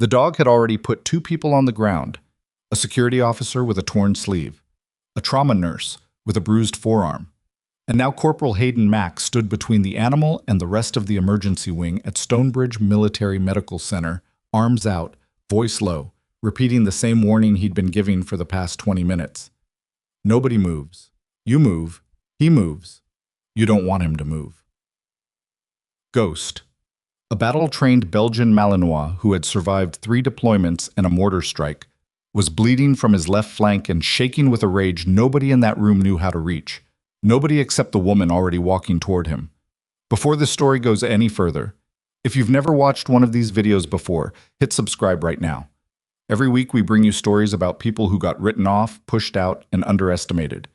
The dog had already put two people on the ground, a security officer with a torn sleeve, a trauma nurse with a bruised forearm, and now Corporal Hayden Mack stood between the animal and the rest of the emergency wing at Stonebridge Military Medical Center, arms out, voice low, repeating the same warning he'd been giving for the past 20 minutes. Nobody moves. You move. He moves. You don't want him to move. Ghost. A battle-trained Belgian Malinois who had survived 3 deployments and a mortar strike was bleeding from his left flank and shaking with a rage nobody in that room knew how to reach. Nobody except the woman already walking toward him. Before this story goes any further, if you've never watched one of these videos before, hit subscribe right now. Every week we bring you stories about people who got written off, pushed out, and underestimated,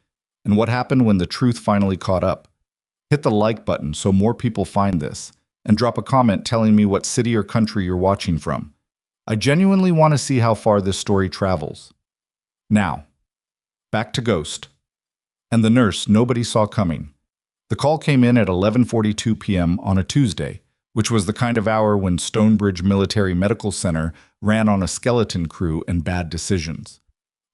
and what happened when the truth finally caught up. Hit the like button so more people find this, and drop a comment telling me what city or country you're watching from. I genuinely want to see how far this story travels. Now, back to Ghost. And the nurse nobody saw coming. The call came in at 11:42 p.m. on a Tuesday, which was the kind of hour when Stonebridge Military Medical Center ran on a skeleton crew and bad decisions.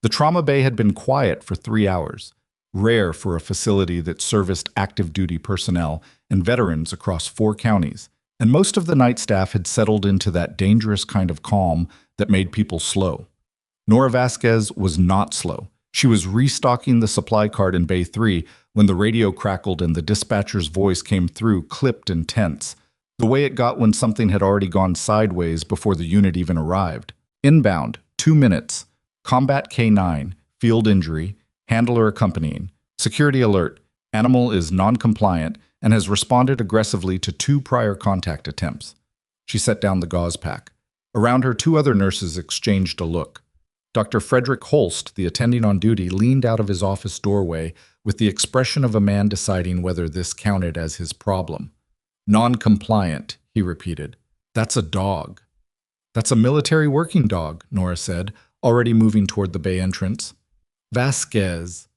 The trauma bay had been quiet for 3 hours, rare for a facility that serviced active duty personnel and veterans across 4 counties, and most of the night staff had settled into that dangerous kind of calm that made people slow. Nora Vasquez was not slow. She was restocking the supply cart in Bay 3 when the radio crackled and the dispatcher's voice came through, clipped and tense, the way it got when something had already gone sideways before the unit even arrived. Inbound, 2 minutes. Combat K9, field injury, handler accompanying. Security alert, animal is non-compliant and has responded aggressively to 2 prior contact attempts. She set down the gauze pack. Around her, 2 other nurses exchanged a look. Dr. Frederick Holst, the attending on duty, leaned out of his office doorway with the expression of a man deciding whether this counted as his problem. Non-compliant, he repeated. That's a dog. That's a military working dog, Nora said, already moving toward the bay entrance. Vasquez.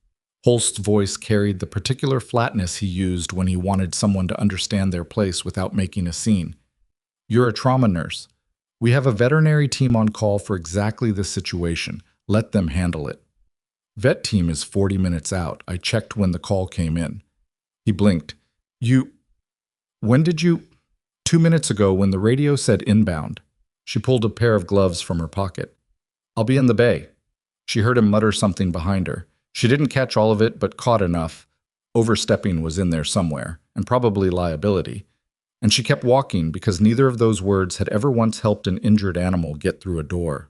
Holst's voice carried the particular flatness he used when he wanted someone to understand their place without making a scene. You're a trauma nurse. We have a veterinary team on call for exactly this situation. Let them handle it. Vet team is 40 minutes out. I checked when the call came in. He blinked. When did you? 2 minutes ago when the radio said inbound. She pulled a pair of gloves from her pocket. I'll be in the bay. She heard him mutter something behind her. She didn't catch all of it, but caught enough. Overstepping was in there somewhere, and probably liability. And she kept walking because neither of those words had ever once helped an injured animal get through a door.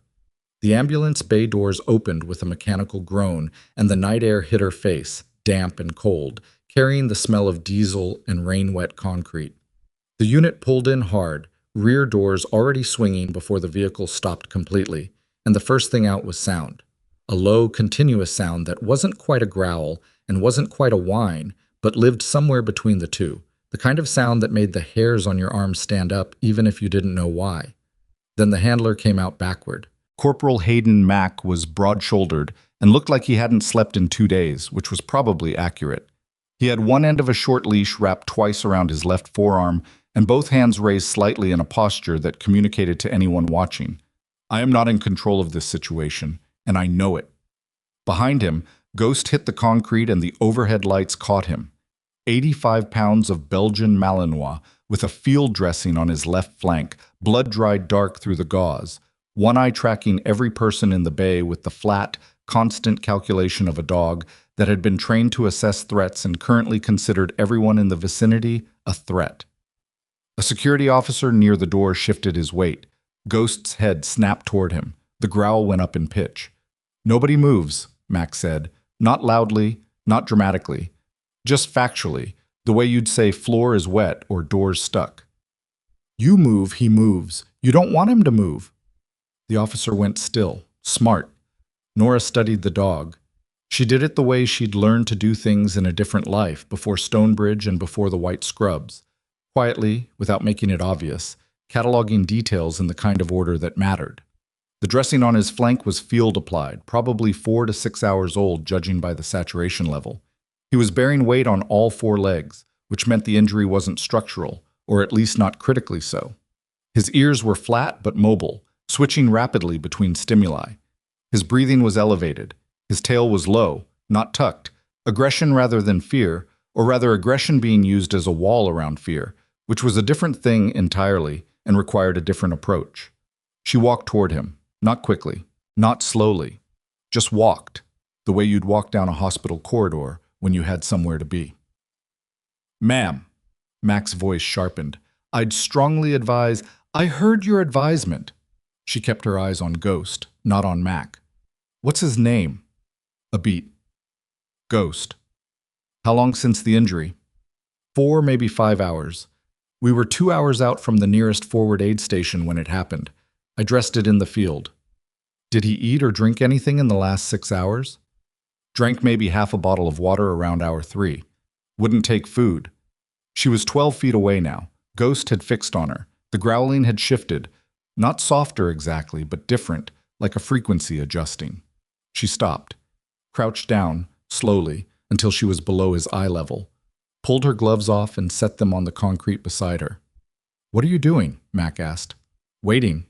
The ambulance bay doors opened with a mechanical groan, and the night air hit her face, damp and cold, carrying the smell of diesel and rain-wet concrete. The unit pulled in hard, rear doors already swinging before the vehicle stopped completely, and the first thing out was sound. A low, continuous sound that wasn't quite a growl and wasn't quite a whine, but lived somewhere between the two. The kind of sound that made the hairs on your arms stand up even if you didn't know why. Then the handler came out backward. Corporal Hayden Mack was broad-shouldered and looked like he hadn't slept in 2 days, which was probably accurate. He had one end of a short leash wrapped twice around his left forearm and both hands raised slightly in a posture that communicated to anyone watching. I am not in control of this situation, and I know it. Behind him, Ghost hit the concrete and the overhead lights caught him. 85 pounds of Belgian Malinois with a field dressing on his left flank, blood dried dark through the gauze, one eye tracking every person in the bay with the flat, constant calculation of a dog that had been trained to assess threats and currently considered everyone in the vicinity a threat. A security officer near the door shifted his weight. Ghost's head snapped toward him. The growl went up in pitch. Nobody moves, Max said, not loudly, not dramatically. Just factually, the way you'd say floor is wet or door's stuck. You move, he moves. You don't want him to move. The officer went still, smart. Nora studied the dog. She did it the way she'd learned to do things in a different life, before Stonebridge and before the white scrubs. Quietly, without making it obvious, cataloging details in the kind of order that mattered. The dressing on his flank was field applied, probably 4 to 6 hours old judging by the saturation level. He was bearing weight on all 4 legs, which meant the injury wasn't structural, or at least not critically so. His ears were flat but mobile, switching rapidly between stimuli. His breathing was elevated. His tail was low, not tucked. Aggression rather than fear, or rather aggression being used as a wall around fear, which was a different thing entirely and required a different approach. She walked toward him, not quickly, not slowly, just walked, the way you'd walk down a hospital corridor when you had somewhere to be. "Ma'am," Mac's voice sharpened, "I'd strongly advise—" "I heard your advisement." She kept her eyes on Ghost, not on Mac. "What's his name?" A beat. "Ghost." "How long since the injury?" 4, maybe 5 hours. We were 2 hours out from the nearest forward aid station when it happened. I dressed it in the field." "Did he eat or drink anything in the last 6 hours?" "Drank maybe half a bottle of water around hour 3. Wouldn't take food." She was 12 feet away now. Ghost had fixed on her. The growling had shifted. Not softer exactly, but different, like a frequency adjusting. She stopped, crouched down, slowly, until she was below his eye level, pulled her gloves off and set them on the concrete beside her. "What are you doing?" Mac asked. "Waiting."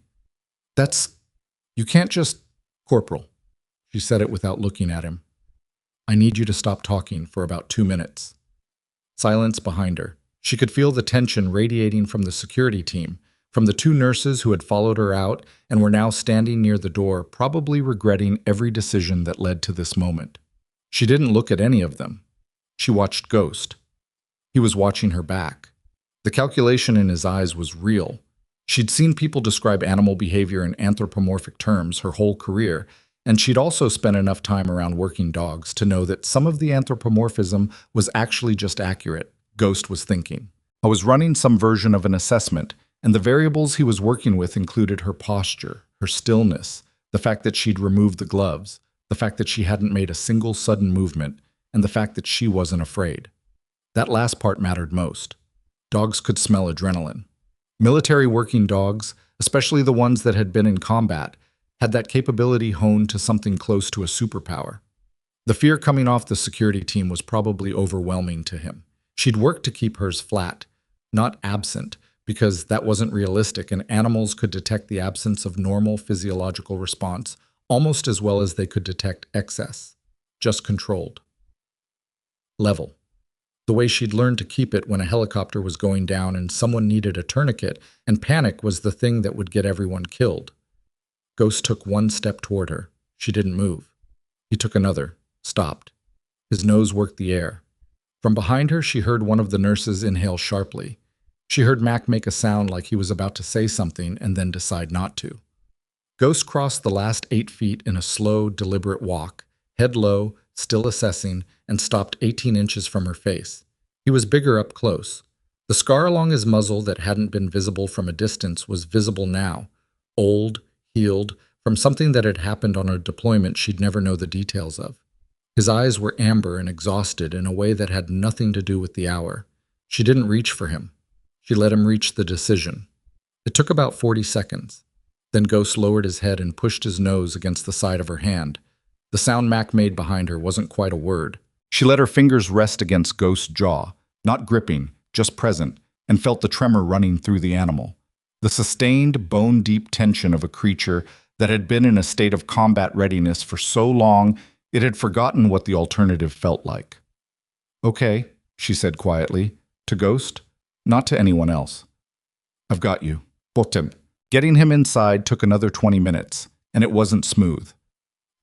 You can't just—" "Corporal." She said it without looking at him. "I need you to stop talking for about 2 minutes." Silence behind her. She could feel the tension radiating from the security team, from the 2 nurses who had followed her out and were now standing near the door, probably regretting every decision that led to this moment. She didn't look at any of them. She watched Ghost. He was watching her back. The calculation in his eyes was real. She'd seen people describe animal behavior in anthropomorphic terms her whole career, and she'd also spent enough time around working dogs to know that some of the anthropomorphism was actually just accurate. Ghost was thinking. "I was running some version of an assessment, and the variables he was working with included her posture, her stillness, the fact that she'd removed the gloves, the fact that she hadn't made a single sudden movement, and the fact that she wasn't afraid. That last part mattered most. Dogs could smell adrenaline. Military working dogs, especially the ones that had been in combat, had that capability honed to something close to a superpower. The fear coming off the security team was probably overwhelming to him. She'd worked to keep hers flat, not absent, because that wasn't realistic, and animals could detect the absence of normal physiological response almost as well as they could detect excess, just controlled. Level. The way she'd learned to keep it when a helicopter was going down and someone needed a tourniquet, and panic was the thing that would get everyone killed. Ghost took 1 step toward her. She didn't move. He took another, stopped. His nose worked the air. From behind her, she heard one of the nurses inhale sharply. She heard Mac make a sound like he was about to say something and then decide not to. Ghost crossed the last 8 feet in a slow, deliberate walk, head low, still assessing, and stopped 18 inches from her face. He was bigger up close. The scar along his muzzle that hadn't been visible from a distance was visible now, old, healed, from something that had happened on a deployment she'd never know the details of. His eyes were amber and exhausted in a way that had nothing to do with the hour. She didn't reach for him. She let him reach the decision. It took about 40 seconds. Then Ghost lowered his head and pushed his nose against the side of her hand. The sound Mac made behind her wasn't quite a word. She let her fingers rest against Ghost's jaw, not gripping, just present, and felt the tremor running through the animal. The sustained, bone-deep tension of a creature that had been in a state of combat readiness for so long it had forgotten what the alternative felt like. "Okay," she said quietly, to Ghost, not to anyone else. "I've got you. Potem." Getting him inside took another 20 minutes, and it wasn't smooth.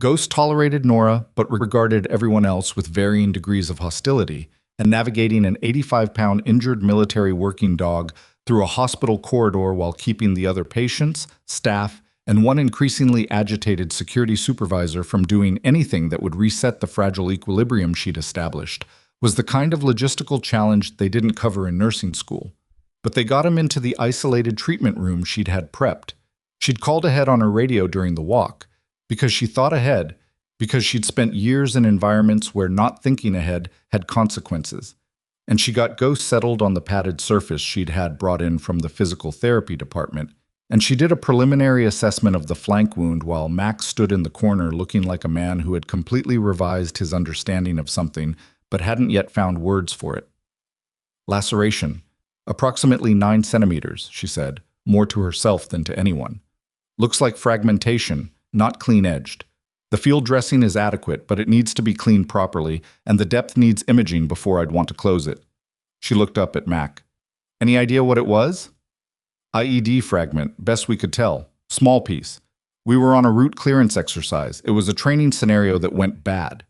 Ghost tolerated Nora, but regarded everyone else with varying degrees of hostility, and navigating an 85-pound injured military working dog through a hospital corridor while keeping the other patients, staff, and one increasingly agitated security supervisor from doing anything that would reset the fragile equilibrium she'd established was the kind of logistical challenge they didn't cover in nursing school. But they got him into the isolated treatment room she'd had prepped. She'd called ahead on her radio during the walk, because she thought ahead, because she'd spent years in environments where not thinking ahead had consequences. And she got Ghost settled on the padded surface she'd had brought in from the physical therapy department, and she did a preliminary assessment of the flank wound while Max stood in the corner looking like a man who had completely revised his understanding of something but hadn't yet found words for it. "Laceration. Approximately 9 centimeters, she said, more to herself than to anyone. Looks like fragmentation, not clean-edged. The field dressing is adequate, but it needs to be cleaned properly, and the depth needs imaging before I'd want to close it. She looked up at Mac. Any idea what it was? IED fragment, best we could tell. Small piece. We were on a route clearance exercise. It was a training scenario that went bad.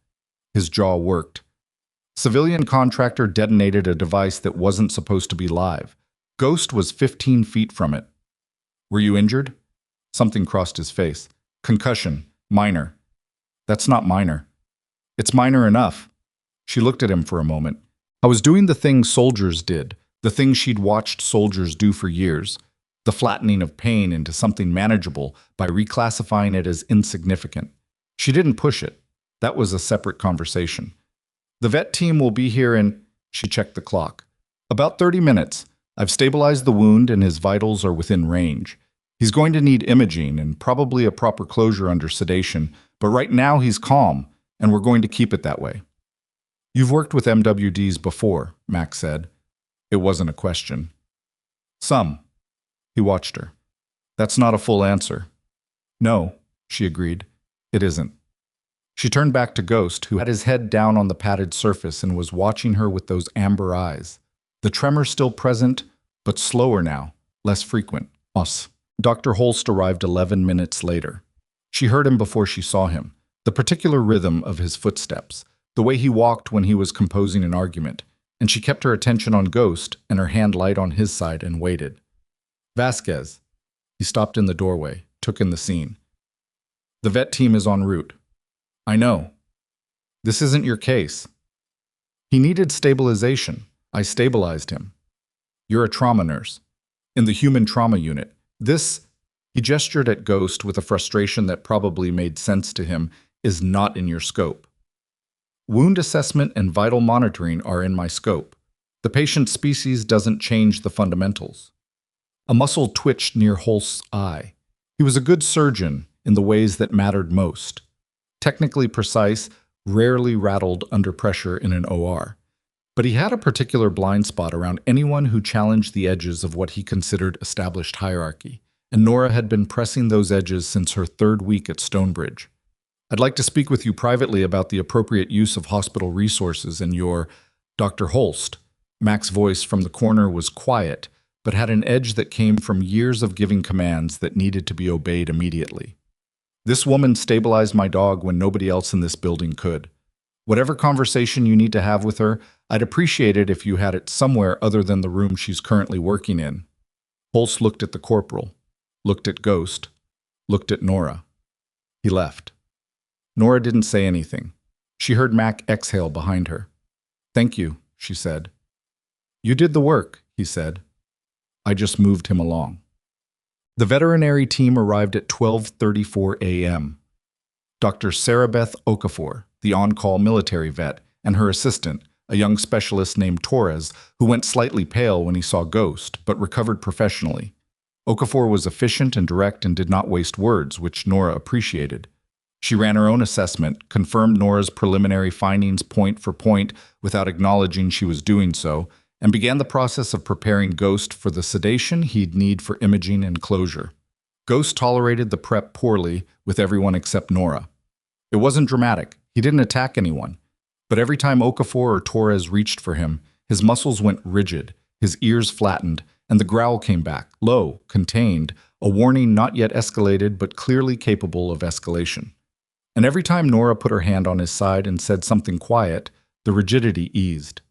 His jaw worked. Civilian contractor detonated a device that wasn't supposed to be live. Ghost was 15 feet from it. Were you injured? Something crossed his face. Concussion. Minor. That's not minor. It's minor enough. She looked at him for a moment. I was doing the thing soldiers did, the thing she'd watched soldiers do for years, the flattening of pain into something manageable by reclassifying it as insignificant. She didn't push it. That was a separate conversation. The vet team will be here in, she checked the clock, about 30 minutes. I've stabilized the wound and his vitals are within range. He's going to need imaging and probably a proper closure under sedation, but right now he's calm, and we're going to keep it that way. You've worked with MWDs before, Max said. It wasn't a question. Some. He watched her. That's not a full answer. No, she agreed. It isn't. She turned back to Ghost, who had his head down on the padded surface and was watching her with those amber eyes. The tremor still present, but slower now, less frequent. Us. Dr. Holst arrived 11 minutes later. She heard him before she saw him, the particular rhythm of his footsteps, the way he walked when he was composing an argument, and she kept her attention on Ghost and her hand light on his side and waited. Vasquez. He stopped in the doorway, took in the scene. The vet team is en route. I know. This isn't your case. He needed stabilization. I stabilized him. You're a trauma nurse. In the human trauma unit. He gestured at Ghost with a frustration that probably made sense to him, is not in your scope. Wound assessment and vital monitoring are in my scope. The patient's species doesn't change the fundamentals. A muscle twitched near Holst's eye. He was a good surgeon in the ways that mattered most. Technically precise, rarely rattled under pressure in an OR. But he had a particular blind spot around anyone who challenged the edges of what he considered established hierarchy, and Nora had been pressing those edges since her 3rd week at Stonebridge. I'd like to speak with you privately about the appropriate use of hospital resources and your Dr. Holst. Mac's voice from the corner was quiet, but had an edge that came from years of giving commands that needed to be obeyed immediately. This woman stabilized my dog when nobody else in this building could. Whatever conversation you need to have with her, I'd appreciate it if you had it somewhere other than the room she's currently working in. Holst looked at the corporal, looked at Ghost, looked at Nora. He left. Nora didn't say anything. She heard Mac exhale behind her. Thank you, she said. You did the work, he said. I just moved him along. The veterinary team arrived at 12:34 a.m. Dr. Sarabeth Okafor, the on-call military vet, and her assistant, a young specialist named Torres, who went slightly pale when he saw Ghost, but recovered professionally. Okafor was efficient and direct and did not waste words, which Nora appreciated. She ran her own assessment, confirmed Nora's preliminary findings point for point without acknowledging she was doing so, and began the process of preparing Ghost for the sedation he'd need for imaging and closure. Ghost tolerated the prep poorly with everyone except Nora. It wasn't dramatic. He didn't attack anyone. But every time Okafor or Torres reached for him, his muscles went rigid, his ears flattened, and the growl came back, low, contained, a warning not yet escalated but clearly capable of escalation. And every time Nora put her hand on his side and said something quiet, the rigidity eased.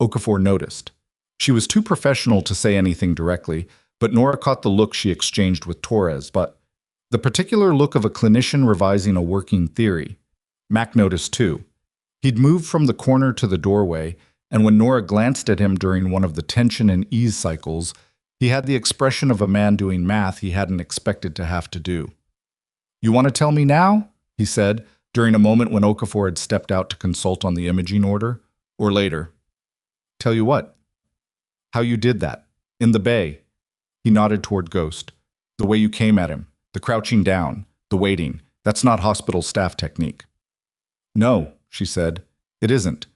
Okafor noticed. She was too professional to say anything directly, but Nora caught the look she exchanged with Torres, but the particular look of a clinician revising a working theory. Mac noticed too. He'd moved from the corner to the doorway, and when Nora glanced at him during one of the tension and ease cycles, he had the expression of a man doing math he hadn't expected to have to do. You want to tell me now? He said, during a moment when Okafor had stepped out to consult on the imaging order, or later. Tell you what? How you did that. In the bay. He nodded toward Ghost. The way you came at him. The crouching down. The waiting. That's not hospital staff technique. No, she said. It isn't.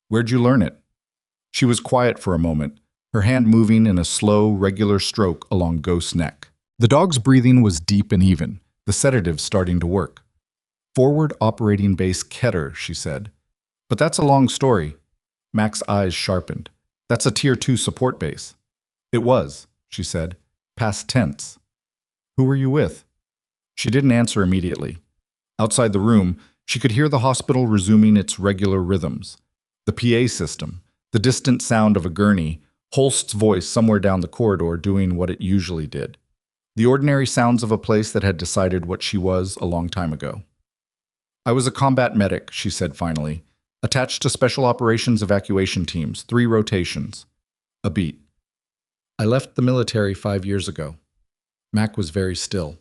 Where'd you learn it? She was quiet for a moment, her hand moving in a slow, regular stroke along Ghost's neck. The dog's breathing was deep and even, the sedative starting to work. Forward operating base Keter, she said. But that's a long story. Mac's eyes sharpened. That's a Tier 2 support base. It was, she said. Past tense. Who were you with? She didn't answer immediately. Outside the room, she could hear the hospital resuming its regular rhythms. The PA system, the distant sound of a gurney, Holst's voice somewhere down the corridor doing what it usually did. The ordinary sounds of a place that had decided what she was a long time ago. I was a combat medic, she said finally, attached to special operations evacuation teams, 3 rotations. A beat. I left the military 5 years ago. Mac was very still.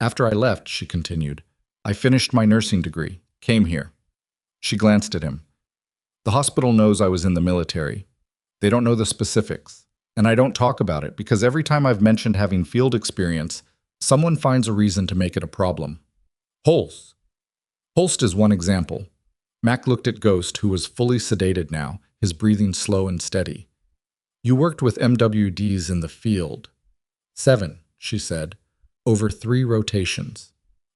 After I left, she continued, I finished my nursing degree, came here. She glanced at him. The hospital knows I was in the military. They don't know the specifics, and I don't talk about it because every time I've mentioned having field experience, someone finds a reason to make it a problem. Holst. Holst is one example. Mac looked at Ghost, who was fully sedated now, his breathing slow and steady. You worked with MWDs in the field. 7, she said, over 3 rotations.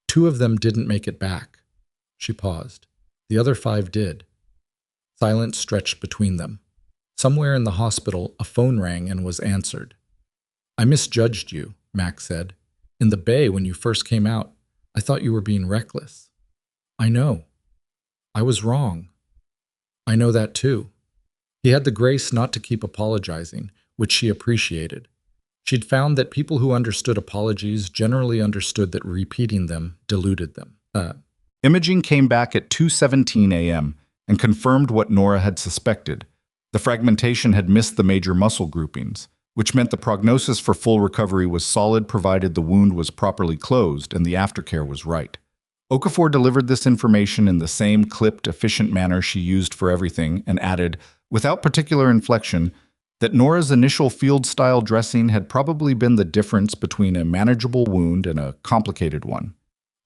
2 of them didn't make it back. She paused. The other 5 did. Silence stretched between them. Somewhere in the hospital, a phone rang and was answered. I misjudged you, Mac said. In the bay when you first came out, I thought you were being reckless. I know. I was wrong. I know that too. He had the grace not to keep apologizing, which she appreciated. She'd found that people who understood apologies generally understood that repeating them diluted them. Imaging came back at 2:17 a.m. and confirmed what Nora had suspected. The fragmentation had missed the major muscle groupings, which meant the prognosis for full recovery was solid provided the wound was properly closed and the aftercare was right. Okafor delivered this information in the same clipped, efficient manner she used for everything and added, without particular inflection, that Nora's initial field-style dressing had probably been the difference between a manageable wound and a complicated one.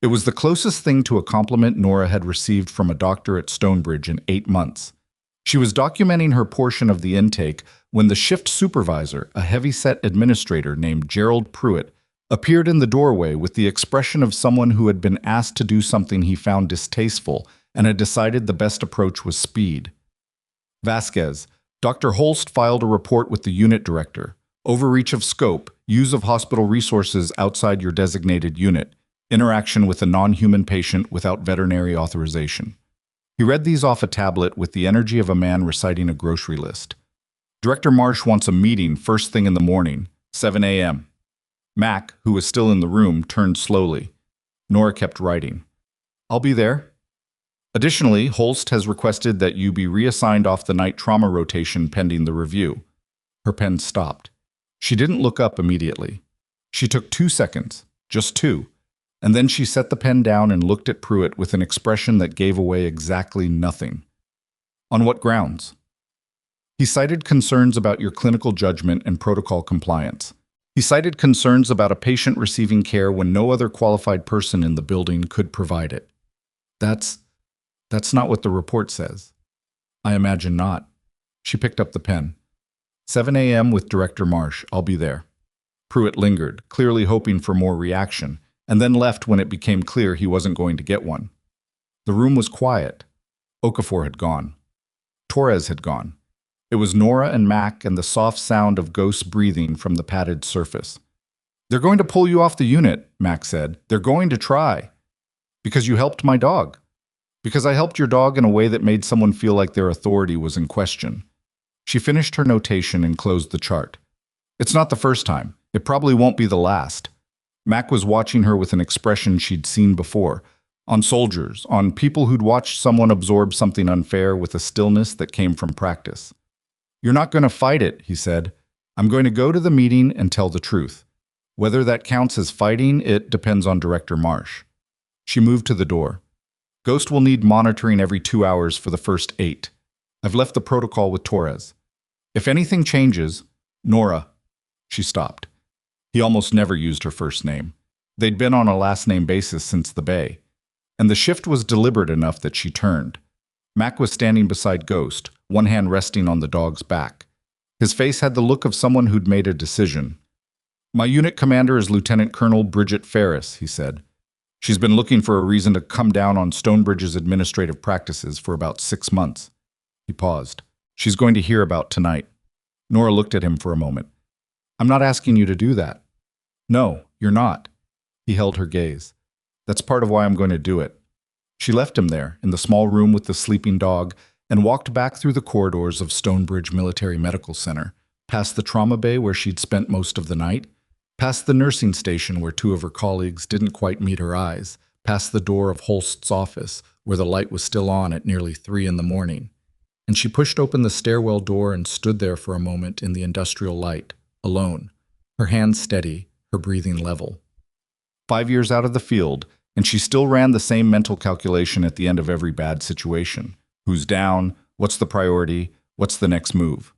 It was the closest thing to a compliment Nora had received from a doctor at Stonebridge in 8 months. She was documenting her portion of the intake when the shift supervisor, a heavy-set administrator named Gerald Pruitt, appeared in the doorway with the expression of someone who had been asked to do something he found distasteful and had decided the best approach was speed. Vasquez, Dr. Holst filed a report with the unit director. Overreach of scope, use of hospital resources outside your designated unit, interaction with a non-human patient without veterinary authorization. He read these off a tablet with the energy of a man reciting a grocery list. Director Marsh wants a meeting first thing in the morning, 7 a.m. Mac, who was still in the room, turned slowly. Nora kept writing. I'll be there. Additionally, Holst has requested that you be reassigned off the night trauma rotation pending the review. Her pen stopped. She didn't look up immediately. She took 2 seconds, just 2, and then she set the pen down and looked at Pruitt with an expression that gave away exactly nothing. On what grounds? He cited concerns about your clinical judgment and protocol compliance. He cited concerns about a patient receiving care when no other qualified person in the building could provide it. That's not what the report says. I imagine not. She picked up the pen. 7 a.m. with Director Marsh. I'll be there. Pruitt lingered, clearly hoping for more reaction, and then left when it became clear he wasn't going to get one. The room was quiet. Okafor had gone. Torres had gone. It was Nora and Mac and the soft sound of Ghost's breathing from the padded surface. They're going to pull you off the unit, Mac said. They're going to try. Because you helped my dog. Because I helped your dog in a way that made someone feel like their authority was in question. She finished her notation and closed the chart. It's not the first time. It probably won't be the last. Mac was watching her with an expression she'd seen before. On soldiers, on people who'd watched someone absorb something unfair with a stillness that came from practice. You're not going to fight it, he said. I'm going to go to the meeting and tell the truth. Whether that counts as fighting, it depends on Director Marsh. She moved to the door. Ghost will need monitoring every 2 hours for the first 8. I've left the protocol with Torres. If anything changes, Nora. She stopped. He almost never used her first name. They'd been on a last-name basis since the Bay. And the shift was deliberate enough that she turned. Mac was standing beside Ghost, one hand resting on the dog's back. His face had the look of someone who'd made a decision. My unit commander is Lieutenant Colonel Bridget Ferris, he said. She's been looking for a reason to come down on Stonebridge's administrative practices for about 6 months. He paused. She's going to hear about tonight. Nora looked at him for a moment. I'm not asking you to do that. No, you're not. He held her gaze. That's part of why I'm going to do it. She left him there, in the small room with the sleeping dog, and walked back through the corridors of Stonebridge Military Medical Center, past the trauma bay where she'd spent most of the night, past the nursing station where 2 of her colleagues didn't quite meet her eyes, past the door of Holst's office where the light was still on at nearly 3 in the morning. And she pushed open the stairwell door and stood there for a moment in the industrial light, alone, her hands steady, her breathing level. 5 years out of the field, and she still ran the same mental calculation at the end of every bad situation. Who's down? What's the priority? What's the next move?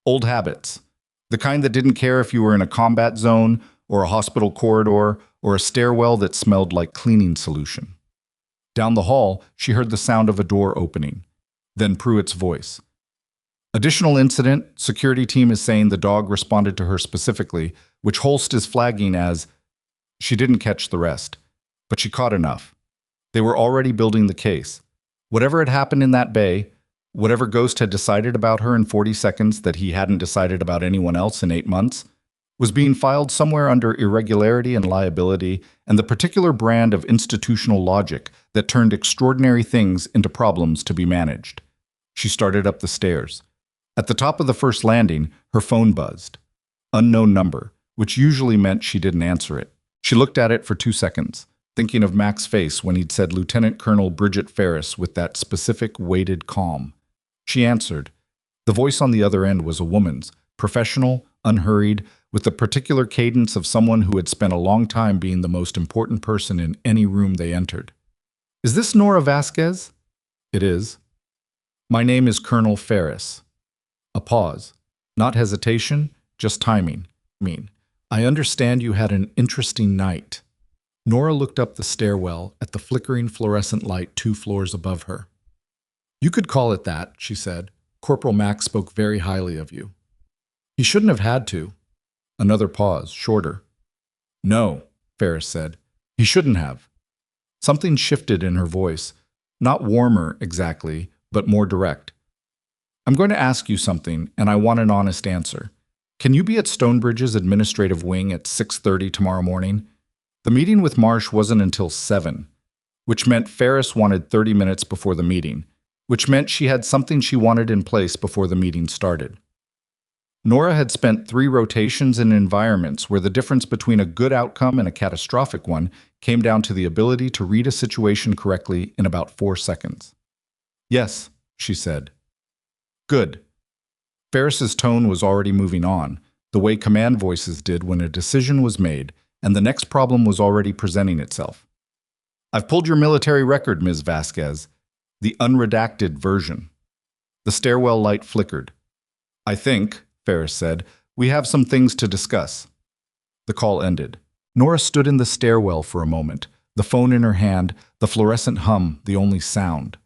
Old habits. The kind that didn't care if you were in a combat zone, or a hospital corridor, or a stairwell that smelled like cleaning solution. Down the hall, she heard the sound of a door opening. Then Pruitt's voice. Additional incident, security team is saying the dog responded to her specifically, which Holst is flagging as... She didn't catch the rest, but she caught enough. They were already building the case. Whatever had happened in that bay, whatever Ghost had decided about her in 40 seconds that he hadn't decided about anyone else in 8 months, was being filed somewhere under irregularity and liability and the particular brand of institutional logic that turned extraordinary things into problems to be managed. She started up the stairs. At the top of the first landing, her phone buzzed. Unknown number, which usually meant she didn't answer it. She looked at it for 2 seconds, thinking of Mac's face when he'd said Lieutenant Colonel Bridget Ferris with that specific weighted calm. She answered. The voice on the other end was a woman's, professional, unhurried, with the particular cadence of someone who had spent a long time being the most important person in any room they entered. Is this Nora Vasquez? It is. My name is Colonel Ferris. A pause. Not hesitation, just timing. I understand you had an interesting night. Nora looked up the stairwell at the flickering fluorescent light 2 floors above her. You could call it that, she said. Corporal Mac spoke very highly of you. He shouldn't have had to. Another pause, shorter. No, Ferris said. He shouldn't have. Something shifted in her voice. Not warmer, exactly, but more direct. I'm going to ask you something, and I want an honest answer. Can you be at Stonebridge's administrative wing at 6:30 tomorrow morning? The meeting with Marsh wasn't until 7, which meant Ferris wanted 30 minutes before the meeting, which meant she had something she wanted in place before the meeting started. Nora had spent 3 rotations in environments where the difference between a good outcome and a catastrophic one came down to the ability to read a situation correctly in about 4 seconds. Yes, she said. Good. Ferris's tone was already moving on, the way command voices did when a decision was made, and the next problem was already presenting itself. I've pulled your military record, Ms. Vasquez. The unredacted version. The stairwell light flickered. I think, Ferris said, we have some things to discuss. The call ended. Nora stood in the stairwell for a moment, the phone in her hand, the fluorescent hum the only sound.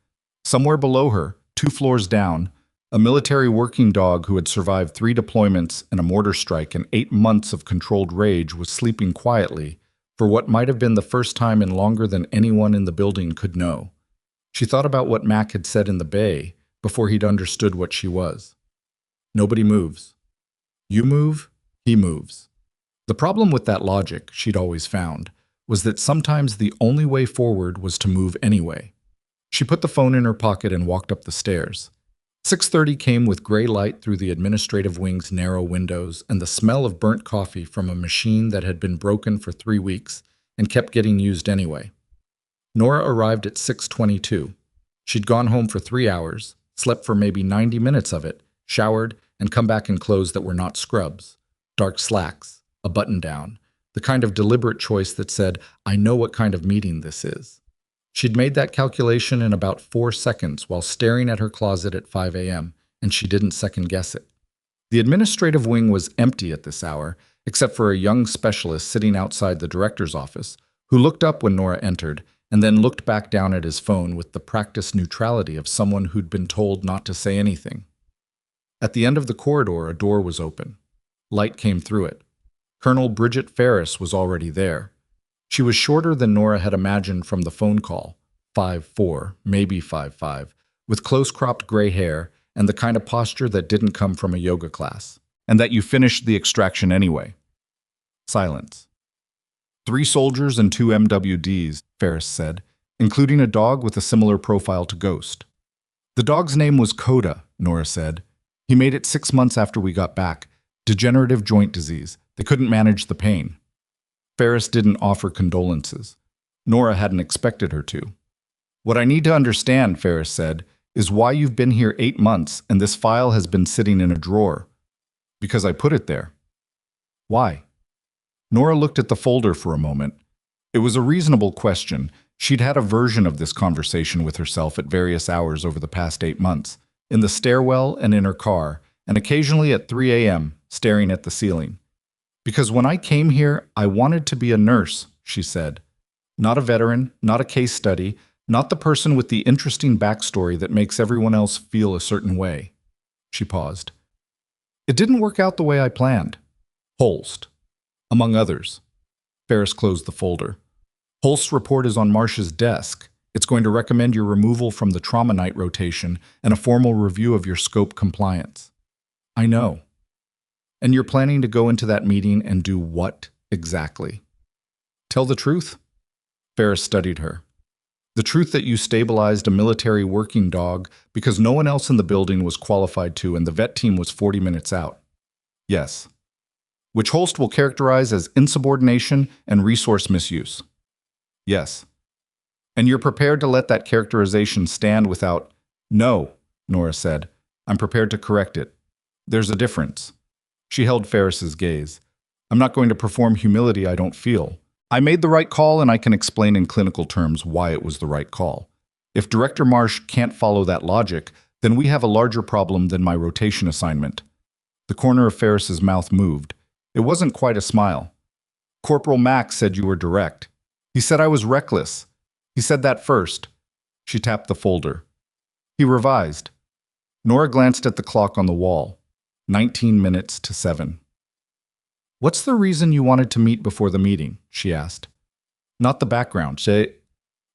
Somewhere below her, 2 floors down, a military working dog who had survived 3 deployments and a mortar strike and 8 months of controlled rage was sleeping quietly for what might have been the first time in longer than anyone in the building could know. She thought about what Mac had said in the bay before he'd understood what she was. Nobody moves. You move, he moves. The problem with that logic, she'd always found, was that sometimes the only way forward was to move anyway. She put the phone in her pocket and walked up the stairs. 6:30 came with gray light through the administrative wing's narrow windows and the smell of burnt coffee from a machine that had been broken for 3 weeks and kept getting used anyway. Nora arrived at 6:22. She'd gone home for 3 hours, slept for maybe 90 minutes of it, showered, and come back in clothes that were not scrubs, dark slacks, a button-down, the kind of deliberate choice that said, I know what kind of meeting this is. She'd made that calculation in about 4 seconds while staring at her closet at 5 a.m., and she didn't second-guess it. The administrative wing was empty at this hour, except for a young specialist sitting outside the director's office, who looked up when Nora entered, and then looked back down at his phone with the practiced neutrality of someone who'd been told not to say anything. At the end of the corridor, a door was open. Light came through it. Colonel Bridget Ferris was already there. She was shorter than Nora had imagined from the phone call, 5'4", maybe 5'5", with close-cropped gray hair and the kind of posture that didn't come from a yoga class, and that you finished the extraction anyway. Silence. 3 soldiers and 2 MWDs, Ferris said, including a dog with a similar profile to Ghost. The dog's name was Coda, Nora said. He made it 6 months after we got back. Degenerative joint disease. They couldn't manage the pain. Ferris didn't offer condolences. Nora hadn't expected her to. What I need to understand, Ferris said, is why you've been here 8 months and this file has been sitting in a drawer. Because I put it there. Why? Nora looked at the folder for a moment. It was a reasonable question. She'd had a version of this conversation with herself at various hours over the past 8 months, in the stairwell and in her car, and occasionally at 3 a.m., staring at the ceiling. Because when I came here, I wanted to be a nurse, she said. Not a veteran, not a case study, not the person with the interesting backstory that makes everyone else feel a certain way. She paused. It didn't work out the way I planned. Holst. Among others. Ferris closed the folder. Holst's report is on Marsh's desk. It's going to recommend your removal from the trauma night rotation and a formal review of your scope compliance. I know. And you're planning to go into that meeting and do what exactly? Tell the truth? Ferris studied her. The truth that you stabilized a military working dog because no one else in the building was qualified to and the vet team was 40 minutes out. Yes. Which Holst will characterize as insubordination and resource misuse. Yes. And you're prepared to let that characterization stand without... No, Nora said. I'm prepared to correct it. There's a difference. She held Ferris's gaze. I'm not going to perform humility I don't feel. I made the right call and I can explain in clinical terms why it was the right call. If Director Marsh can't follow that logic, then we have a larger problem than my rotation assignment. The corner of Ferris's mouth moved. It wasn't quite a smile. Corporal Mack said you were direct. He said I was reckless. He said that first. She tapped the folder. He revised. Nora glanced at the clock on the wall. 19 minutes to 7. What's the reason you wanted to meet before the meeting? She asked. Not the background.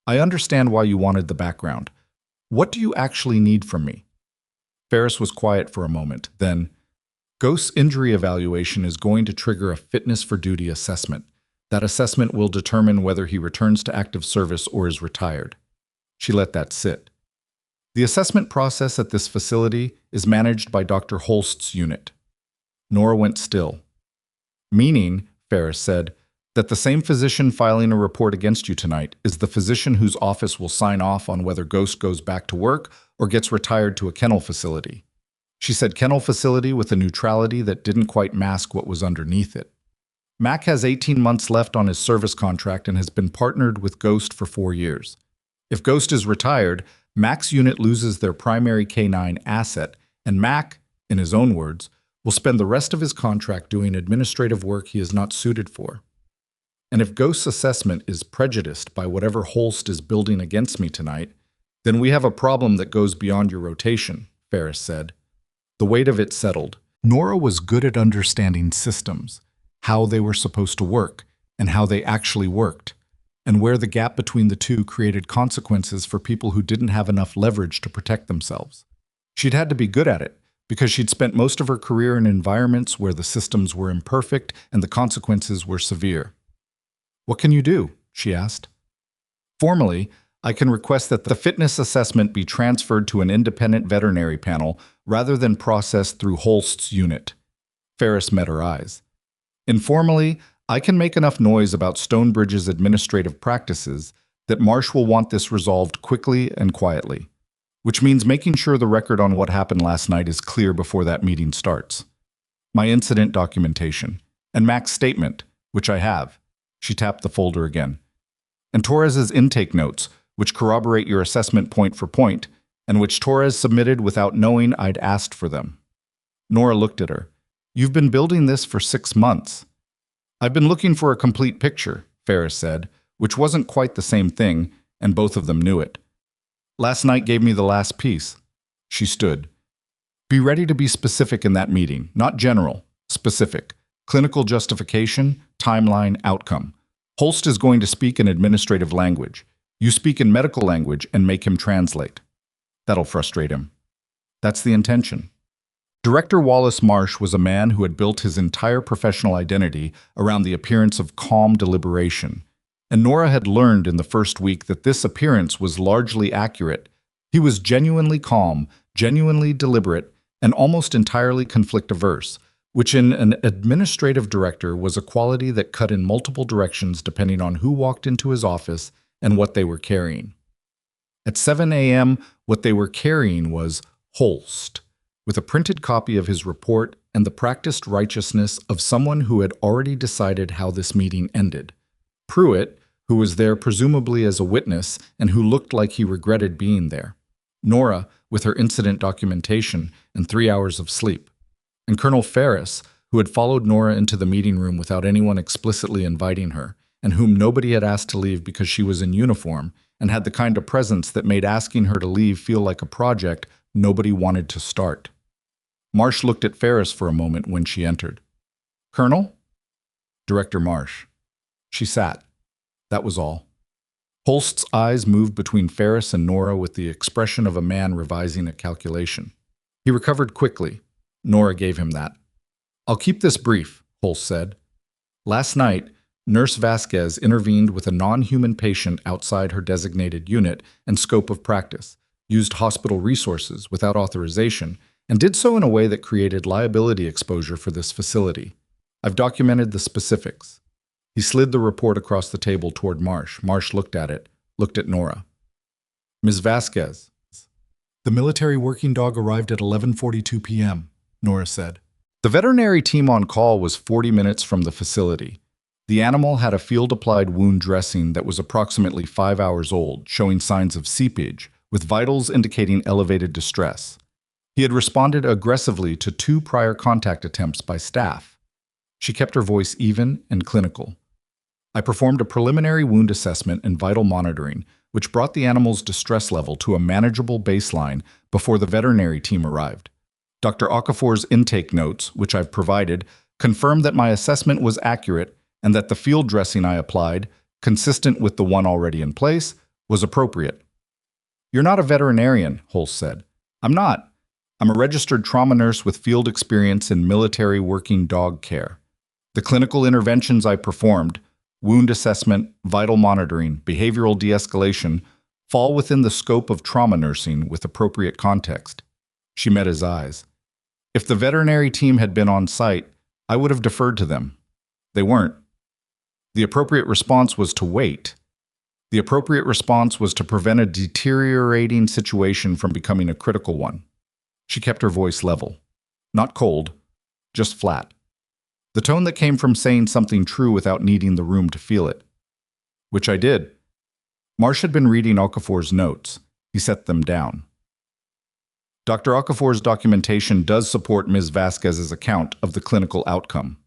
I understand why you wanted the background. What do you actually need from me? Ferris was quiet for a moment. Then, Ghost's injury evaluation is going to trigger a fitness for duty assessment. That assessment will determine whether he returns to active service or is retired. She let that sit. The assessment process at this facility is managed by Dr. Holst's unit. Nora went still. Meaning, Ferris said, that the same physician filing a report against you tonight is the physician whose office will sign off on whether Ghost goes back to work or gets retired to a kennel facility. She said kennel facility with a neutrality that didn't quite mask what was underneath it. Mac has 18 months left on his service contract and has been partnered with Ghost for 4 years. If Ghost is retired, Mac's unit loses their primary K9 asset, and Mac, in his own words, will spend the rest of his contract doing administrative work he is not suited for. And if Ghost's assessment is prejudiced by whatever Holst is building against me tonight, then we have a problem that goes beyond your rotation, Ferris said. The weight of it settled. Nora was good at understanding systems, how they were supposed to work, and how they actually worked, and where the gap between the two created consequences for people who didn't have enough leverage to protect themselves. She'd had to be good at it, because she'd spent most of her career in environments where the systems were imperfect and the consequences were severe. What can you do? She asked. Formally, I can request that the fitness assessment be transferred to an independent veterinary panel rather than processed through Holst's unit. Ferris met her eyes. Informally, I can make enough noise about Stonebridge's administrative practices that Marsh will want this resolved quickly and quietly, which means making sure the record on what happened last night is clear before that meeting starts. My incident documentation, and Mac's statement, which I have. She tapped the folder again. And Torres's intake notes, which corroborate your assessment point for point, and which Torres submitted without knowing I'd asked for them. Nora looked at her. You've been building this for 6 months. I've been looking for a complete picture, Ferris said, which wasn't quite the same thing, and both of them knew it. Last night gave me the last piece. She stood. Be ready to be specific in that meeting, not general, specific. Clinical justification, timeline, outcome. Holst is going to speak in administrative language. You speak in medical language and make him translate. That'll frustrate him. That's the intention. Director Wallace Marsh was a man who had built his entire professional identity around the appearance of calm deliberation. And Nora had learned in the first week that this appearance was largely accurate. He was genuinely calm, genuinely deliberate, and almost entirely conflict-averse, which in an administrative director was a quality that cut in multiple directions depending on who walked into his office and what they were carrying. At 7 a.m., what they were carrying was Holst, with a printed copy of his report and the practiced righteousness of someone who had already decided how this meeting ended. Pruitt, who was there presumably as a witness and who looked like he regretted being there. Nora, with her incident documentation and 3 hours of sleep. And Colonel Ferris, who had followed Nora into the meeting room without anyone explicitly inviting her, and whom nobody had asked to leave because she was in uniform and had the kind of presence that made asking her to leave feel like a project nobody wanted to start. Marsh looked at Ferris for a moment when she entered. "Colonel?" "Director Marsh." She sat. That was all. Holst's eyes moved between Ferris and Nora with the expression of a man revising a calculation. He recovered quickly. Nora gave him that. "I'll keep this brief," Holst said. "Last night, Nurse Vasquez intervened with a non-human patient outside her designated unit and scope of practice, used hospital resources without authorization, and did so in a way that created liability exposure for this facility. I've documented the specifics." He slid the report across the table toward Marsh. Marsh looked at it, looked at Nora. "Ms. Vasquez." "The military working dog arrived at 11:42 p.m., Nora said. The veterinary team on call was 40 minutes from the facility. The animal had a field-applied wound dressing that was approximately 5 hours old, showing signs of seepage, with vitals indicating elevated distress. He had responded aggressively to 2 prior contact attempts by staff. She kept her voice even and clinical. "I performed a preliminary wound assessment and vital monitoring, which brought the animal's distress level to a manageable baseline before the veterinary team arrived. Dr. Okafor's intake notes, which I've provided, confirmed that my assessment was accurate and that the field dressing I applied, consistent with the one already in place, was appropriate." "You're not a veterinarian," Holst said. "I'm not. I'm a registered trauma nurse with field experience in military working dog care. The clinical interventions I performed, wound assessment, vital monitoring, behavioral de-escalation, fall within the scope of trauma nursing with appropriate context." She met his eyes. "If the veterinary team had been on site, I would have deferred to them. They weren't. The appropriate response was to wait. The appropriate response was to prevent a deteriorating situation from becoming a critical one." She kept her voice level. Not cold, just flat. The tone that came from saying something true without needing the room to feel it. "Which I did." Marsh had been reading Okafor's notes. He set them down. "Dr. Okafor's documentation does support Ms. Vasquez's account of the clinical outcome."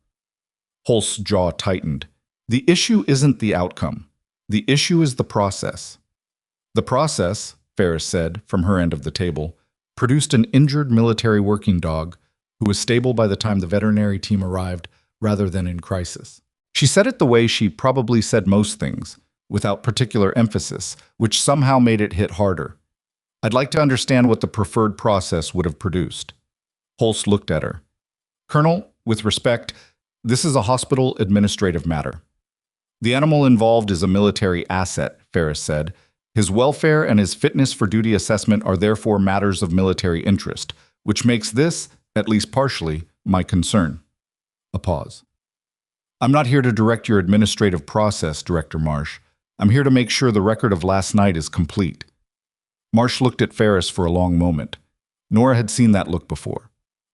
Holst's jaw tightened. "The issue isn't the outcome. The issue is the process." "The process," Ferris said from her end of the table, "produced an injured military working dog who was stable by the time the veterinary team arrived rather than in crisis." She said it the way she probably said most things, without particular emphasis, which somehow made it hit harder. "I'd like to understand what the preferred process would have produced." Holst looked at her. "Colonel, with respect, this is a hospital administrative matter. The animal involved is a military asset," Ferris said. "His welfare and his fitness for duty assessment are therefore matters of military interest, which makes this, at least partially, my concern." A pause. "I'm not here to direct your administrative process, Director Marsh. I'm here to make sure the record of last night is complete." Marsh looked at Ferris for a long moment. Nora had seen that look before.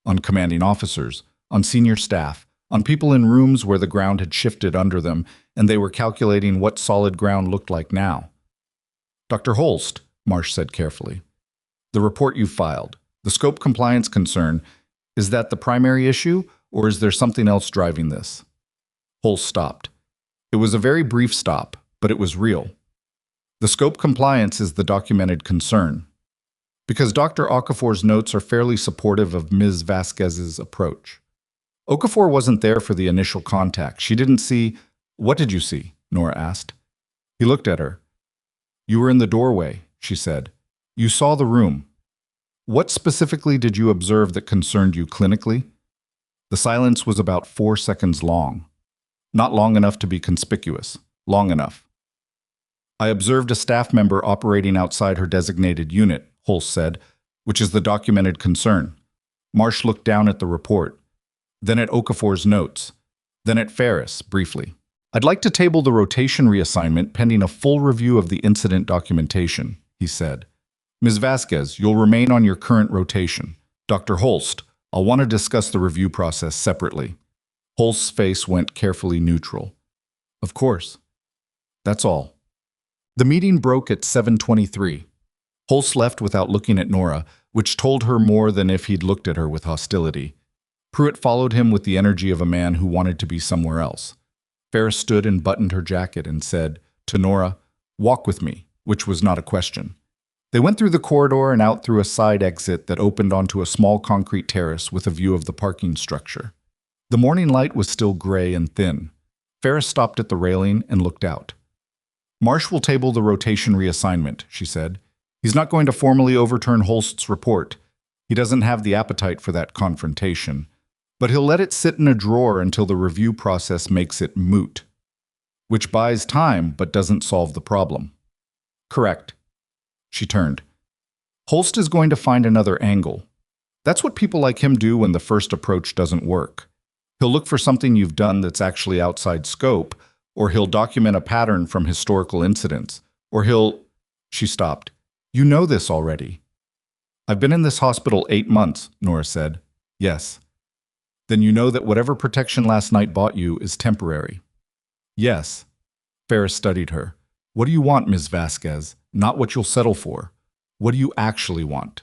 On commanding officers, on senior staff, on people in rooms where the ground had shifted under them, and they were calculating what solid ground looked like now. "Dr. Holst," Marsh said carefully, "the report you filed, the scope compliance concern, is that the primary issue, or is there something else driving this?" Holst stopped. It was a very brief stop, but it was real. "The scope compliance is the documented concern. Because Dr. Okafor's notes are fairly supportive of Ms. Vasquez's approach. Okafor wasn't there for the initial contact. She didn't see. What did you see? Nora asked. He looked at her. You were in the doorway, she said. You saw the room. What specifically did you observe that concerned you clinically? The silence was about 4 seconds long. Not long enough to be conspicuous. Long enough. I observed a staff member operating outside her designated unit, Holst said, which is the documented concern. Marsh looked down at the report, then at Okafor's notes, then at Ferris, briefly. I'd like to table the rotation reassignment pending a full review of the incident documentation, he said. Ms. Vasquez, you'll remain on your current rotation. Dr. Holst, I'll want to discuss the review process separately. Holst's face went carefully neutral. Of course. That's all. The meeting broke at 7:23. Holst left without looking at Nora, which told her more than if he'd looked at her with hostility. Pruitt followed him with the energy of a man who wanted to be somewhere else. Ferris stood and buttoned her jacket and said to Nora, "Walk with me," which was not a question. They went through the corridor and out through a side exit that opened onto a small concrete terrace with a view of the parking structure. The morning light was still gray and thin. Ferris stopped at the railing and looked out. Marsh will table the rotation reassignment, she said. He's not going to formally overturn Holst's report. He doesn't have the appetite for that confrontation. But he'll let it sit in a drawer until the review process makes it moot. Which buys time but doesn't solve the problem. Correct. She turned. Holst is going to find another angle. That's what people like him do when the first approach doesn't work. He'll look for something you've done that's actually outside scope, or he'll document a pattern from historical incidents, or he'll... She stopped. You know this already. I've been in this hospital 8 months, Nora said. Yes. Then you know that whatever protection last night bought you is temporary. Yes. Ferris studied her. What do you want, Ms. Vasquez? Not what you'll settle for. What do you actually want?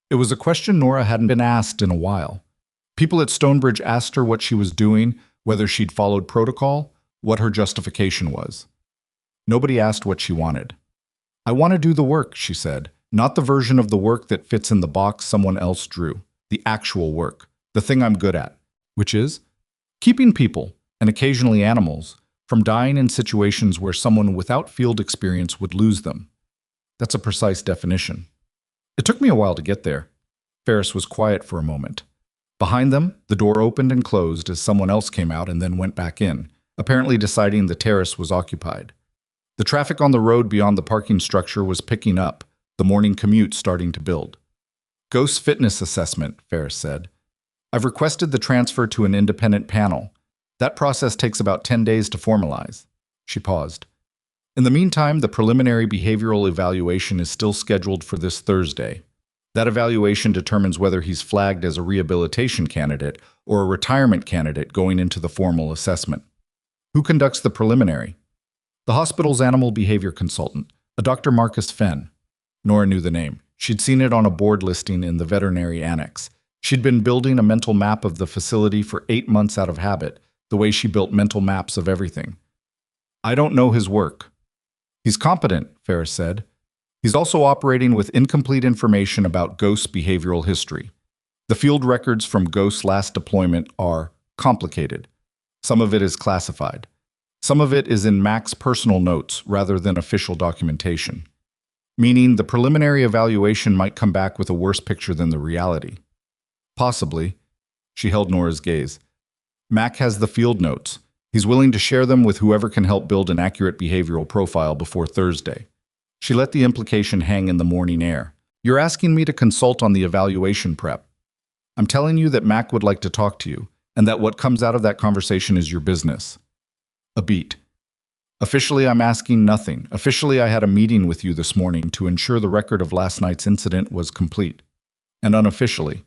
It was a question Nora hadn't been asked in a while. People at Stonebridge asked her what she was doing, whether she'd followed protocol, what her justification was. Nobody asked what she wanted. I want to do the work, she said, not the version of the work that fits in the box someone else drew, the actual work, the thing I'm good at, which is keeping people, and occasionally animals, from dying in situations where someone without field experience would lose them. That's a precise definition. It took me a while to get there. Ferris was quiet for a moment. Behind them, the door opened and closed as someone else came out and then went back in, apparently deciding the terrace was occupied. The traffic on the road beyond the parking structure was picking up, the morning commute starting to build. Ghost fitness assessment, Ferris said. I've requested the transfer to an independent panel. That process takes about 10 days to formalize. She paused. In the meantime, the preliminary behavioral evaluation is still scheduled for this Thursday. That evaluation determines whether he's flagged as a rehabilitation candidate or a retirement candidate going into the formal assessment. Who conducts the preliminary? The hospital's animal behavior consultant, a Dr. Marcus Fenn. Nora knew the name. She'd seen it on a board listing in the veterinary annex. She'd been building a mental map of the facility for 8 months out of habit, the way she built mental maps of everything. I don't know his work. He's competent, Ferris said. He's also operating with incomplete information about Ghost's behavioral history. The field records from Ghost's last deployment are complicated. Some of it is classified. Some of it is in Mac's personal notes rather than official documentation. Meaning the preliminary evaluation might come back with a worse picture than the reality. Possibly. She held Nora's gaze. Mac has the field notes. He's willing to share them with whoever can help build an accurate behavioral profile before Thursday. She let the implication hang in the morning air. You're asking me to consult on the evaluation prep. I'm telling you that Mac would like to talk to you, and that what comes out of that conversation is your business. A beat. Officially, I'm asking nothing. Officially, I had a meeting with you this morning to ensure the record of last night's incident was complete. And unofficially,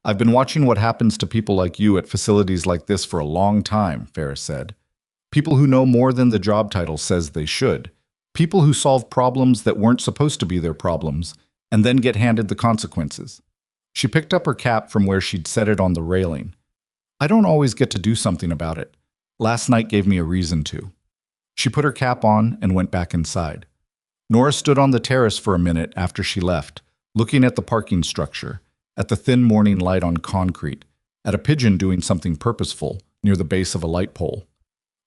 I've been watching what happens to people like you at facilities like this for a long time, Ferris said. People who know more than the job title says they should. People who solve problems that weren't supposed to be their problems, and then get handed the consequences. She picked up her cap from where she'd set it on the railing. I don't always get to do something about it. Last night gave me a reason to. She put her cap on and went back inside. Nora stood on the terrace for a minute after she left, looking at the parking structure, at the thin morning light on concrete, at a pigeon doing something purposeful near the base of a light pole.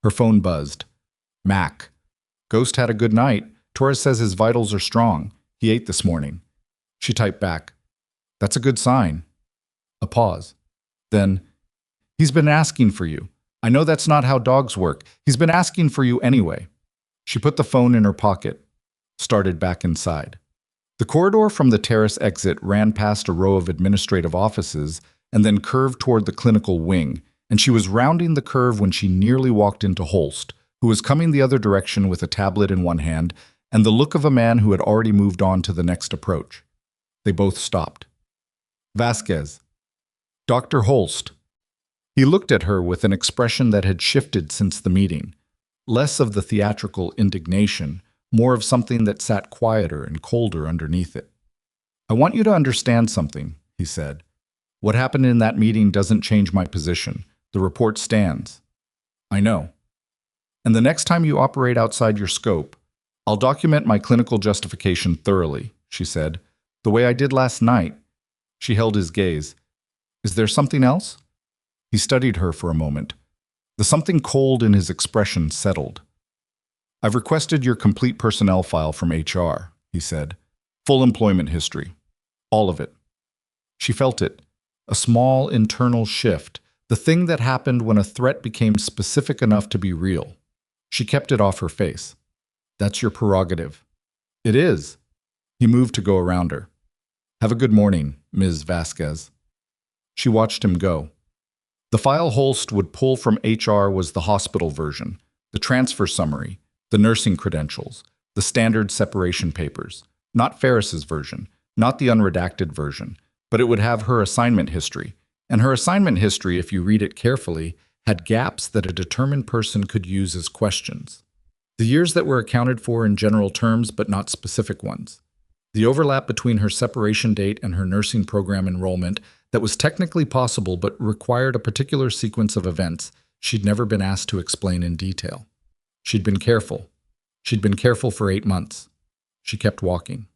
Her phone buzzed. Mac. Ghost had a good night. Torres says his vitals are strong. He ate this morning. She typed back. That's a good sign. A pause. Then, he's been asking for you. I know that's not how dogs work. He's been asking for you anyway. She put the phone in her pocket, started back inside. The corridor from the terrace exit ran past a row of administrative offices and then curved toward the clinical wing, and she was rounding the curve when she nearly walked into Holst, who was coming the other direction with a tablet in one hand and the look of a man who had already moved on to the next approach. They both stopped. Vasquez. Dr. Holst. He looked at her with an expression that had shifted since the meeting. Less of the theatrical indignation, more of something that sat quieter and colder underneath it. I want you to understand something, he said. What happened in that meeting doesn't change my position. The report stands. I know. And the next time you operate outside your scope, I'll document my clinical justification thoroughly, she said. The way I did last night. She held his gaze. Is there something else? He studied her for a moment. The something cold in his expression settled. I've requested your complete personnel file from HR, he said. Full employment history. All of it. She felt it. A small internal shift. The thing that happened when a threat became specific enough to be real. She kept it off her face. That's your prerogative. It is. He moved to go around her. Have a good morning, Ms. Vasquez. She watched him go. The file Holst would pull from HR was the hospital version, the transfer summary, the nursing credentials, the standard separation papers. Not Ferris's version, not the unredacted version, but it would have her assignment history. And her assignment history, if you read it carefully, had gaps that a determined person could use as questions. The years that were accounted for in general terms, but not specific ones. The overlap between her separation date and her nursing program enrollment that was technically possible but required a particular sequence of events she'd never been asked to explain in detail. She'd been careful. She'd been careful for 8 months. She kept walking.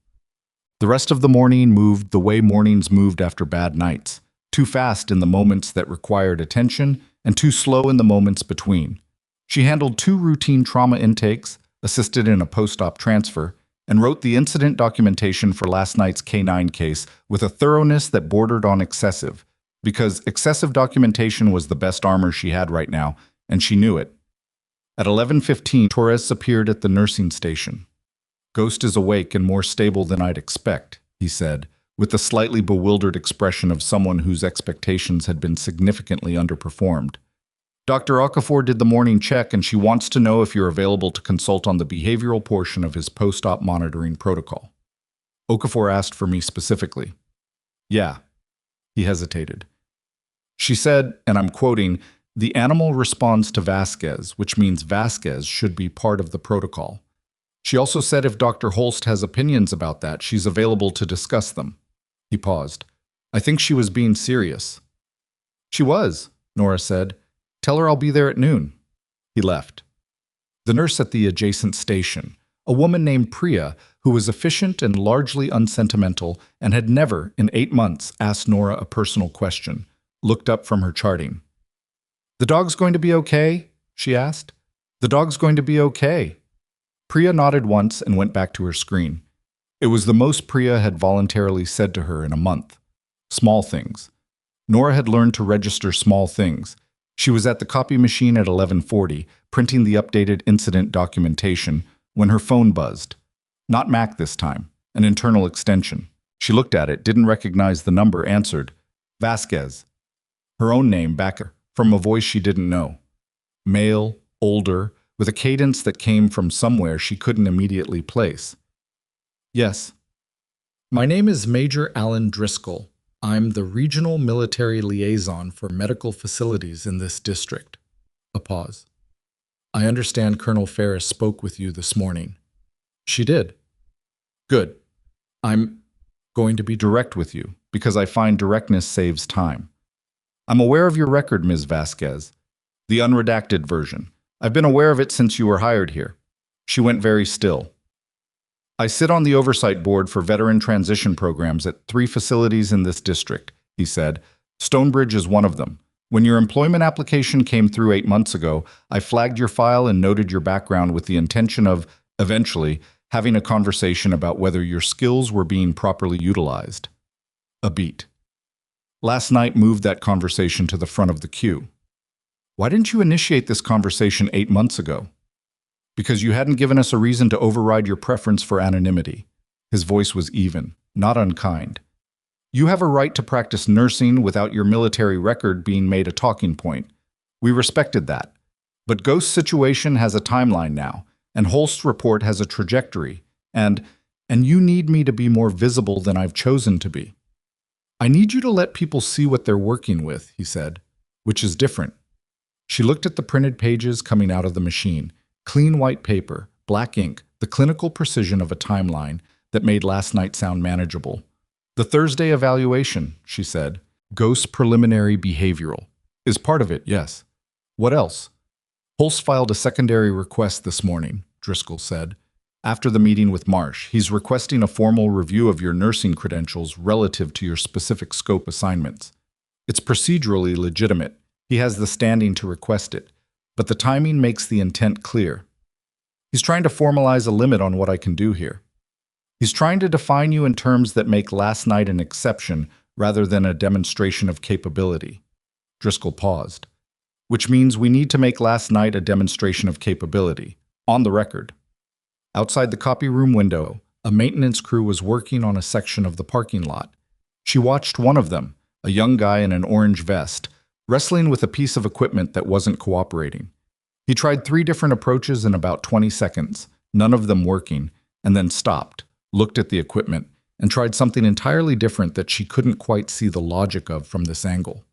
The rest of the morning moved the way mornings moved after bad nights, too fast in the moments that required attention and too slow in the moments between. She handled 2 routine trauma intakes, assisted in a post-op transfer, and wrote the incident documentation for last night's K9 case with a thoroughness that bordered on excessive, because excessive documentation was the best armor she had right now, and she knew it. At 11:15, Torres appeared at the nursing station. Ghost is awake and more stable than I'd expect, he said, with a slightly bewildered expression of someone whose expectations had been significantly underperformed. Dr. Okafor did the morning check and she wants to know if you're available to consult on the behavioral portion of his post-op monitoring protocol. Okafor asked for me specifically. Yeah. He hesitated. She said, and I'm quoting, the animal responds to Vasquez, which means Vasquez should be part of the protocol. She also said if Dr. Holst has opinions about that, she's available to discuss them. He paused. I think she was being serious. She was, Nora said. Tell her I'll be there at noon. He left. The nurse at the adjacent station, a woman named Priya, who was efficient and largely unsentimental and had never, in 8 months, asked Nora a personal question, looked up from her charting. The dog's going to be okay? She asked. The dog's going to be okay. Priya nodded once and went back to her screen. It was the most Priya had voluntarily said to her in a month. Small things. Nora had learned to register small things. She was at the copy machine at 11:40, printing the updated incident documentation, when her phone buzzed. Not Mac this time, an internal extension. She looked at it, didn't recognize the number, answered. Vasquez. Her own name back from a voice she didn't know. Male, older, with a cadence that came from somewhere she couldn't immediately place. Yes. My name is Major Alan Driscoll. I'm the Regional Military Liaison for medical facilities in this district. A pause. I understand Colonel Ferris spoke with you this morning. She did. Good. I'm going to be direct with you, because I find directness saves time. I'm aware of your record, Ms. Vasquez. The unredacted version. I've been aware of it since you were hired here. She went very still. I sit on the oversight board for veteran transition programs at 3 facilities in this district, he said, Stonebridge is one of them. When your employment application came through 8 months ago, I flagged your file and noted your background with the intention of, eventually, having a conversation about whether your skills were being properly utilized. A beat. Last night moved that conversation to the front of the queue. Why didn't you initiate this conversation 8 months ago? Because you hadn't given us a reason to override your preference for anonymity. His voice was even, not unkind. You have a right to practice nursing without your military record being made a talking point. We respected that. But Ghost's situation has a timeline now, and Holst's report has a trajectory, and you need me to be more visible than I've chosen to be. I need you to let people see what they're working with, he said, which is different. She looked at the printed pages coming out of the machine, clean white paper, black ink, the clinical precision of a timeline that made last night sound manageable. The Thursday evaluation, she said, Ghost's preliminary behavioral, is part of it, yes. What else? Holst filed a secondary request this morning, Driscoll said. After the meeting with Marsh, he's requesting a formal review of your nursing credentials relative to your specific scope assignments. It's procedurally legitimate. He has the standing to request it, but the timing makes the intent clear. He's trying to formalize a limit on what I can do here. He's trying to define you in terms that make last night an exception rather than a demonstration of capability. Driscoll paused. Which means we need to make last night a demonstration of capability, on the record. Outside the copy room window, a maintenance crew was working on a section of the parking lot. She watched one of them, a young guy in an orange vest, wrestling with a piece of equipment that wasn't cooperating. He tried 3 different approaches in about 20 seconds, none of them working, and then stopped, looked at the equipment, and tried something entirely different that she couldn't quite see the logic of from this angle.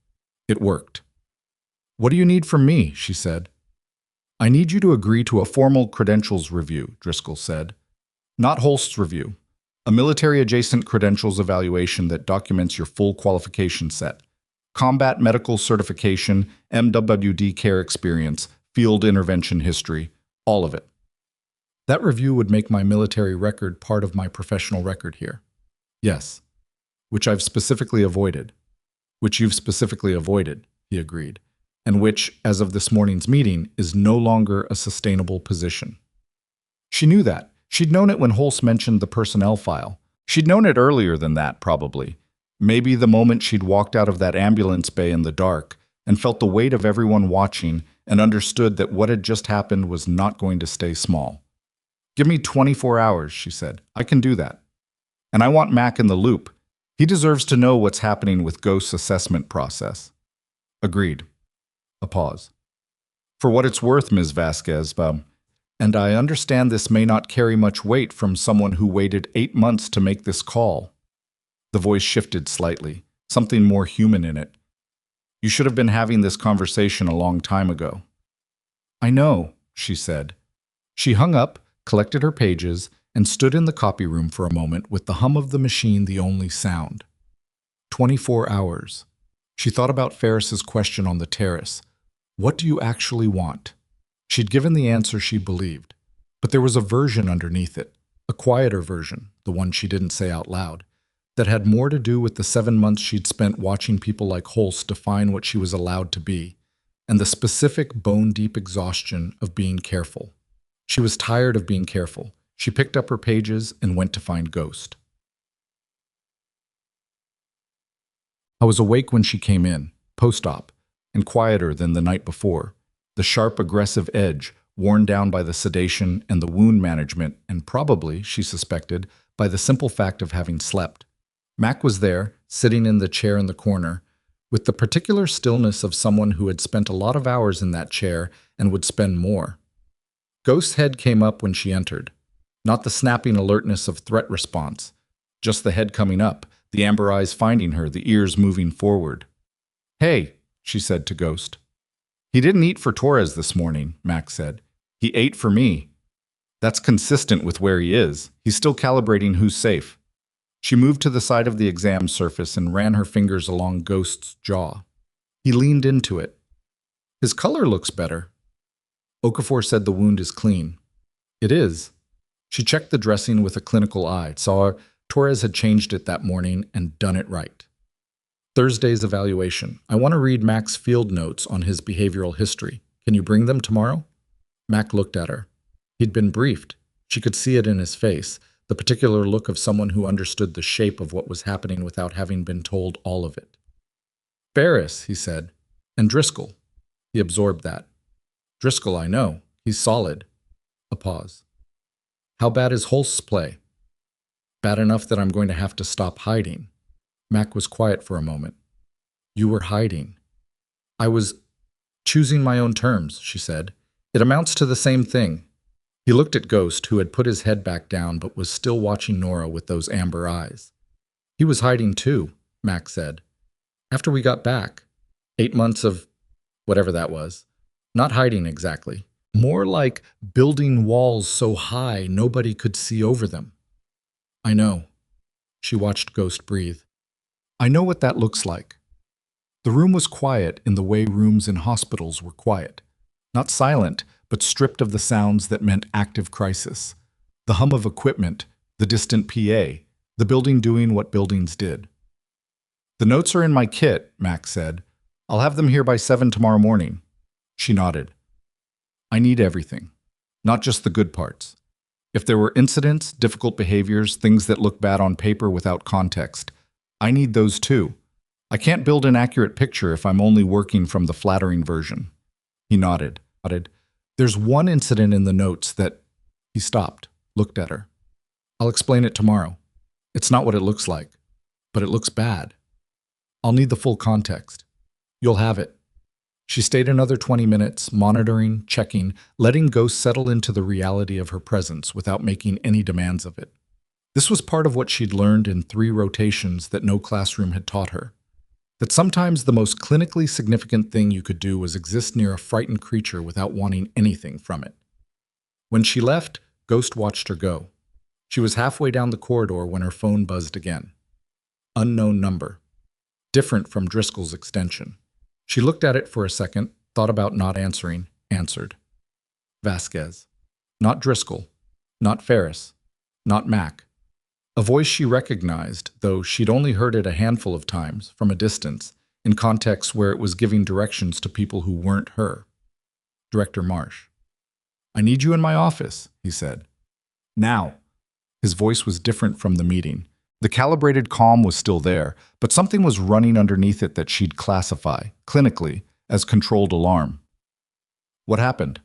It worked. What do you need from me? She said. I need you to agree to a formal credentials review, Driscoll said. Not Holst's review. A military-adjacent credentials evaluation that documents your full qualification set. Combat medical certification, MWD care experience, field intervention history, all of it. That review would make my military record part of my professional record here. Yes. Which I've specifically avoided. Which you've specifically avoided, he agreed. And which, as of this morning's meeting, is no longer a sustainable position. She knew that. She'd known it when Holst mentioned the personnel file. She'd known it earlier than that, probably. Maybe the moment she'd walked out of that ambulance bay in the dark and felt the weight of everyone watching and understood that what had just happened was not going to stay small. Give me 24 hours, she said. I can do that. And I want Mac in the loop. He deserves to know what's happening with Ghost's assessment process. Agreed. A pause. For what it's worth, Ms. Vasquez, and I understand this may not carry much weight from someone who waited 8 months to make this call. The voice shifted slightly, something more human in it. You should have been having this conversation a long time ago. I know, she said. She hung up, collected her pages, and stood in the copy room for a moment with the hum of the machine the only sound. 24 hours. She thought about Ferris's question on the terrace. What do you actually want? She'd given the answer she believed, but there was a version underneath it, a quieter version, the one she didn't say out loud, that had more to do with the 7 months she'd spent watching people like Holst define what she was allowed to be, and the specific bone-deep exhaustion of being careful. She was tired of being careful. She picked up her pages and went to find Ghost. I was awake when she came in, post-op, and quieter than the night before. The sharp, aggressive edge, worn down by the sedation and the wound management, and probably, she suspected, by the simple fact of having slept. Mac was there, sitting in the chair in the corner, with the particular stillness of someone who had spent a lot of hours in that chair and would spend more. Ghost's head came up when she entered. Not the snapping alertness of threat response, just the head coming up, the amber eyes finding her, the ears moving forward. Hey, she said to Ghost. He didn't eat for Torres this morning, Mac said. He ate for me. That's consistent with where he is. He's still calibrating who's safe. She moved to the side of the exam surface and ran her fingers along Ghost's jaw. He leaned into it. His color looks better. Okafor said the wound is clean. It is. She checked the dressing with a clinical eye, saw Torres had changed it that morning and done it right. Thursday's evaluation. I want to read Mac's field notes on his behavioral history. Can you bring them tomorrow? Mac looked at her. He'd been briefed. She could see it in his face, the particular look of someone who understood the shape of what was happening without having been told all of it. Ferris, he said. And Driscoll. He absorbed that. Driscoll, I know. He's solid. A pause. How bad is Holst's play? Bad enough that I'm going to have to stop hiding. Mac was quiet for a moment. You were hiding. I was choosing my own terms, she said. It amounts to the same thing. He looked at Ghost, who had put his head back down but was still watching Nora with those amber eyes. He was hiding too, Mac said. After we got back. 8 months of whatever that was. Not hiding exactly. More like building walls so high nobody could see over them. I know. She watched Ghost breathe. I know what that looks like. The room was quiet in the way rooms in hospitals were quiet. Not silent, but stripped of the sounds that meant active crisis. The hum of equipment, the distant PA, the building doing what buildings did. The notes are in my kit, Max said. I'll have them here by 7 tomorrow morning. She nodded. I need everything, not just the good parts. If there were incidents, difficult behaviors, things that look bad on paper without context, I need those too. I can't build an accurate picture if I'm only working from the flattering version. He nodded. There's one incident in the notes that... He stopped, looked at her. I'll explain it tomorrow. It's not what it looks like, but it looks bad. I'll need the full context. You'll have it. She stayed another 20 minutes, monitoring, checking, letting Ghost settle into the reality of her presence without making any demands of it. This was part of what she'd learned in 3 rotations that no classroom had taught her. That sometimes the most clinically significant thing you could do was exist near a frightened creature without wanting anything from it. When she left, Ghost watched her go. She was halfway down the corridor when her phone buzzed again. Unknown number. Different from Driscoll's extension. She looked at it for a second, thought about not answering, answered. Vasquez. Not Driscoll. Not Ferris. Not Mac. A voice she recognized, though she'd only heard it a handful of times, from a distance, in contexts where it was giving directions to people who weren't her. Director Marsh. I need you in my office, he said. Now. His voice was different from the meeting. The calibrated calm was still there, but something was running underneath it that she'd classify, clinically, as controlled alarm. What happened?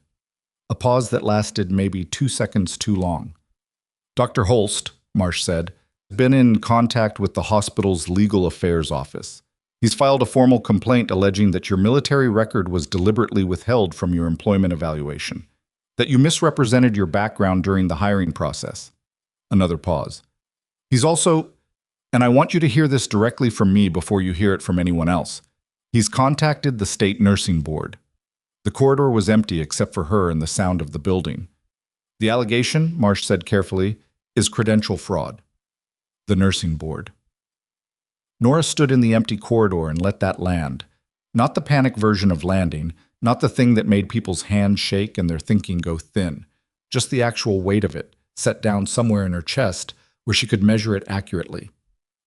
A pause that lasted maybe 2 seconds too long. Dr. Holst, Marsh said, has been in contact with the hospital's legal affairs office. He's filed a formal complaint alleging that your military record was deliberately withheld from your employment evaluation, that you misrepresented your background during the hiring process. Another pause. He's also, and I want you to hear this directly from me before you hear it from anyone else, he's contacted the state nursing board. The corridor was empty except for her and the sound of the building. The allegation, Marsh said carefully, is credential fraud. The nursing board. Nora stood in the empty corridor and let that land. Not the panic version of landing, not the thing that made people's hands shake and their thinking go thin, just the actual weight of it, set down somewhere in her chest where she could measure it accurately.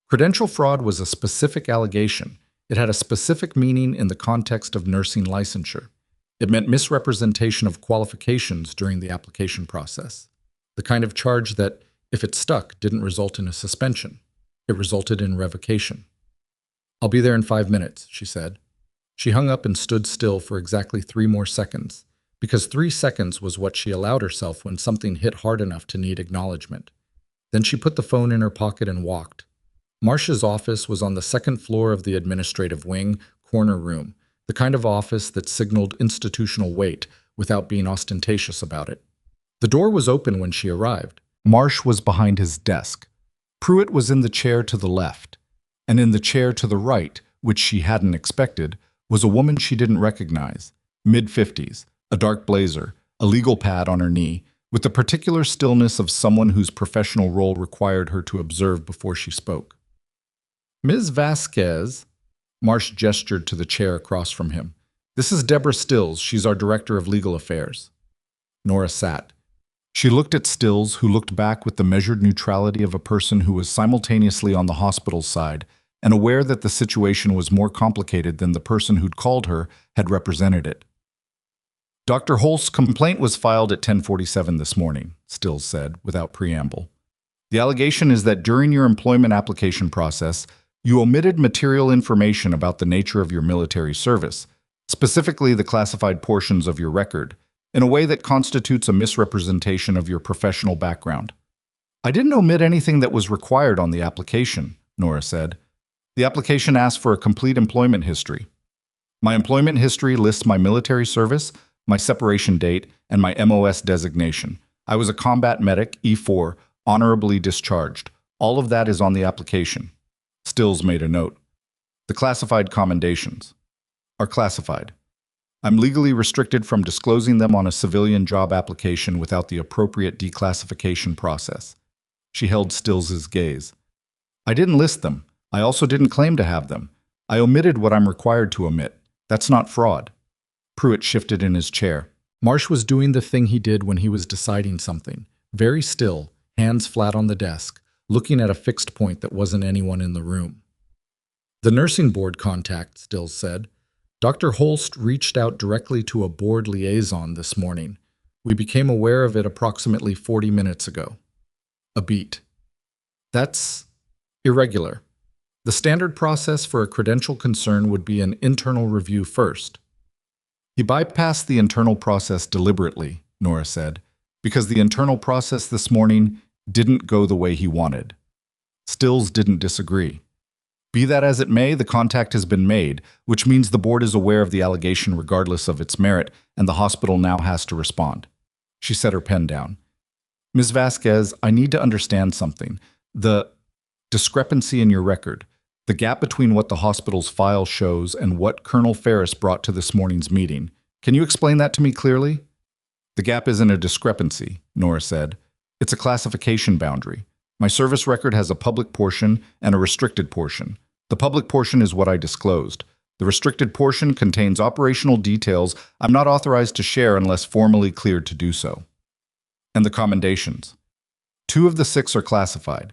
Credential fraud was a specific allegation. It had a specific meaning in the context of nursing licensure. It meant misrepresentation of qualifications during the application process. The kind of charge that, if it stuck, didn't result in a suspension. It resulted in revocation. I'll be there in 5 minutes, she said. She hung up and stood still for exactly 3 more seconds, because 3 seconds was what she allowed herself when something hit hard enough to need acknowledgement. Then she put the phone in her pocket and walked. Marsh's office was on the 2nd floor of the administrative wing, corner room, the kind of office that signaled institutional weight without being ostentatious about it. The door was open when she arrived. Marsh was behind his desk. Pruitt was in the chair to the left, and in the chair to the right, which she hadn't expected, was a woman she didn't recognize, mid-50s, a dark blazer, a legal pad on her knee, with the particular stillness of someone whose professional role required her to observe before she spoke. Ms. Vasquez, Marsh gestured to the chair across from him. This is Deborah Stills. She's our director of legal affairs. Nora sat. She looked at Stills, who looked back with the measured neutrality of a person who was simultaneously on the hospital side and aware that the situation was more complicated than the person who'd called her had represented it. Dr. Holst's complaint was filed at 10:47 this morning, Stills said, without preamble. The allegation is that during your employment application process, you omitted material information about the nature of your military service, specifically the classified portions of your record, in a way that constitutes a misrepresentation of your professional background. I didn't omit anything that was required on the application, Nora said. The application asked for a complete employment history. My employment history lists my military service, my separation date, and my MOS designation. I was a combat medic, E4, honorably discharged. All of that is on the application. Stills made a note. The classified commendations are classified. I'm legally restricted from disclosing them on a civilian job application without the appropriate declassification process. She held Stills's gaze. I didn't list them. I also didn't claim to have them. I omitted what I'm required to omit. That's not fraud. Pruitt shifted in his chair. Marsh was doing the thing he did when he was deciding something. Very still, hands flat on the desk, looking at a fixed point that wasn't anyone in the room. The nursing board contact, Stills said. Dr. Holst reached out directly to a board liaison this morning. We became aware of it approximately 40 minutes ago. A beat. That's irregular. The standard process for a credential concern would be an internal review first. He bypassed the internal process deliberately, Nora said, because the internal process this morning didn't go the way he wanted. Stills didn't disagree. Be that as it may, the contact has been made, which means the board is aware of the allegation regardless of its merit, and the hospital now has to respond. She set her pen down. Ms. Vasquez, I need to understand something. The discrepancy in your record, the gap between what the hospital's file shows and what Colonel Ferris brought to this morning's meeting. Can you explain that to me clearly? The gap isn't a discrepancy, Nora said. It's a classification boundary. My service record has a public portion and a restricted portion. The public portion is what I disclosed. The restricted portion contains operational details I'm not authorized to share unless formally cleared to do so. And the commendations. 2 of the 6 are classified.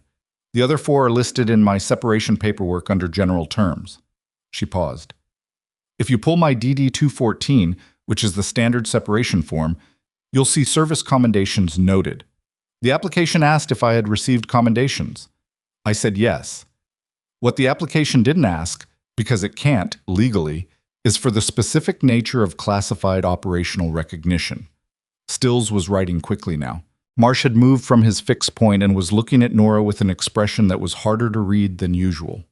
The other 4 are listed in my separation paperwork under general terms. She paused. If you pull my DD 214, which is the standard separation form, you'll see service commendations noted. The application asked if I had received commendations. I said yes. What the application didn't ask, because it can't, legally, is for the specific nature of classified operational recognition. Stills was writing quickly now. Marsh had moved from his fixed point and was looking at Nora with an expression that was harder to read than usual.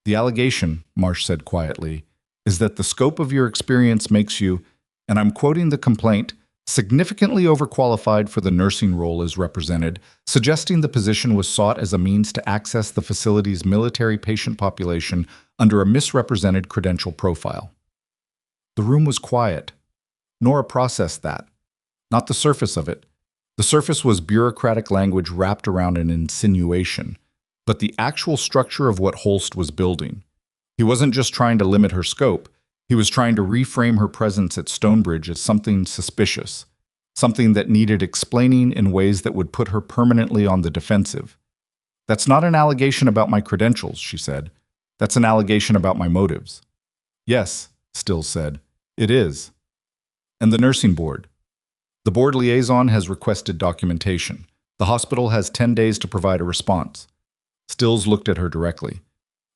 The allegation, Marsh said quietly, is that the scope of your experience makes you, and I'm quoting the complaint, significantly overqualified for the nursing role as represented, suggesting the position was sought as a means to access the facility's military patient population under a misrepresented credential profile. The room was quiet. Nora processed that. Not the surface of it. The surface was bureaucratic language wrapped around an insinuation, but the actual structure of what Holst was building. He wasn't just trying to limit her scope. He was trying to reframe her presence at Stonebridge as something suspicious, something that needed explaining in ways that would put her permanently on the defensive. That's not an allegation about my credentials, she said. That's an allegation about my motives. Yes, Stills said, it is. And the nursing board. The board liaison has requested documentation. The hospital has 10 days to provide a response. Stills looked at her directly.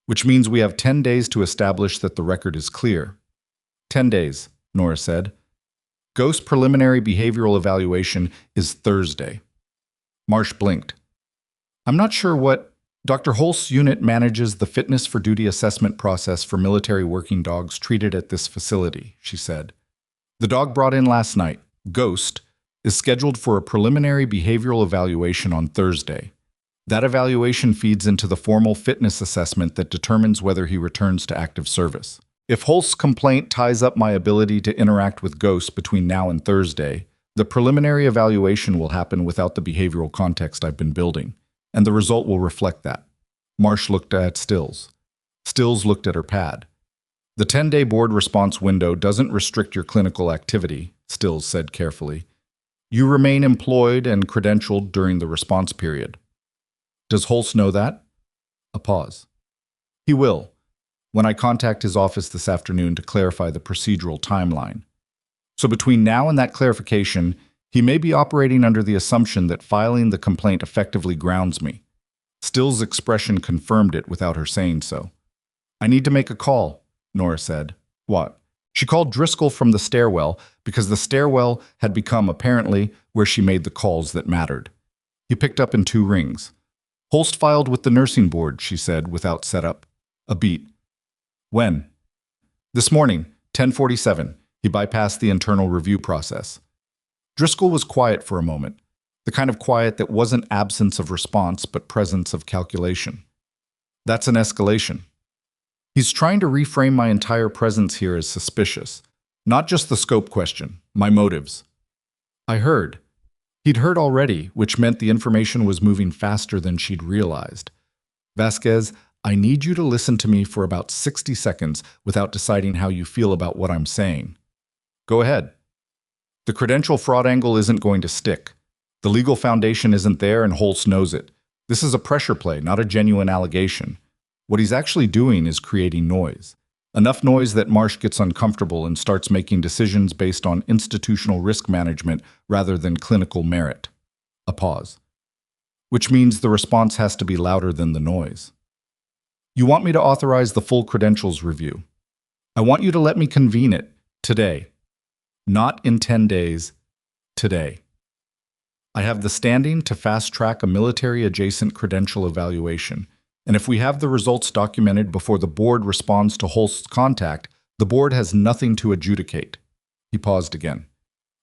Which means we have 10 days to establish that the record is clear. 10 days, Nora said. Ghost preliminary behavioral evaluation is Thursday. Marsh blinked. I'm not sure what Dr. Holst's unit manages the fitness for duty assessment process for military working dogs treated at this facility, she said. The dog brought in last night, Ghost, is scheduled for a preliminary behavioral evaluation on Thursday. That evaluation feeds into the formal fitness assessment that determines whether he returns to active service. If Holst's complaint ties up my ability to interact with Ghost between now and Thursday, the preliminary evaluation will happen without the behavioral context I've been building, and the result will reflect that. Marsh looked at Stills. Stills looked at her pad. The 10-day board response window doesn't restrict your clinical activity, Stills said carefully. You remain employed and credentialed during the response period. Does Holst know that? A pause. He will, when I contact his office this afternoon to clarify the procedural timeline. So between now and that clarification, he may be operating under the assumption that filing the complaint effectively grounds me. Still's expression confirmed it without her saying so. I need to make a call, Nora said. What? She called Driscoll from the stairwell because the stairwell had become, apparently, where she made the calls that mattered. He picked up in 2 rings. Holst filed with the nursing board, she said, without setup. A beat. When? This morning, 10:47. He bypassed the internal review process. Driscoll was quiet for a moment, the kind of quiet that wasn't absence of response but presence of calculation. That's an escalation. He's trying to reframe my entire presence here as suspicious, not just the scope question, my motives. I heard. He'd heard already, which meant the information was moving faster than she'd realized. Vasquez, I need you to listen to me for about 60 seconds without deciding how you feel about what I'm saying. Go ahead. The credential fraud angle isn't going to stick. The legal foundation isn't there and Holst knows it. This is a pressure play, not a genuine allegation. What he's actually doing is creating noise. Enough noise that Marsh gets uncomfortable and starts making decisions based on institutional risk management rather than clinical merit. A pause. Which means the response has to be louder than the noise. You want me to authorize the full credentials review. I want you to let me convene it today. Not in 10 days, today. I have the standing to fast-track a military-adjacent credential evaluation, and if we have the results documented before the board responds to Holst's contact, the board has nothing to adjudicate. He paused again.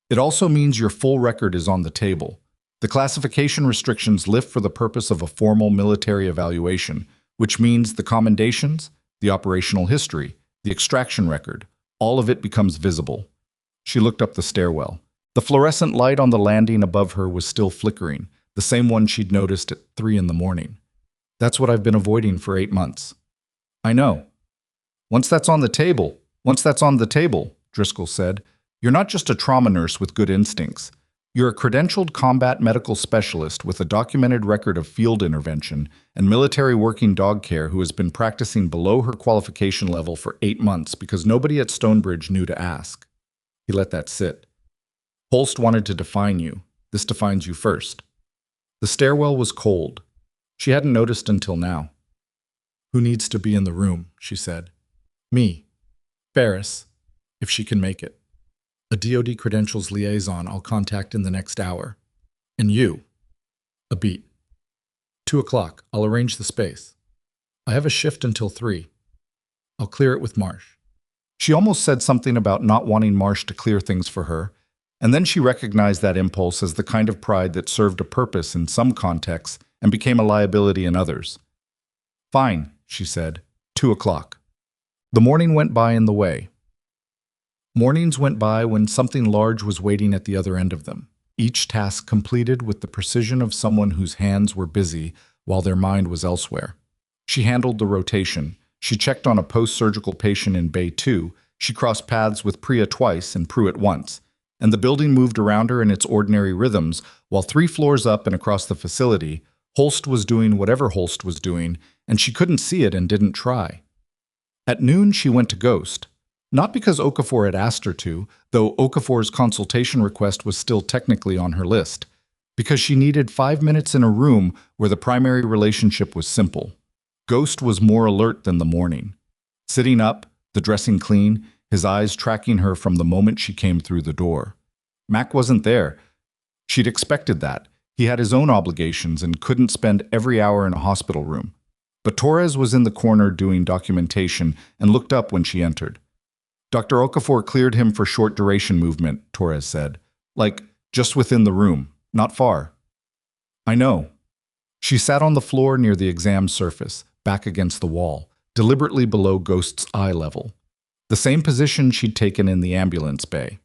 It also means your full record is on the table. The classification restrictions lift for the purpose of a formal military evaluation, which means the commendations, the operational history, the extraction record, all of it becomes visible. She looked up the stairwell. The fluorescent light on the landing above her was still flickering, the same one she'd noticed at 3 in the morning. That's what I've been avoiding for 8 months. I know. Once that's on the table, Driscoll said, you're not just a trauma nurse with good instincts. You're a credentialed combat medical specialist with a documented record of field intervention and military working dog care who has been practicing below her qualification level for 8 months because nobody at Stonebridge knew to ask. He let that sit. Holst wanted to define you. This defines you first. The stairwell was cold. She hadn't noticed until now. Who needs to be in the room, she said. Me. Ferris, if she can make it. A DoD credentials liaison I'll contact in the next hour. And you. A beat. 2 o'clock, I'll arrange the space. I have a shift until 3. I'll clear it with Marsh. She almost said something about not wanting Marsh to clear things for her, and then she recognized that impulse as the kind of pride that served a purpose in some contexts and became a liability in others. Fine, she said. 2 o'clock. The morning went by in the way. Mornings went by when something large was waiting at the other end of them, each task completed with the precision of someone whose hands were busy while their mind was elsewhere. She handled the rotation. She checked on a post-surgical patient in Bay 2. She crossed paths with Priya twice and Pruitt once, and the building moved around her in its ordinary rhythms, while 3 floors up and across the facility, Holst was doing whatever Holst was doing, and she couldn't see it and didn't try. At noon, she went to Ghost. Not because Okafor had asked her to, though Okafor's consultation request was still technically on her list, because she needed 5 minutes in a room where the primary relationship was simple. Ghost was more alert than the morning. Sitting up, the dressing clean, his eyes tracking her from the moment she came through the door. Mac wasn't there. She'd expected that. He had his own obligations and couldn't spend every hour in a hospital room. But Torres was in the corner doing documentation and looked up when she entered. Dr. Okafor cleared him for short-duration movement, Torres said. Like, just within the room, not far. I know. She sat on the floor near the exam surface, back against the wall, deliberately below Ghost's eye level. The same position she'd taken in the ambulance bay.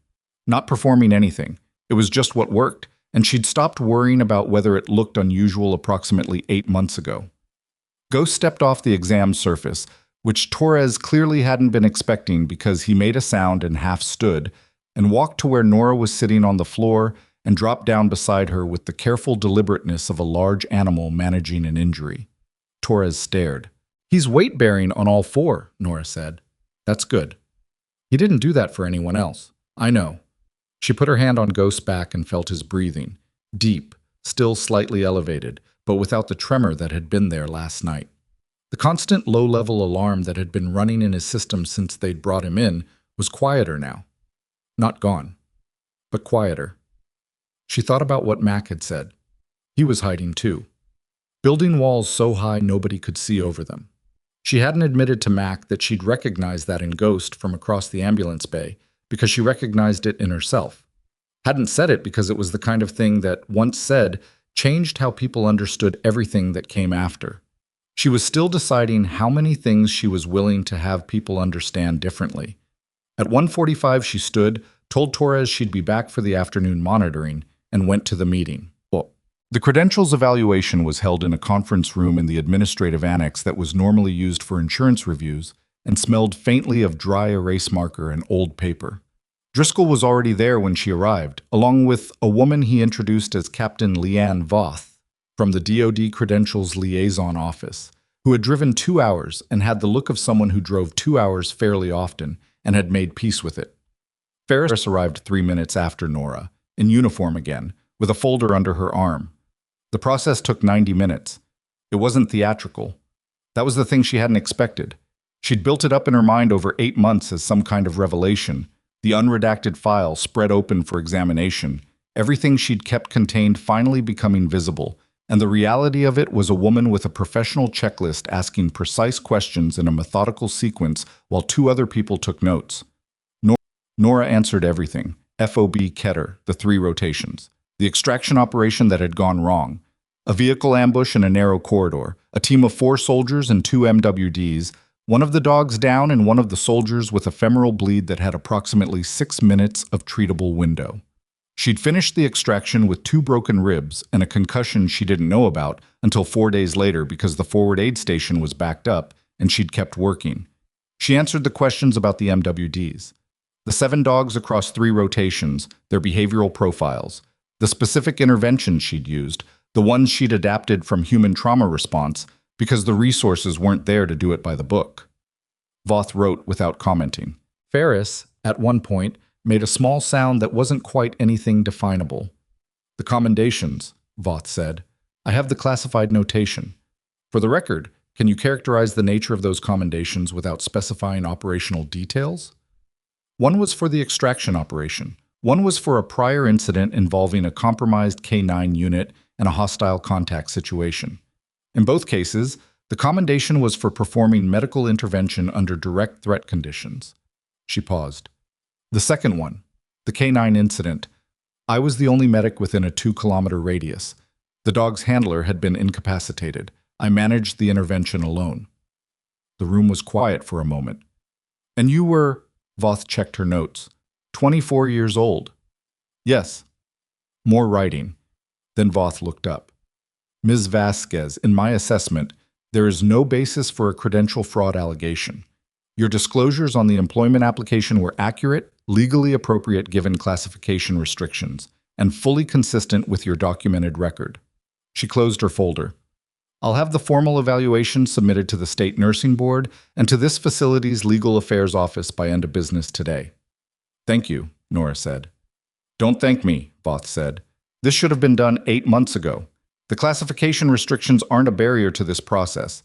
Not performing anything. It was just what worked, and she'd stopped worrying about whether it looked unusual approximately 8 months ago. Ghost stepped off the exam surface, which Torres clearly hadn't been expecting because he made a sound and half stood, and walked to where Nora was sitting on the floor and dropped down beside her with the careful deliberateness of a large animal managing an injury. Torres stared. He's weight-bearing on all four, Nora said. That's good. He didn't do that for anyone else. I know. She put her hand on Ghost's back and felt his breathing. Deep, still slightly elevated, but without the tremor that had been there last night. The constant low-level alarm that had been running in his system since they'd brought him in was quieter now. Not gone, but quieter. She thought about what Mac had said. He was hiding too. Building walls so high nobody could see over them. She hadn't admitted to Mac that she'd recognized that in Ghost from across the ambulance bay because she recognized it in herself. Hadn't said it because it was the kind of thing that, once said, changed how people understood everything that came after. She was still deciding how many things she was willing to have people understand differently. At 1:45 she stood, told Torres she'd be back for the afternoon monitoring, and went to the meeting. The credentials evaluation was held in a conference room in the administrative annex that was normally used for insurance reviews and smelled faintly of dry erase marker and old paper. Driscoll was already there when she arrived, along with a woman he introduced as Captain Leanne Voth from the DoD Credentials Liaison Office, who had driven 2 hours and had the look of someone who drove 2 hours fairly often and had made peace with it. Ferris arrived 3 minutes after Nora, in uniform again, with a folder under her arm. The process took 90 minutes. It wasn't theatrical. That was the thing she hadn't expected. She'd built it up in her mind over 8 months as some kind of revelation, the unredacted file spread open for examination, everything she'd kept contained finally becoming visible, and the reality of it was a woman with a professional checklist asking precise questions in a methodical sequence while 2 other people took notes. Nora answered everything. FOB Keter, the 3 rotations. The extraction operation that had gone wrong. A vehicle ambush in a narrow corridor. A team of 4 soldiers and 2 MWDs. One of the dogs down and one of the soldiers with a femoral bleed that had approximately 6 minutes of treatable window. She'd finished the extraction with 2 broken ribs and a concussion she didn't know about until 4 days later because the forward aid station was backed up and she'd kept working. She answered the questions about the MWDs. The 7 dogs across 3 rotations, their behavioral profiles, the specific interventions she'd used, the ones she'd adapted from human trauma response because the resources weren't there to do it by the book. Voth wrote without commenting. Ferris, at one point, made a small sound that wasn't quite anything definable. The commendations, Voth said. I have the classified notation. For the record, can you characterize the nature of those commendations without specifying operational details? One was for the extraction operation. One was for a prior incident involving a compromised K9 unit and a hostile contact situation. In both cases, the commendation was for performing medical intervention under direct threat conditions. She paused. The second one, the K9 incident, I was the only medic within a 2-kilometer radius. The dog's handler had been incapacitated. I managed the intervention alone. The room was quiet for a moment. And you were, Voth checked her notes, 24 years old. Yes. More writing. Then Voth looked up. Ms. Vasquez, in my assessment, there is no basis for a credential fraud allegation. Your disclosures on the employment application were accurate, legally appropriate given classification restrictions, and fully consistent with your documented record. She closed her folder. I'll have the formal evaluation submitted to the State Nursing Board and to this facility's Legal Affairs Office by end of business today. Thank you, Nora said. Don't thank me, Voth said. This should have been done 8 months ago. The classification restrictions aren't a barrier to this process.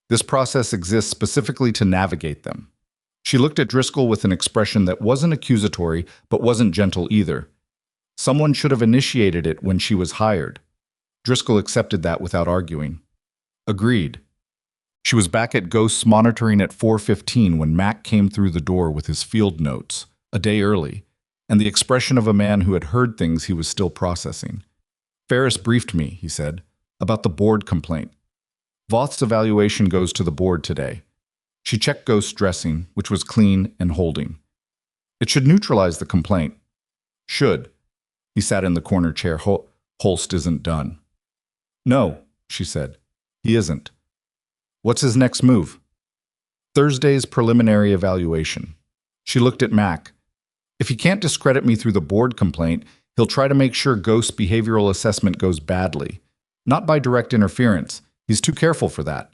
This process exists specifically to navigate them. She looked at Driscoll with an expression that wasn't accusatory, but wasn't gentle either. Someone should have initiated it when she was hired. Driscoll accepted that without arguing. Agreed. She was back at Ghost's monitoring at 4:15 when Mac came through the door with his field notes, a day early, and the expression of a man who had heard things he was still processing. Ferris briefed me, he said, about the board complaint. Voth's evaluation goes to the board today. She checked Ghost's dressing, which was clean and holding. It should neutralize the complaint. Should. He sat in the corner chair. Holst isn't done. No, she said. He isn't. What's his next move? Thursday's preliminary evaluation. She looked at Mac. If he can't discredit me through the board complaint, he'll try to make sure Ghost's behavioral assessment goes badly. Not by direct interference. He's too careful for that.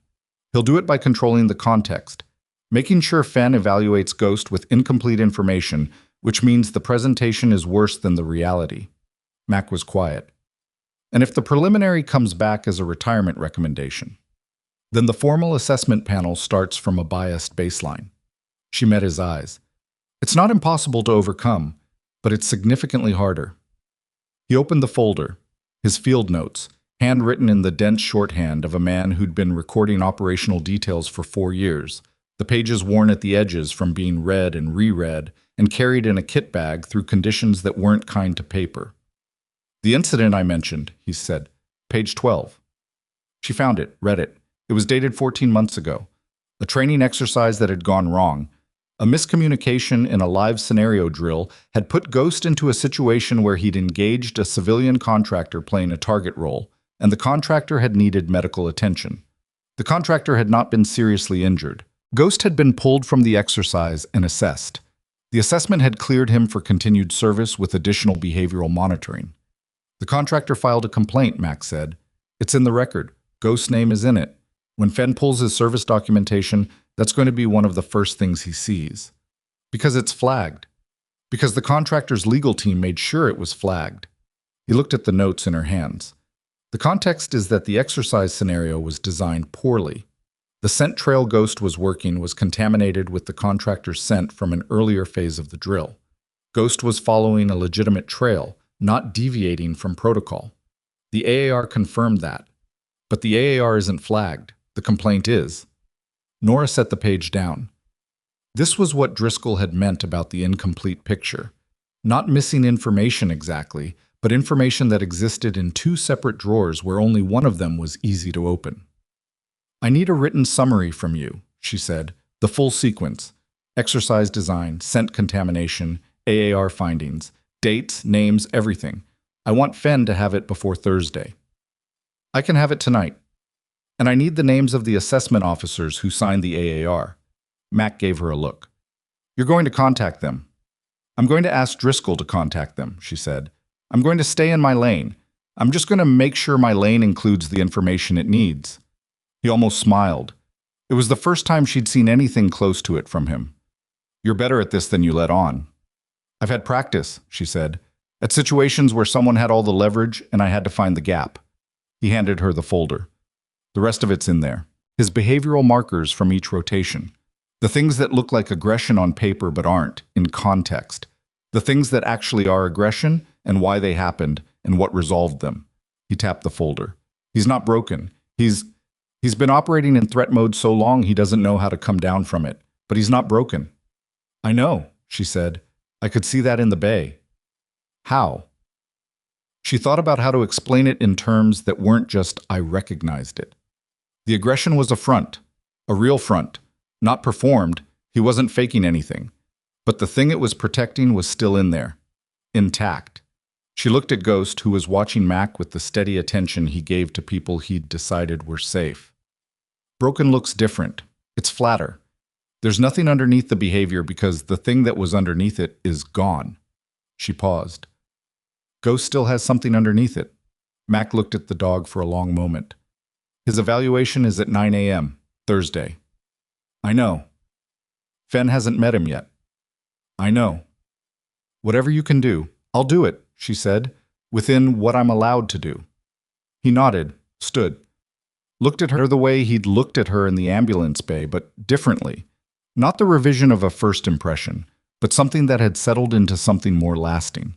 He'll do it by controlling the context, making sure Fenn evaluates Ghost with incomplete information, which means the presentation is worse than the reality. Mac was quiet. And if the preliminary comes back as a retirement recommendation, then the formal assessment panel starts from a biased baseline. She met his eyes. It's not impossible to overcome, but it's significantly harder. He opened the folder, his field notes, handwritten in the dense shorthand of a man who'd been recording operational details for 4 years, the pages worn at the edges from being read and reread and carried in a kit bag through conditions that weren't kind to paper. The incident I mentioned, he said, page 12. She found it, read it. It was dated 14 months ago. A training exercise that had gone wrong. A miscommunication in a live scenario drill had put Ghost into a situation where he'd engaged a civilian contractor playing a target role, and the contractor had needed medical attention. The contractor had not been seriously injured. Ghost had been pulled from the exercise and assessed. The assessment had cleared him for continued service with additional behavioral monitoring. The contractor filed a complaint, Max said. It's in the record. Ghost's name is in it. When Fenn pulls his service documentation, that's going to be one of the first things he sees. Because it's flagged. Because the contractor's legal team made sure it was flagged. He looked at the notes in her hands. The context is that the exercise scenario was designed poorly. The scent trail Ghost was working was contaminated with the contractor's scent from an earlier phase of the drill. Ghost was following a legitimate trail, not deviating from protocol. The AAR confirmed that. But the AAR isn't flagged. The complaint is. Nora set the page down. This was what Driscoll had meant about the incomplete picture. Not missing information exactly, but information that existed in 2 separate drawers where only one of them was easy to open. I need a written summary from you, she said. The full sequence. Exercise design, scent contamination, AAR findings, dates, names, everything. I want Fenn to have it before Thursday. I can have it tonight. And I need the names of the assessment officers who signed the AAR. Mac gave her a look. You're going to contact them. I'm going to ask Driscoll to contact them, she said. I'm going to stay in my lane. I'm just going to make sure my lane includes the information it needs. He almost smiled. It was the first time she'd seen anything close to it from him. You're better at this than you let on. I've had practice, she said, at situations where someone had all the leverage and I had to find the gap. He handed her the folder. The rest of it's in there. His behavioral markers from each rotation. The things that look like aggression on paper but aren't, in context. The things that actually are aggression and why they happened and what resolved them. He tapped the folder. He's not broken. He's been operating in threat mode so long he doesn't know how to come down from it. But he's not broken. I know, she said. I could see that in the bay. How? She thought about how to explain it in terms that weren't just, I recognized it. The aggression was a front, a real front, not performed. He wasn't faking anything. But the thing it was protecting was still in there, intact. She looked at Ghost, who was watching Mac with the steady attention he gave to people he'd decided were safe. Broken looks different. It's flatter. There's nothing underneath the behavior because the thing that was underneath it is gone. She paused. Ghost still has something underneath it. Mac looked at the dog for a long moment. His evaluation is at 9 a.m., Thursday. I know. Fenn hasn't met him yet. I know. Whatever you can do, I'll do it, she said, within what I'm allowed to do. He nodded, stood, looked at her the way he'd looked at her in the ambulance bay, but differently. Not the revision of a first impression, but something that had settled into something more lasting.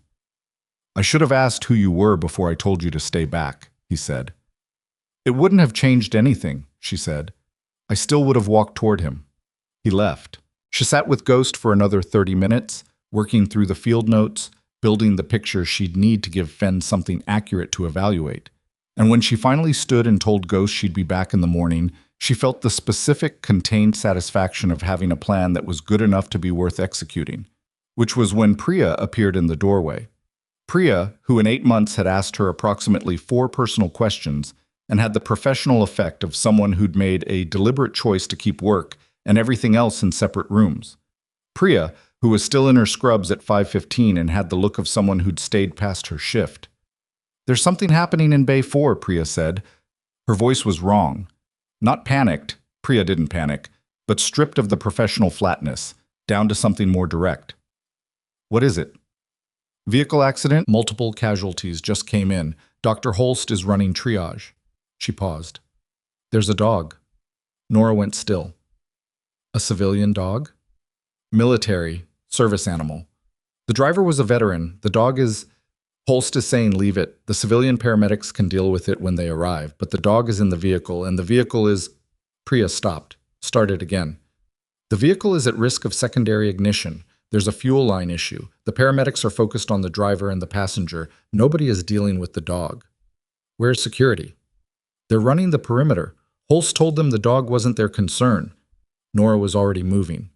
I should have asked who you were before I told you to stay back, he said. It wouldn't have changed anything, she said. I still would have walked toward him. He left. She sat with Ghost for another 30 minutes, working through the field notes, building the picture she'd need to give Fenn something accurate to evaluate. And when she finally stood and told Ghost she'd be back in the morning, she felt the specific, contained satisfaction of having a plan that was good enough to be worth executing, which was when Priya appeared in the doorway. Priya, who in 8 months had asked her approximately 4 personal questions, and had the professional effect of someone who'd made a deliberate choice to keep work and everything else in separate rooms. Priya, who was still in her scrubs at 5:15 and had the look of someone who'd stayed past her shift. There's something happening in Bay 4, Priya said. Her voice was wrong. Not panicked, Priya didn't panic, but stripped of the professional flatness, down to something more direct. What is it? Vehicle accident, multiple casualties just came in. Dr. Holst is running triage. She paused. There's a dog. Nora went still. A civilian dog? Military, service animal. The driver was a veteran. The dog is... Holst is saying leave it. The civilian paramedics can deal with it when they arrive, but the dog is in the vehicle, and the vehicle is... Priya stopped. Started again. The vehicle is at risk of secondary ignition. There's a fuel line issue. The paramedics are focused on the driver and the passenger. Nobody is dealing with the dog. Where's security? They're running the perimeter. Holst told them the dog wasn't their concern. Nora was already moving.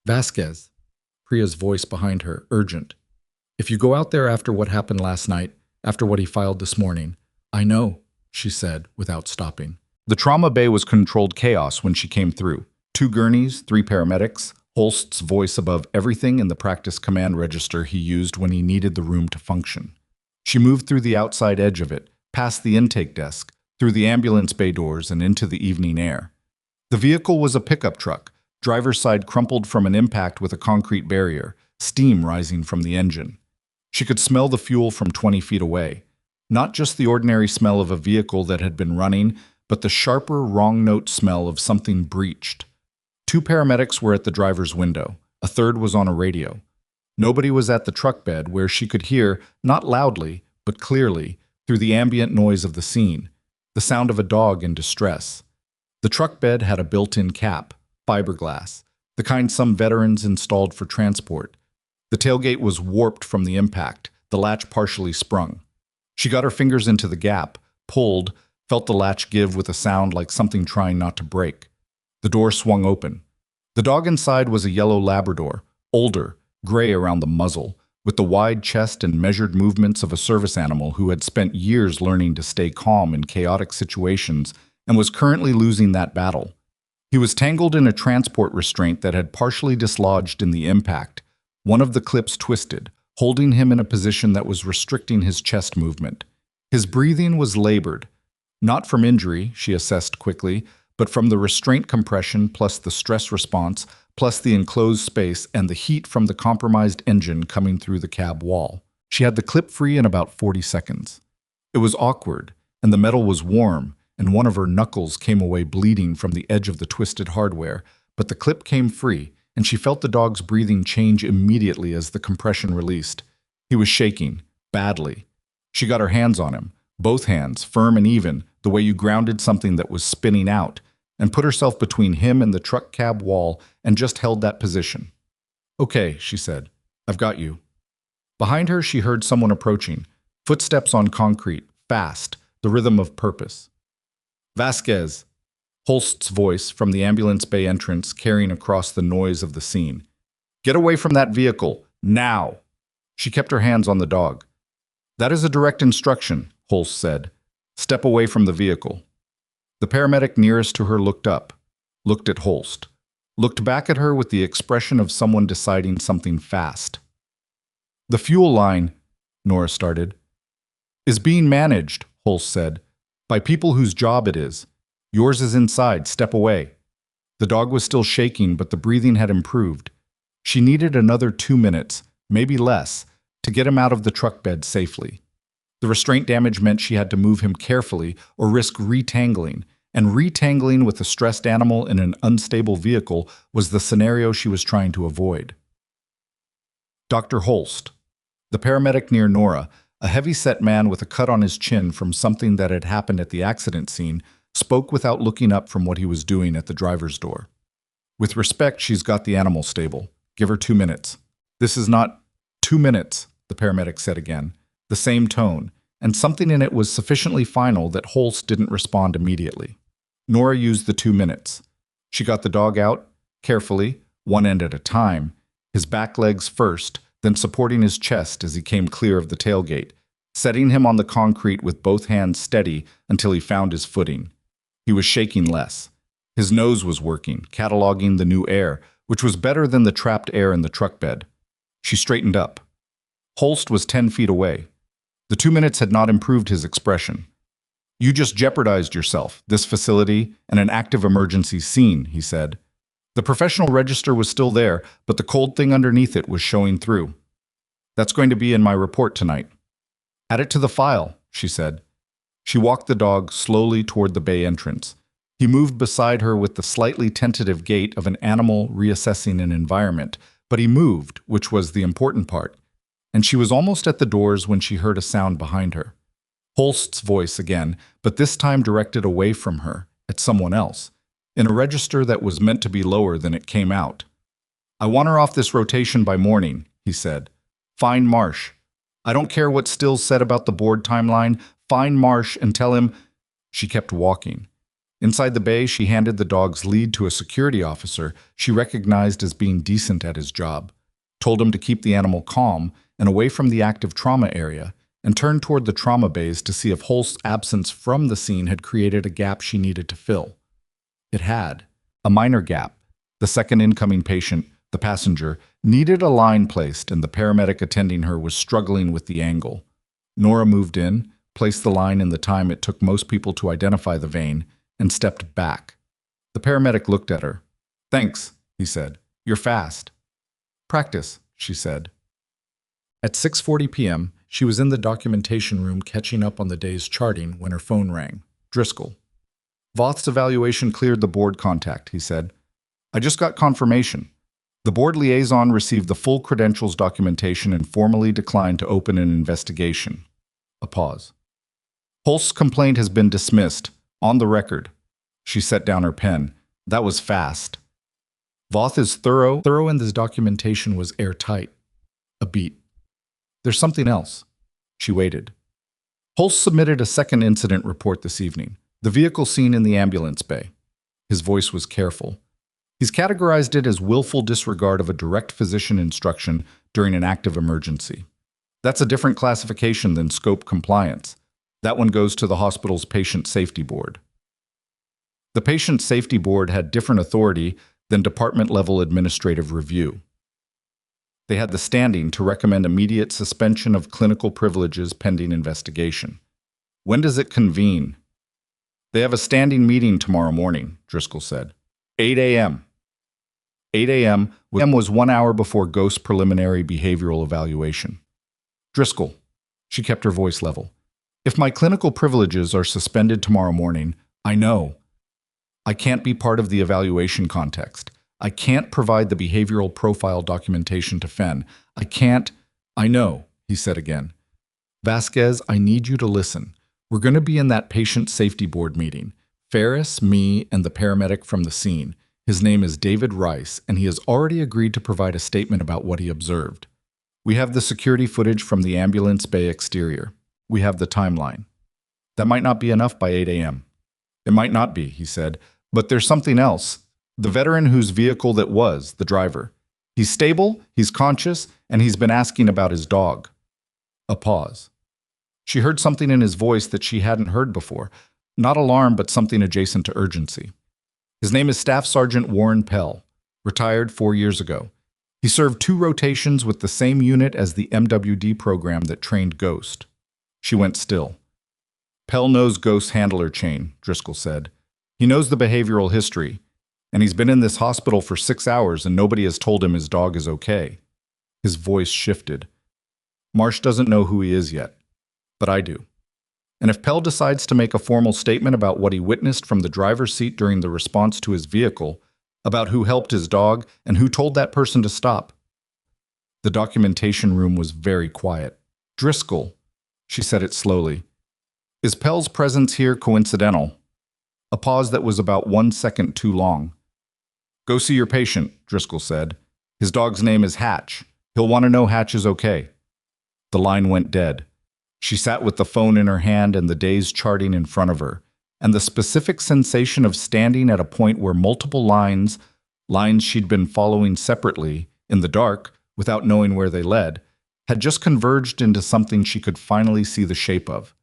Vasquez. Priya's voice behind her, urgent. If you go out there after what happened last night, after what he filed this morning. I know, she said, without stopping. The trauma bay was controlled chaos when she came through. 2 gurneys, 3 paramedics, Holst's voice above everything in the practice command register he used when he needed the room to function. She moved through the outside edge of it, past the intake desk, through the ambulance bay doors and into the evening air. The vehicle was a pickup truck, driver's side crumpled from an impact with a concrete barrier, steam rising from the engine. She could smell the fuel from 20 feet away. Not just the ordinary smell of a vehicle that had been running, but the sharper, wrong-note smell of something breached. 2 paramedics were at the driver's window. A 3rd was on a radio. Nobody was at the truck bed where she could hear, not loudly, but clearly, through the ambient noise of the scene, the sound of a dog in distress. The truck bed had a built-in cap, fiberglass, the kind some veterans installed for transport. The tailgate was warped from the impact, the latch partially sprung. She got her fingers into the gap, pulled, felt the latch give with a sound like something trying not to break. The door swung open. The dog inside was a yellow Labrador, older, gray around the muzzle, with the wide chest and measured movements of a service animal who had spent years learning to stay calm in chaotic situations and was currently losing that battle. He was tangled in a transport restraint that had partially dislodged in the impact. One of the clips twisted, holding him in a position that was restricting his chest movement. His breathing was labored. Not from injury, she assessed quickly, but from the restraint compression plus the stress response, plus the enclosed space and the heat from the compromised engine coming through the cab wall. She had the clip free in about 40 seconds. It was awkward, and the metal was warm, and one of her knuckles came away bleeding from the edge of the twisted hardware, but the clip came free, and she felt the dog's breathing change immediately as the compression released. He was shaking, badly. She got her hands on him, both hands, firm and even, the way you grounded something that was spinning out, and put herself between him and the truck cab wall and just held that position. Okay, she said. I've got you. Behind her, she heard someone approaching. Footsteps on concrete, fast, the rhythm of purpose. Vasquez, Holst's voice from the ambulance bay entrance carrying across the noise of the scene. Get away from that vehicle, now! She kept her hands on the dog. That is a direct instruction, Holst said. Step away from the vehicle. The paramedic nearest to her looked up, looked at Holst, looked back at her with the expression of someone deciding something fast. The fuel line, Nora started, is being managed, Holst said, by people whose job it is. Yours is inside, step away. The dog was still shaking, but the breathing had improved. She needed another 2 minutes, maybe less, to get him out of the truck bed safely. The restraint damage meant she had to move him carefully or risk retangling, and retangling with a stressed animal in an unstable vehicle was the scenario she was trying to avoid. Dr. Holst, the paramedic near Nora, a heavy-set man with a cut on his chin from something that had happened at the accident scene, spoke without looking up from what he was doing at the driver's door. With respect, she's got the animal stable. Give her 2 minutes. This is not 2 minutes, the paramedic said again, the same tone, and something in it was sufficiently final that Holst didn't respond immediately. Nora used the 2 minutes. She got the dog out, carefully, one end at a time, his back legs first, then supporting his chest as he came clear of the tailgate, setting him on the concrete with both hands steady until he found his footing. He was shaking less. His nose was working, cataloging the new air, which was better than the trapped air in the truck bed. She straightened up. Holst was 10 feet away. The 2 minutes had not improved his expression. You just jeopardized yourself, this facility, and an active emergency scene, he said. The professional register was still there, but the cold thing underneath it was showing through. That's going to be in my report tonight. Add it to the file, she said. She walked the dog slowly toward the bay entrance. He moved beside her with the slightly tentative gait of an animal reassessing an environment, but he moved, which was the important part, and she was almost at the doors when she heard a sound behind her. Holst's voice again, but this time directed away from her, at someone else, in a register that was meant to be lower than it came out. I want her off this rotation by morning, he said. Find Marsh. I don't care what Stills said about the board timeline. Find Marsh and tell him. She kept walking. Inside the bay, she handed the dog's lead to a security officer she recognized as being decent at his job, told him to keep the animal calm and away from the active trauma area, and turned toward the trauma bays to see if Holst's absence from the scene had created a gap she needed to fill. It had. A minor gap. The second incoming patient, the passenger, needed a line placed, and the paramedic attending her was struggling with the angle. Nora moved in, placed the line in the time it took most people to identify the vein, and stepped back. The paramedic looked at her. Thanks, he said. You're fast. Practice, she said. At 6:40 p.m., she was in the documentation room catching up on the day's charting when her phone rang. Driscoll. Voth's evaluation cleared the board contact, he said. I just got confirmation. The board liaison received the full credentials documentation and formally declined to open an investigation. A pause. Holst's complaint has been dismissed. On the record. She set down her pen. That was fast. Voth is thorough, and this documentation was airtight. A beat. There's something else. She waited. Holst submitted a second incident report this evening. The vehicle seen in the ambulance bay. His voice was careful. He's categorized it as willful disregard of a direct physician instruction during an active emergency. That's a different classification than scope compliance. That one goes to the hospital's Patient Safety Board. The Patient Safety Board had different authority than department-level administrative review. They had the standing to recommend immediate suspension of clinical privileges pending investigation. When does it convene? They have a standing meeting tomorrow morning, Driscoll said. 8 a.m. 8 a.m. was 1 hour before Ghost's preliminary behavioral evaluation. Driscoll. She kept her voice level. If my clinical privileges are suspended tomorrow morning, I know. I can't be part of the evaluation context. I can't provide the behavioral profile documentation to Fenn. I know, he said again. Vasquez, I need you to listen. We're going to be in that patient safety board meeting. Ferris, me, and the paramedic from the scene. His name is David Rice, and he has already agreed to provide a statement about what he observed. We have the security footage from the ambulance bay exterior. We have the timeline. That might not be enough by 8 a.m. It might not be, he said, but there's something else. The veteran whose vehicle that was, the driver. He's stable, he's conscious, and he's been asking about his dog. A pause. She heard something in his voice that she hadn't heard before. Not alarm, but something adjacent to urgency. His name is Staff Sergeant Warren Pell, retired 4 years ago. He served 2 rotations with the same unit as the MWD program that trained Ghost. She went still. Pell knows Ghost's handler chain, Driscoll said. He knows the behavioral history, and he's been in this hospital for 6 hours and nobody has told him his dog is okay. His voice shifted. Marsh doesn't know who he is yet, but I do. And if Pell decides to make a formal statement about what he witnessed from the driver's seat during the response to his vehicle, about who helped his dog and who told that person to stop. The documentation room was very quiet. Driscoll, she said it slowly. Is Pell's presence here coincidental? A pause that was about 1 second too long. Go see your patient, Driscoll said. His dog's name is Hatch. He'll want to know Hatch is okay. The line went dead. She sat with the phone in her hand and the day's charting in front of her, and the specific sensation of standing at a point where multiple lines she'd been following separately, in the dark, without knowing where they led, had just converged into something she could finally see the shape of.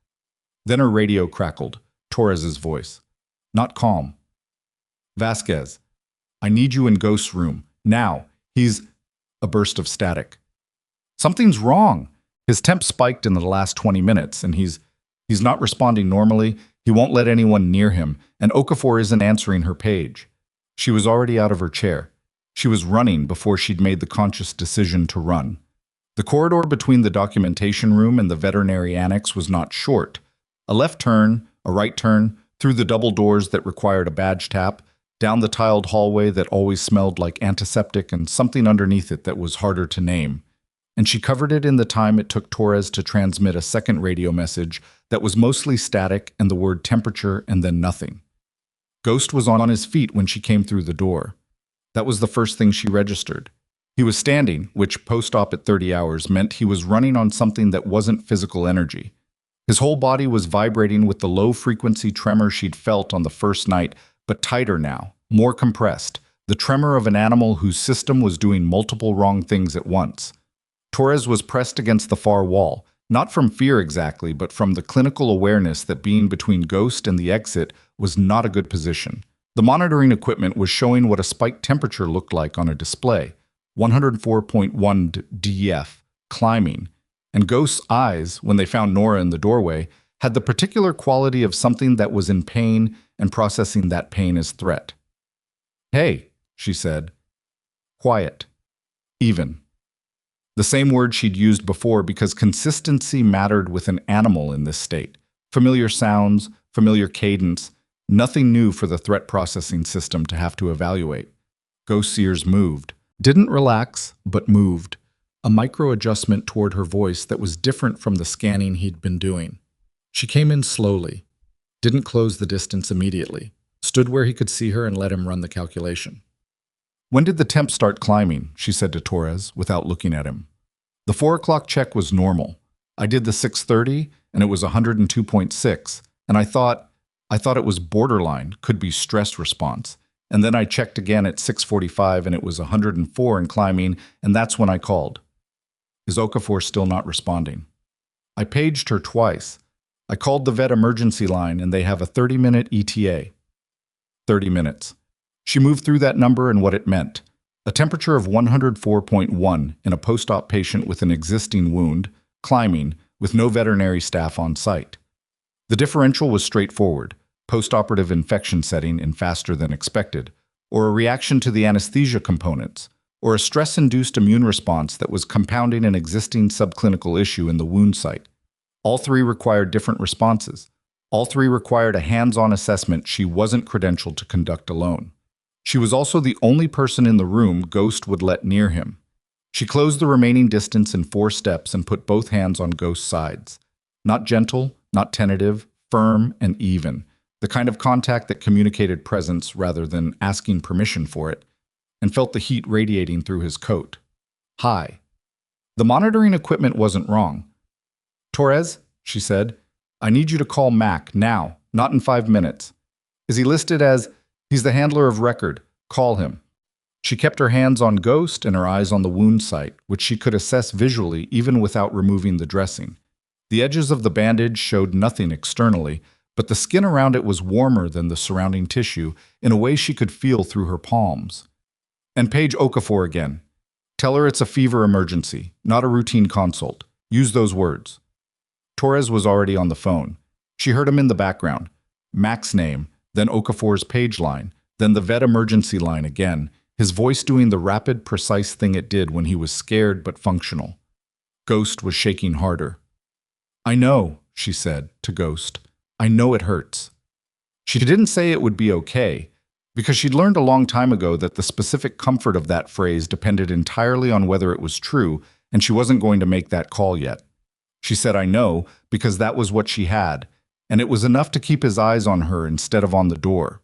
Then her radio crackled, Torres's voice. Not calm. Vasquez, I need you in Ghost's room. Now. He's... A burst of static. Something's wrong. His temp spiked in the last 20 minutes, and he's not responding normally. He won't let anyone near him, and Okafor isn't answering her page. She was already out of her chair. She was running before she'd made the conscious decision to run. The corridor between the documentation room and the veterinary annex was not short. A left turn, a right turn, through the double doors that required a badge tap, down the tiled hallway that always smelled like antiseptic and something underneath it that was harder to name. And she covered it in the time it took Torres to transmit a second radio message that was mostly static and the word temperature and then nothing. Ghost was on his feet when she came through the door. That was the first thing she registered. He was standing, which post-op at 30 hours meant he was running on something that wasn't physical energy. His whole body was vibrating with the low-frequency tremor she'd felt on the first night, but tighter now, more compressed, the tremor of an animal whose system was doing multiple wrong things at once. Torres was pressed against the far wall, not from fear exactly, but from the clinical awareness that being between Ghost and the exit was not a good position. The monitoring equipment was showing what a spiked temperature looked like on a display, 104.1 dF, climbing, and Ghost's eyes, when they found Nora in the doorway, had the particular quality of something that was in pain and processing that pain as threat. "Hey," she said. Quiet. Even. The same word she'd used before because consistency mattered with an animal in this state. Familiar sounds, familiar cadence, nothing new for the threat processing system to have to evaluate. Ghost's ears moved. Didn't relax, but moved. A micro-adjustment toward her voice that was different from the scanning he'd been doing. She came in slowly, didn't close the distance immediately, stood where he could see her and let him run the calculation. "When did the temp start climbing?" she said to Torres, without looking at him. "The 4 o'clock check was normal. I did the 6:30, and it was 102.6, and I thought it was borderline, could be stress response. And then I checked again at 6:45, and it was 104 and climbing, and that's when I called." Is Okafor still not responding? "I paged her twice. I called the vet emergency line, and they have a 30-minute ETA. 30 minutes. She moved through that number and what it meant. A temperature of 104.1 in a post-op patient with an existing wound, climbing, with no veterinary staff on site. The differential was straightforward, post-operative infection setting in faster than expected, or a reaction to the anesthesia components, or a stress-induced immune response that was compounding an existing subclinical issue in the wound site. All three required different responses. All three required a hands-on assessment she wasn't credentialed to conduct alone. She was also the only person in the room Ghost would let near him. She closed the remaining distance in 4 steps and put both hands on Ghost's sides. Not gentle, not tentative, firm and even. The kind of contact that communicated presence rather than asking permission for it, and felt the heat radiating through his coat. Hi. The monitoring equipment wasn't wrong. "Torres," she said, "I need you to call Mac now, not in 5 minutes. Is he listed as, he's the handler of record, call him." She kept her hands on Ghost and her eyes on the wound site, which she could assess visually even without removing the dressing. The edges of the bandage showed nothing externally, but the skin around it was warmer than the surrounding tissue in a way she could feel through her palms. "And page Okafor again. Tell her it's a fever emergency, not a routine consult. Use those words." Torres was already on the phone. She heard him in the background. Mac's name, then Okafor's page line, then the vet emergency line again, his voice doing the rapid, precise thing it did when he was scared but functional. Ghost was shaking harder. "I know," she said to Ghost. "I know it hurts." She didn't say it would be okay, because she'd learned a long time ago that the specific comfort of that phrase depended entirely on whether it was true, and she wasn't going to make that call yet. She said "I know" because that was what she had, and it was enough to keep his eyes on her instead of on the door.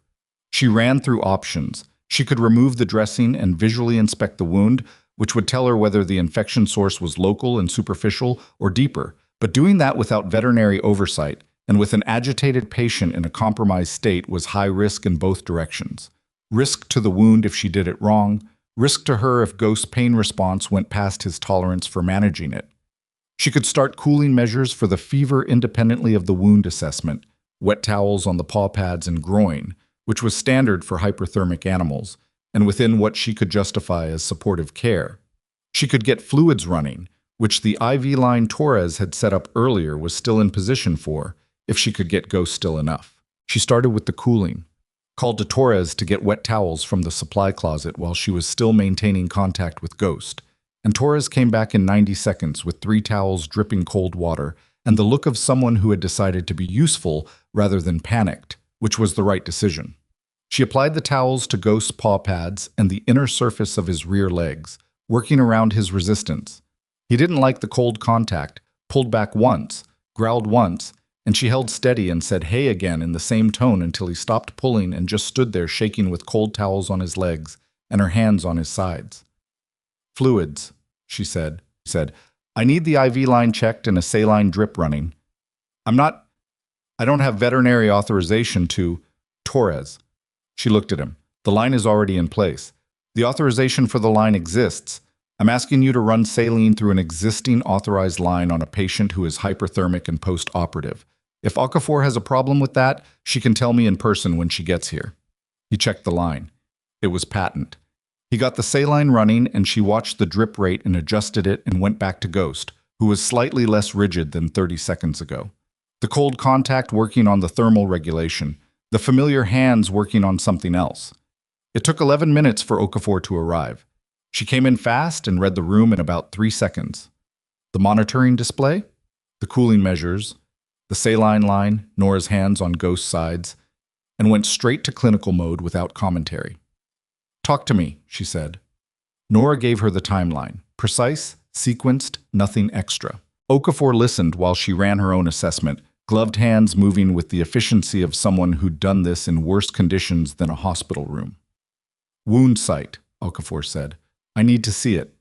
She ran through options. She could remove the dressing and visually inspect the wound, which would tell her whether the infection source was local and superficial or deeper, but doing that without veterinary oversight and with an agitated patient in a compromised state was high risk in both directions. Risk to the wound if she did it wrong, risk to her if Ghost's pain response went past his tolerance for managing it. She could start cooling measures for the fever independently of the wound assessment, wet towels on the paw pads and groin, which was standard for hyperthermic animals, and within what she could justify as supportive care. She could get fluids running, which the IV line Torres had set up earlier was still in position for, if she could get Ghost still enough. She started with the cooling, called to Torres to get wet towels from the supply closet while she was still maintaining contact with Ghost, and Torres came back in 90 seconds with 3 towels dripping cold water and the look of someone who had decided to be useful rather than panicked, which was the right decision. She applied the towels to Ghost's paw pads and the inner surface of his rear legs, working around his resistance. He didn't like the cold contact, pulled back once, growled once, and she held steady and said hey again in the same tone until he stopped pulling and just stood there shaking with cold towels on his legs and her hands on his sides. Fluids, she said. I need the IV line checked and a saline drip running. I don't have veterinary authorization to Torres. She looked at him. The line is already in place. The authorization for the line exists. I'm asking you to run saline through an existing authorized line on a patient who is hyperthermic and post-operative. If Okafor has a problem with that, she can tell me in person when she gets here. He checked the line. It was patent. He got the saline running and she watched the drip rate and adjusted it and went back to Ghost, who was slightly less rigid than 30 seconds ago. The cold contact working on the thermal regulation, the familiar hands working on something else. It took 11 minutes for Okafor to arrive. She came in fast and read the room in about 3 seconds. The monitoring display, the cooling measures, the saline line, Nora's hands on Ghost's sides, and went straight to clinical mode without commentary. Talk to me, she said. Nora gave her the timeline. Precise, sequenced, nothing extra. Okafor listened while she ran her own assessment, gloved hands moving with the efficiency of someone who'd done this in worse conditions than a hospital room. Wound site, Okafor said. I need to see it.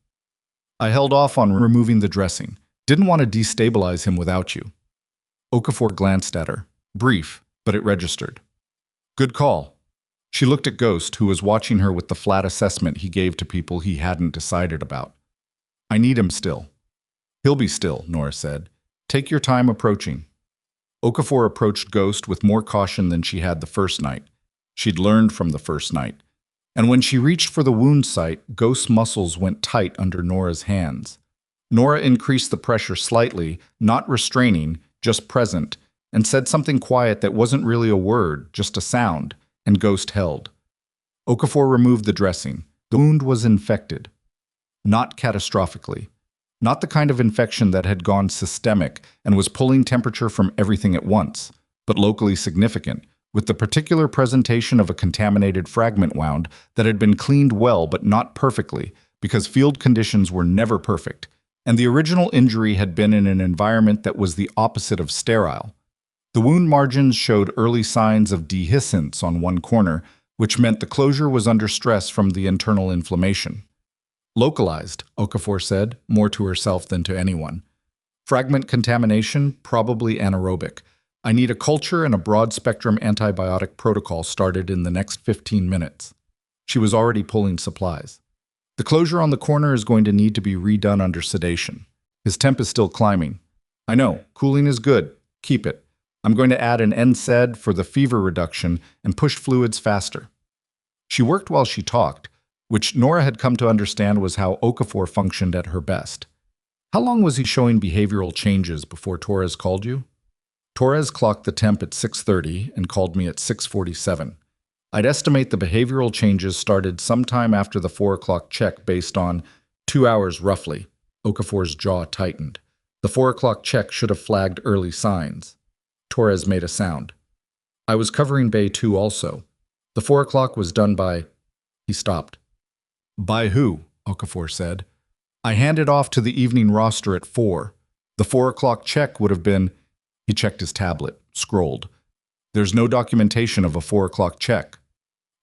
I held off on removing the dressing. Didn't want to destabilize him without you. Okafor glanced at her. Brief, but it registered. Good call. She looked at Ghost, who was watching her with the flat assessment he gave to people he hadn't decided about. I need him still. He'll be still, Nora said. Take your time approaching. Okafor approached Ghost with more caution than she had the first night. She'd learned from the first night. And when she reached for the wound site, Ghost's muscles went tight under Nora's hands. Nora increased the pressure slightly, not restraining, just present, and said something quiet that wasn't really a word, just a sound, and Ghost held. Okafor removed the dressing. The wound was infected. Not catastrophically. Not the kind of infection that had gone systemic and was pulling temperature from everything at once, but locally significant, with the particular presentation of a contaminated fragment wound that had been cleaned well but not perfectly, because field conditions were never perfect, and the original injury had been in an environment that was the opposite of sterile. The wound margins showed early signs of dehiscence on one corner, which meant the closure was under stress from the internal inflammation. Localized, Okafor said, more to herself than to anyone. Fragment contamination, probably anaerobic. I need a culture and a broad-spectrum antibiotic protocol started in the next 15 minutes. She was already pulling supplies. The closure on the corner is going to need to be redone under sedation. His temp is still climbing. I know, cooling is good. Keep it. I'm going to add an NSAID for the fever reduction and push fluids faster. She worked while she talked, which Nora had come to understand was how Okafor functioned at her best. How long was he showing behavioral changes before Torres called you? Torres clocked the temp at 6:30 and called me at 6:47. I'd estimate the behavioral changes started sometime after the 4 o'clock check based on 2 hours roughly. Okafor's jaw tightened. The 4 o'clock check should have flagged early signs. Torres made a sound. I was covering Bay 2 also. The 4 o'clock was done by... He stopped. By who? Okafor said. I handed off to the evening roster at 4. The 4 o'clock check would have been... He checked his tablet, scrolled. There's no documentation of a 4 o'clock check.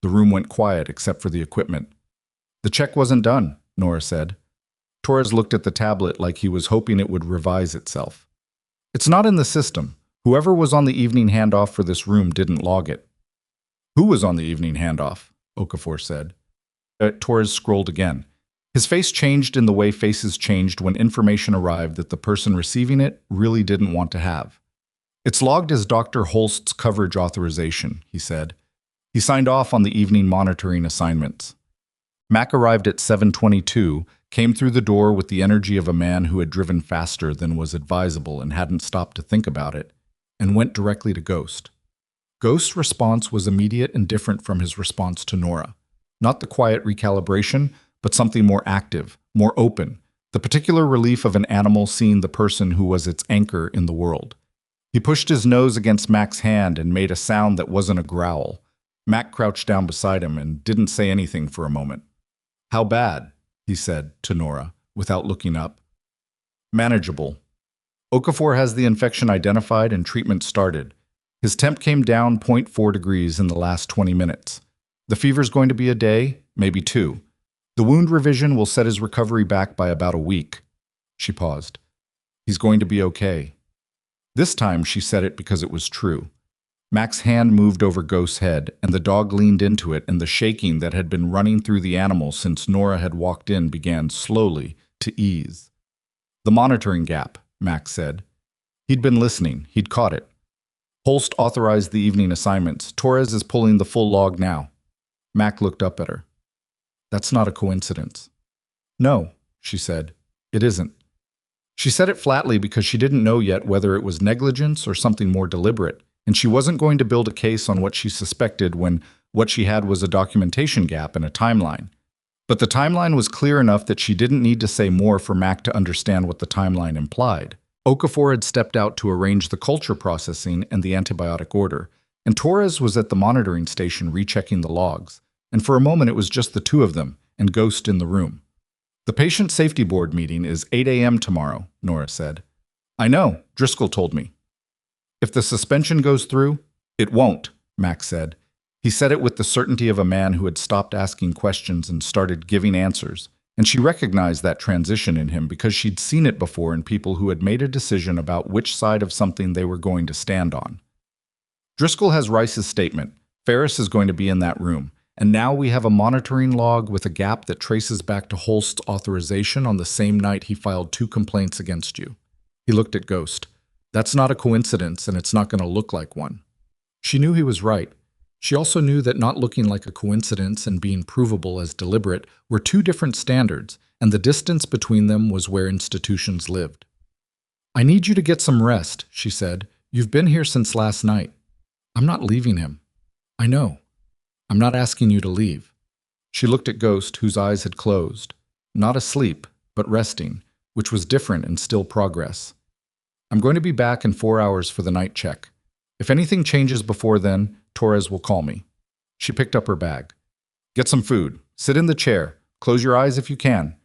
The room went quiet except for the equipment. The check wasn't done, Nora said. Torres looked at the tablet like he was hoping it would revise itself. It's not in the system. Whoever was on the evening handoff for this room didn't log it. Who was on the evening handoff? Okafor said. Torres scrolled again. His face changed in the way faces changed when information arrived that the person receiving it really didn't want to have. It's logged as Dr. Holst's coverage authorization, he said. He signed off on the evening monitoring assignments. Mac arrived at 7:22, came through the door with the energy of a man who had driven faster than was advisable and hadn't stopped to think about it, and went directly to Ghost. Ghost's response was immediate and different from his response to Nora. Not the quiet recalibration, but something more active, more open, the particular relief of an animal seeing the person who was its anchor in the world. He pushed his nose against Mac's hand and made a sound that wasn't a growl. Mac crouched down beside him and didn't say anything for a moment. "How bad?" he said to Nora, without looking up. "Manageable. Okafor has the infection identified and treatment started. His temp came down 0.4 degrees in the last 20 minutes. The fever's going to be a day, maybe 2. The wound revision will set his recovery back by about a week." She paused. "He's going to be okay." This time she said it because it was true. Mac's hand moved over Ghost's head, and the dog leaned into it, and the shaking that had been running through the animal since Nora had walked in began slowly to ease. "The monitoring gap," Mac said. He'd been listening. He'd caught it. "Holst authorized the evening assignments. Torres is pulling the full log now." Mac looked up at her. "That's not a coincidence." "No," she said. "It isn't." She said it flatly because she didn't know yet whether it was negligence or something more deliberate, and she wasn't going to build a case on what she suspected when what she had was a documentation gap and a timeline. But the timeline was clear enough that she didn't need to say more for Mac to understand what the timeline implied. Okafor had stepped out to arrange the culture processing and the antibiotic order, and Torres was at the monitoring station rechecking the logs, and for a moment it was just the two of them and Ghost in the room. "The Patient Safety Board meeting is 8 a.m. tomorrow," Nora said. "I know, Driscoll told me." "If the suspension goes through?" "It won't," Mac said. He said it with the certainty of a man who had stopped asking questions and started giving answers, and she recognized that transition in him because she'd seen it before in people who had made a decision about which side of something they were going to stand on. "Driscoll has Rice's statement. Ferris is going to be in that room. And now we have a monitoring log with a gap that traces back to Holst's authorization on the same night he filed 2 complaints against you." He looked at Ghost. "That's not a coincidence, and it's not going to look like one." She knew he was right. She also knew that not looking like a coincidence and being provable as deliberate were 2 different standards, and the distance between them was where institutions lived. "I need you to get some rest," she said. "You've been here since last night." "I'm not leaving him." "I know. I'm not asking you to leave." She looked at Ghost, whose eyes had closed. Not asleep, but resting, which was different and still progress. "I'm going to be back in 4 hours for the night check. If anything changes before then, Torres will call me." She picked up her bag. "Get some food. Sit in the chair. Close your eyes if you can."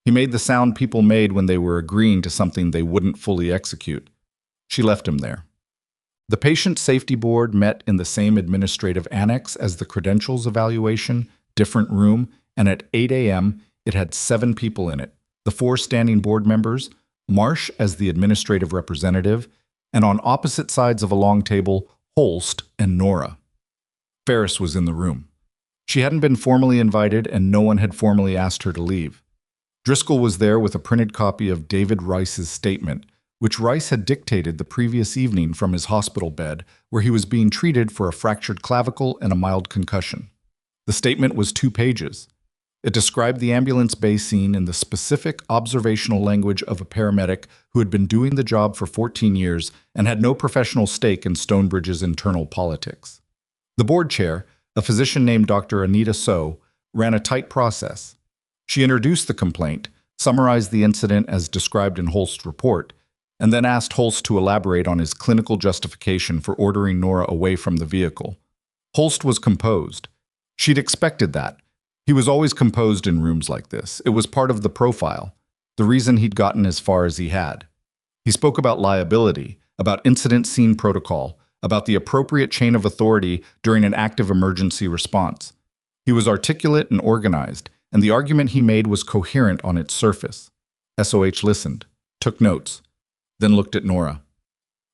He made the sound people made when they were agreeing to something they wouldn't fully execute. She left him there. The Patient Safety Board met in the same administrative annex as the credentials evaluation, different room, and at 8 a.m. it had 7 people in it. The 4 standing board members, Marsh as the administrative representative, and on opposite sides of a long table, Holst and Nora. Ferris was in the room. She hadn't been formally invited, and no one had formally asked her to leave. Driscoll was there with a printed copy of David Rice's statement, which Rice had dictated the previous evening from his hospital bed, where he was being treated for a fractured clavicle and a mild concussion. The statement was 2 pages. It described the ambulance bay scene in the specific observational language of a paramedic who had been doing the job for 14 years and had no professional stake in Stonebridge's internal politics. The board chair, a physician named Dr. Anita So, ran a tight process. She introduced the complaint, summarized the incident as described in Holst's report, and then asked Holst to elaborate on his clinical justification for ordering Nora away from the vehicle. Holst was composed. She'd expected that. He was always composed in rooms like this. It was part of the profile, the reason he'd gotten as far as he had. He spoke about liability, about incident scene protocol, about the appropriate chain of authority during an active emergency response. He was articulate and organized, and the argument he made was coherent on its surface. SOH listened, took notes, then looked at Nora.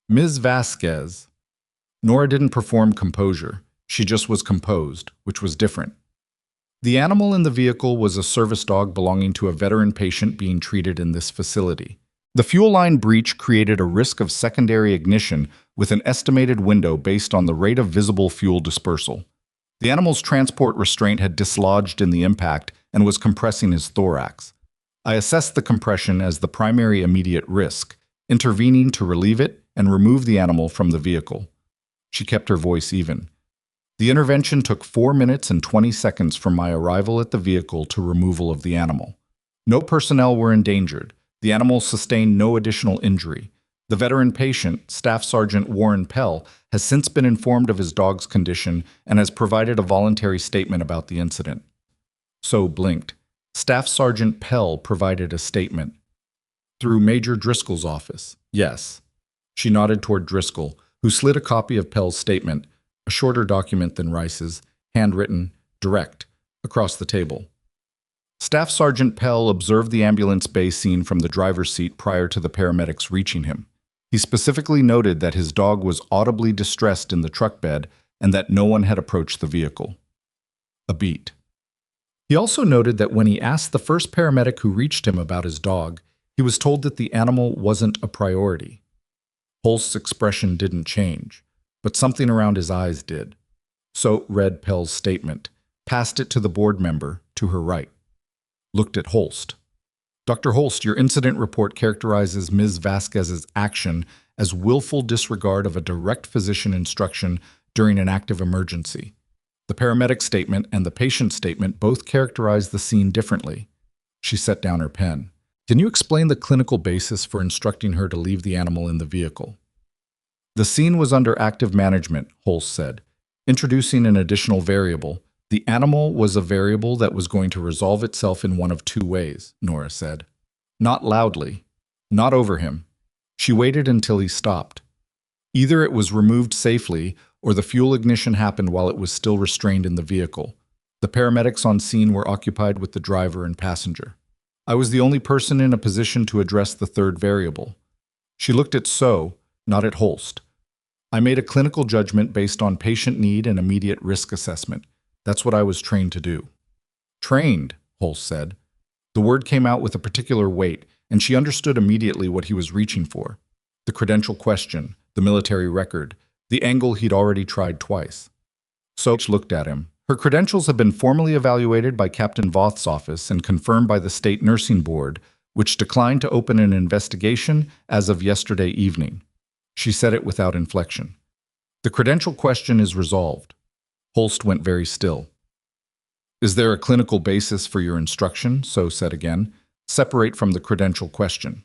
"Ms. Vasquez." Nora didn't perform composure. She just was composed, which was different. The animal in the vehicle was a service dog belonging to a veteran patient being treated in this facility. The fuel line breach created a risk of secondary ignition with an estimated window based on the rate of visible fuel dispersal. The animal's transport restraint had dislodged in the impact and was compressing his thorax. I assessed the compression as the primary immediate risk, intervening to relieve it and remove the animal from the vehicle. She kept her voice even. The intervention took 4 minutes and 20 seconds from my arrival at the vehicle to removal of the animal. No personnel were endangered. The animal sustained no additional injury. The veteran patient, Staff Sergeant Warren Pell, has since been informed of his dog's condition and has provided a voluntary statement about the incident. So blinked. Staff Sergeant Pell provided a statement. Through Major Driscoll's office. Yes. She nodded toward Driscoll, who slid a copy of Pell's statement, a shorter document than Rice's, handwritten, direct, across the table. Staff Sergeant Pell observed the ambulance bay scene from the driver's seat prior to the paramedics reaching him. He specifically noted that his dog was audibly distressed in the truck bed and that no one had approached the vehicle. A beat. He also noted that when he asked the first paramedic who reached him about his dog, he was told that the animal wasn't a priority. Holst's expression didn't change, but something around his eyes did. So read Pell's statement, passed it to the board member to her right. Looked at Holst. Dr. Holst, your incident report characterizes Ms. Vasquez's action as willful disregard of a direct physician instruction during an active emergency. The paramedic statement and the patient statement both characterize the scene differently. She set down her pen. Can you explain the clinical basis for instructing her to leave the animal in the vehicle? The scene was under active management, Holst said. Introducing an additional variable. The animal was a variable that was going to resolve itself in one of two ways, Nora said. Not loudly. Not over him. She waited until he stopped. Either it was removed safely, or the fuel ignition happened while it was still restrained in the vehicle. The paramedics on scene were occupied with the driver and passenger. I was the only person in a position to address the third variable. She looked at So, not at Holst. I made a clinical judgment based on patient need and immediate risk assessment. That's what I was trained to do. Trained, Holst said. The word came out with a particular weight, and she understood immediately what he was reaching for. The credential question, the military record, the angle he'd already tried twice. Soch looked at him. Her credentials have been formally evaluated by Captain Voth's office and confirmed by the State Nursing Board, which declined to open an investigation as of yesterday evening. She said it without inflection. The credential question is resolved. Holst went very still. Is there a clinical basis for your instruction? So said again. Separate from the credential question.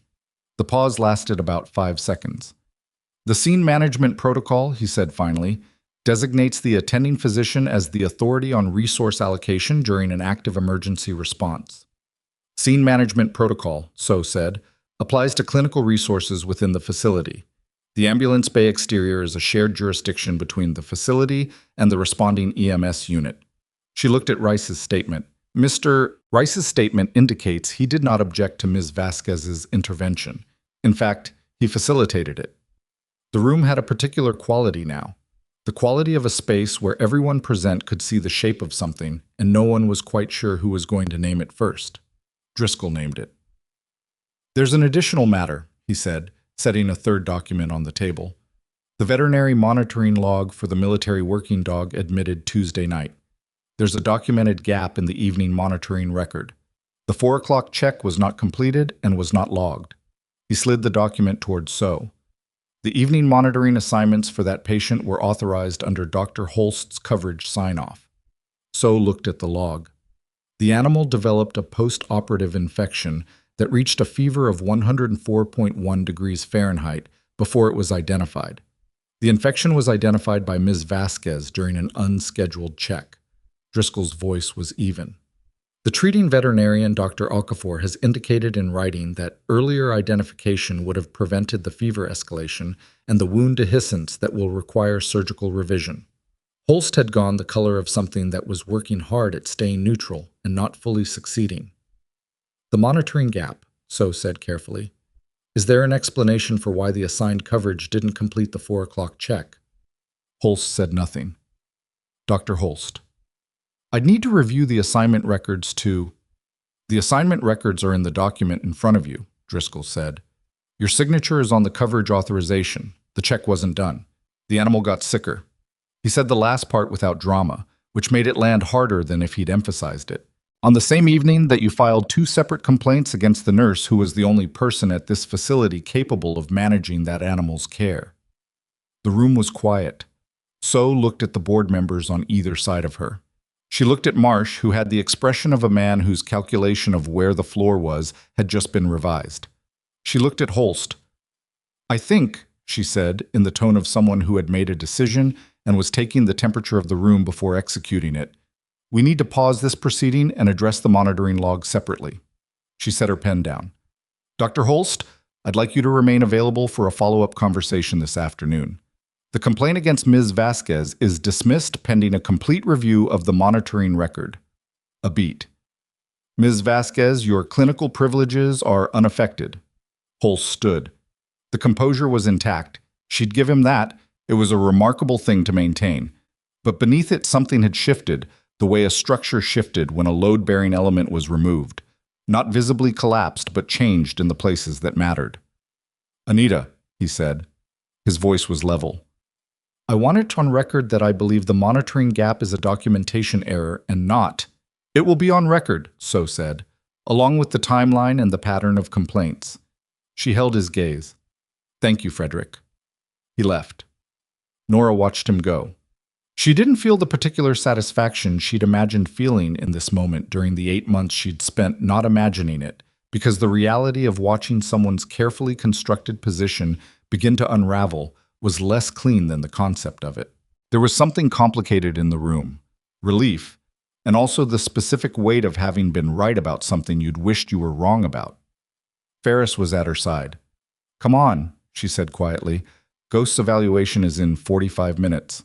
The pause lasted about 5 seconds. The scene management protocol, he said finally, designates the attending physician as the authority on resource allocation during an active emergency response. Scene management protocol, So said, applies to clinical resources within the facility. The ambulance bay exterior is a shared jurisdiction between the facility and the responding EMS unit. She looked at Rice's statement. Mr. Rice's statement indicates he did not object to Ms. Vasquez's intervention. In fact, he facilitated it. The room had a particular quality now. The quality of a space where everyone present could see the shape of something, and no one was quite sure who was going to name it first. Driscoll named it. There's an additional matter, he said, setting a third document on the table. The veterinary monitoring log for the military working dog admitted Tuesday night. There's a documented gap in the evening monitoring record. The 4 o'clock check was not completed and was not logged. He slid the document toward So. The evening monitoring assignments for that patient were authorized under Dr. Holst's coverage sign-off. So looked at the log. The animal developed a post-operative infection that reached a fever of 104.1 degrees Fahrenheit before it was identified. The infection was identified by Ms. Vasquez during an unscheduled check. Driscoll's voice was even. The treating veterinarian, Dr. Okafor, has indicated in writing that earlier identification would have prevented the fever escalation and the wound dehiscence that will require surgical revision. Holst had gone the color of something that was working hard at staying neutral and not fully succeeding. The monitoring gap, So said carefully. Is there an explanation for why the assigned coverage didn't complete the 4 o'clock check? Holst said nothing. Dr. Holst. I'd need to review the assignment records to... The assignment records are in the document in front of you, Driscoll said. Your signature is on the coverage authorization. The check wasn't done. The animal got sicker. He said the last part without drama, which made it land harder than if he'd emphasized it. On the same evening that you filed 2 separate complaints against the nurse who was the only person at this facility capable of managing that animal's care. The room was quiet. So looked at the board members on either side of her. She looked at Marsh, who had the expression of a man whose calculation of where the floor was had just been revised. She looked at Holst. "I think," she said, in the tone of someone who had made a decision and was taking the temperature of the room before executing it, "we need to pause this proceeding and address the monitoring log separately." She set her pen down. "Dr. Holst, I'd like you to remain available for a follow-up conversation this afternoon. The complaint against Ms. Vasquez is dismissed pending a complete review of the monitoring record." A beat. "Ms. Vasquez, your clinical privileges are unaffected." Holst stood. The composure was intact. She'd give him that. It was a remarkable thing to maintain. But beneath it, something had shifted, the way a structure shifted when a load-bearing element was removed. Not visibly collapsed, but changed in the places that mattered. "Anita," he said. His voice was level. "I want it on record that I believe the monitoring gap is a documentation error and not—" "It will be on record," So said, "along with the timeline and the pattern of complaints." She held his gaze. "Thank you, Frederick." He left. Nora watched him go. She didn't feel the particular satisfaction she'd imagined feeling in this moment during the 8 months she'd spent not imagining it, because the reality of watching someone's carefully constructed position begin to unravel was less clean than the concept of it. There was something complicated in the room, relief, and also the specific weight of having been right about something you'd wished you were wrong about. Ferris was at her side. "Come on," she said quietly. "Ghost's evaluation is in 45 minutes.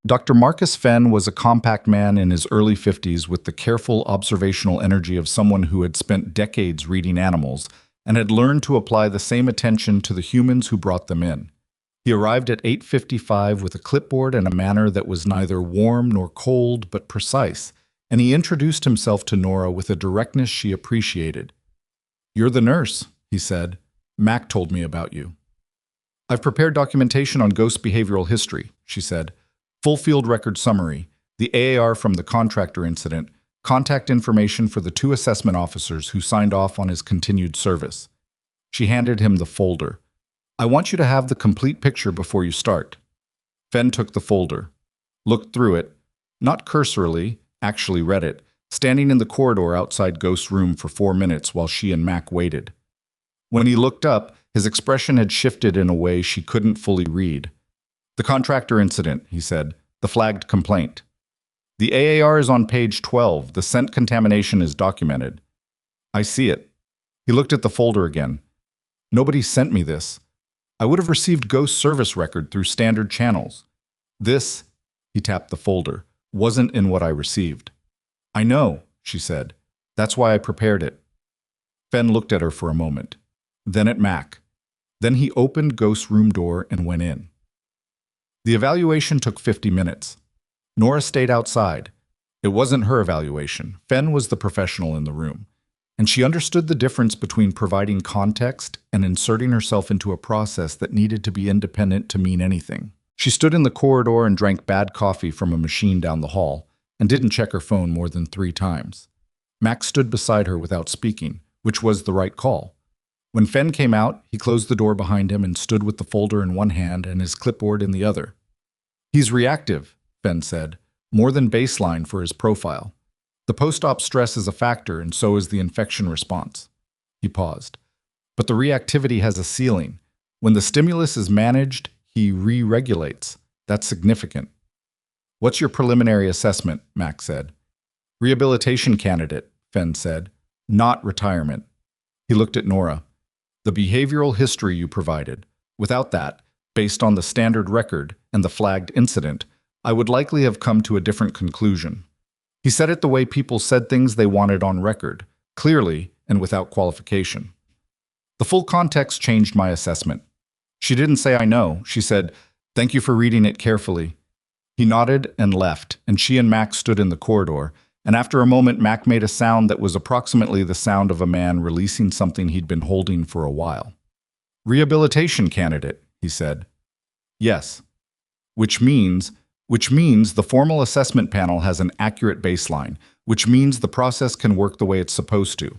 Dr. Marcus Fenn was a compact man in his early 50s with the careful observational energy of someone who had spent decades reading animals and had learned to apply the same attention to the humans who brought them in. He arrived at 8:55 with a clipboard and a manner that was neither warm nor cold but precise, and he introduced himself to Nora with a directness she appreciated. "You're the nurse," he said. "Mac told me about you." "I've prepared documentation on ghost behavioral history," she said. "Full field record summary, the AAR from the contractor incident, contact information for the 2 assessment officers who signed off on his continued service." She handed him the folder. "I want you to have the complete picture before you start." Fenn took the folder, looked through it, not cursorily, actually read it, standing in the corridor outside Ghost's room for 4 minutes while she and Mac waited. When he looked up, his expression had shifted in a way she couldn't fully read. "The contractor incident," he said, "the flagged complaint. The AAR is on page 12. The scent contamination is documented." "I see it." He looked at the folder again. "Nobody sent me this. I would have received Ghost service record through standard channels. This," he tapped the folder, "wasn't in what I received." "I know," she said. "That's why I prepared it." Fenn looked at her for a moment, then at Mac. Then he opened Ghost's room door and went in. The evaluation took 50 minutes. Nora stayed outside. It wasn't her evaluation. Fenn was the professional in the room, and she understood the difference between providing context and inserting herself into a process that needed to be independent to mean anything. She stood in the corridor and drank bad coffee from a machine down the hall, and didn't check her phone more than 3 times. Max stood beside her without speaking, which was the right call. When Fenn came out, he closed the door behind him and stood with the folder in one hand and his clipboard in the other. "He's reactive," Fenn said, "more than baseline for his profile. The post-op stress is a factor, and so is the infection response." He paused. "But the reactivity has a ceiling. When the stimulus is managed, he re-regulates. That's significant." "What's your preliminary assessment?" Max said. "Rehabilitation candidate," Fenn said, "not retirement." He looked at Nora. "The behavioral history you provided. Without that, based on the standard record and the flagged incident, I would likely have come to a different conclusion." He said it the way people said things they wanted on record, clearly and without qualification. "The full context changed my assessment." She didn't say "I know." She said, "Thank you for reading it carefully." He nodded and left, and she and Mac stood in the corridor, and after a moment Mac made a sound that was approximately the sound of a man releasing something he'd been holding for a while. "Rehabilitation candidate," he said. "Yes. Which means the formal assessment panel has an accurate baseline, which means the process can work the way it's supposed to."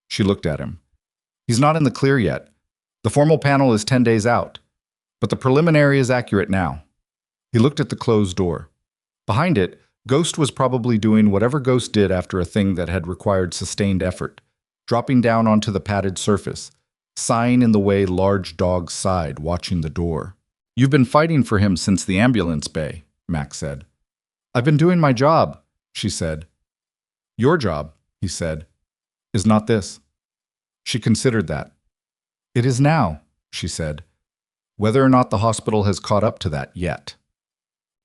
She looked at him. "He's not in the clear yet. The formal panel is 10 days out, but the preliminary is accurate now." He looked at the closed door. Behind it, Ghost was probably doing whatever Ghost did after a thing that had required sustained effort, dropping down onto the padded surface, sighing in the way large dogs sighed, watching the door. "You've been fighting for him since the ambulance bay," Max said. "I've been doing my job," she said. "Your job," he said, "is not this." She considered that. "It is now," she said, "whether or not the hospital has caught up to that yet."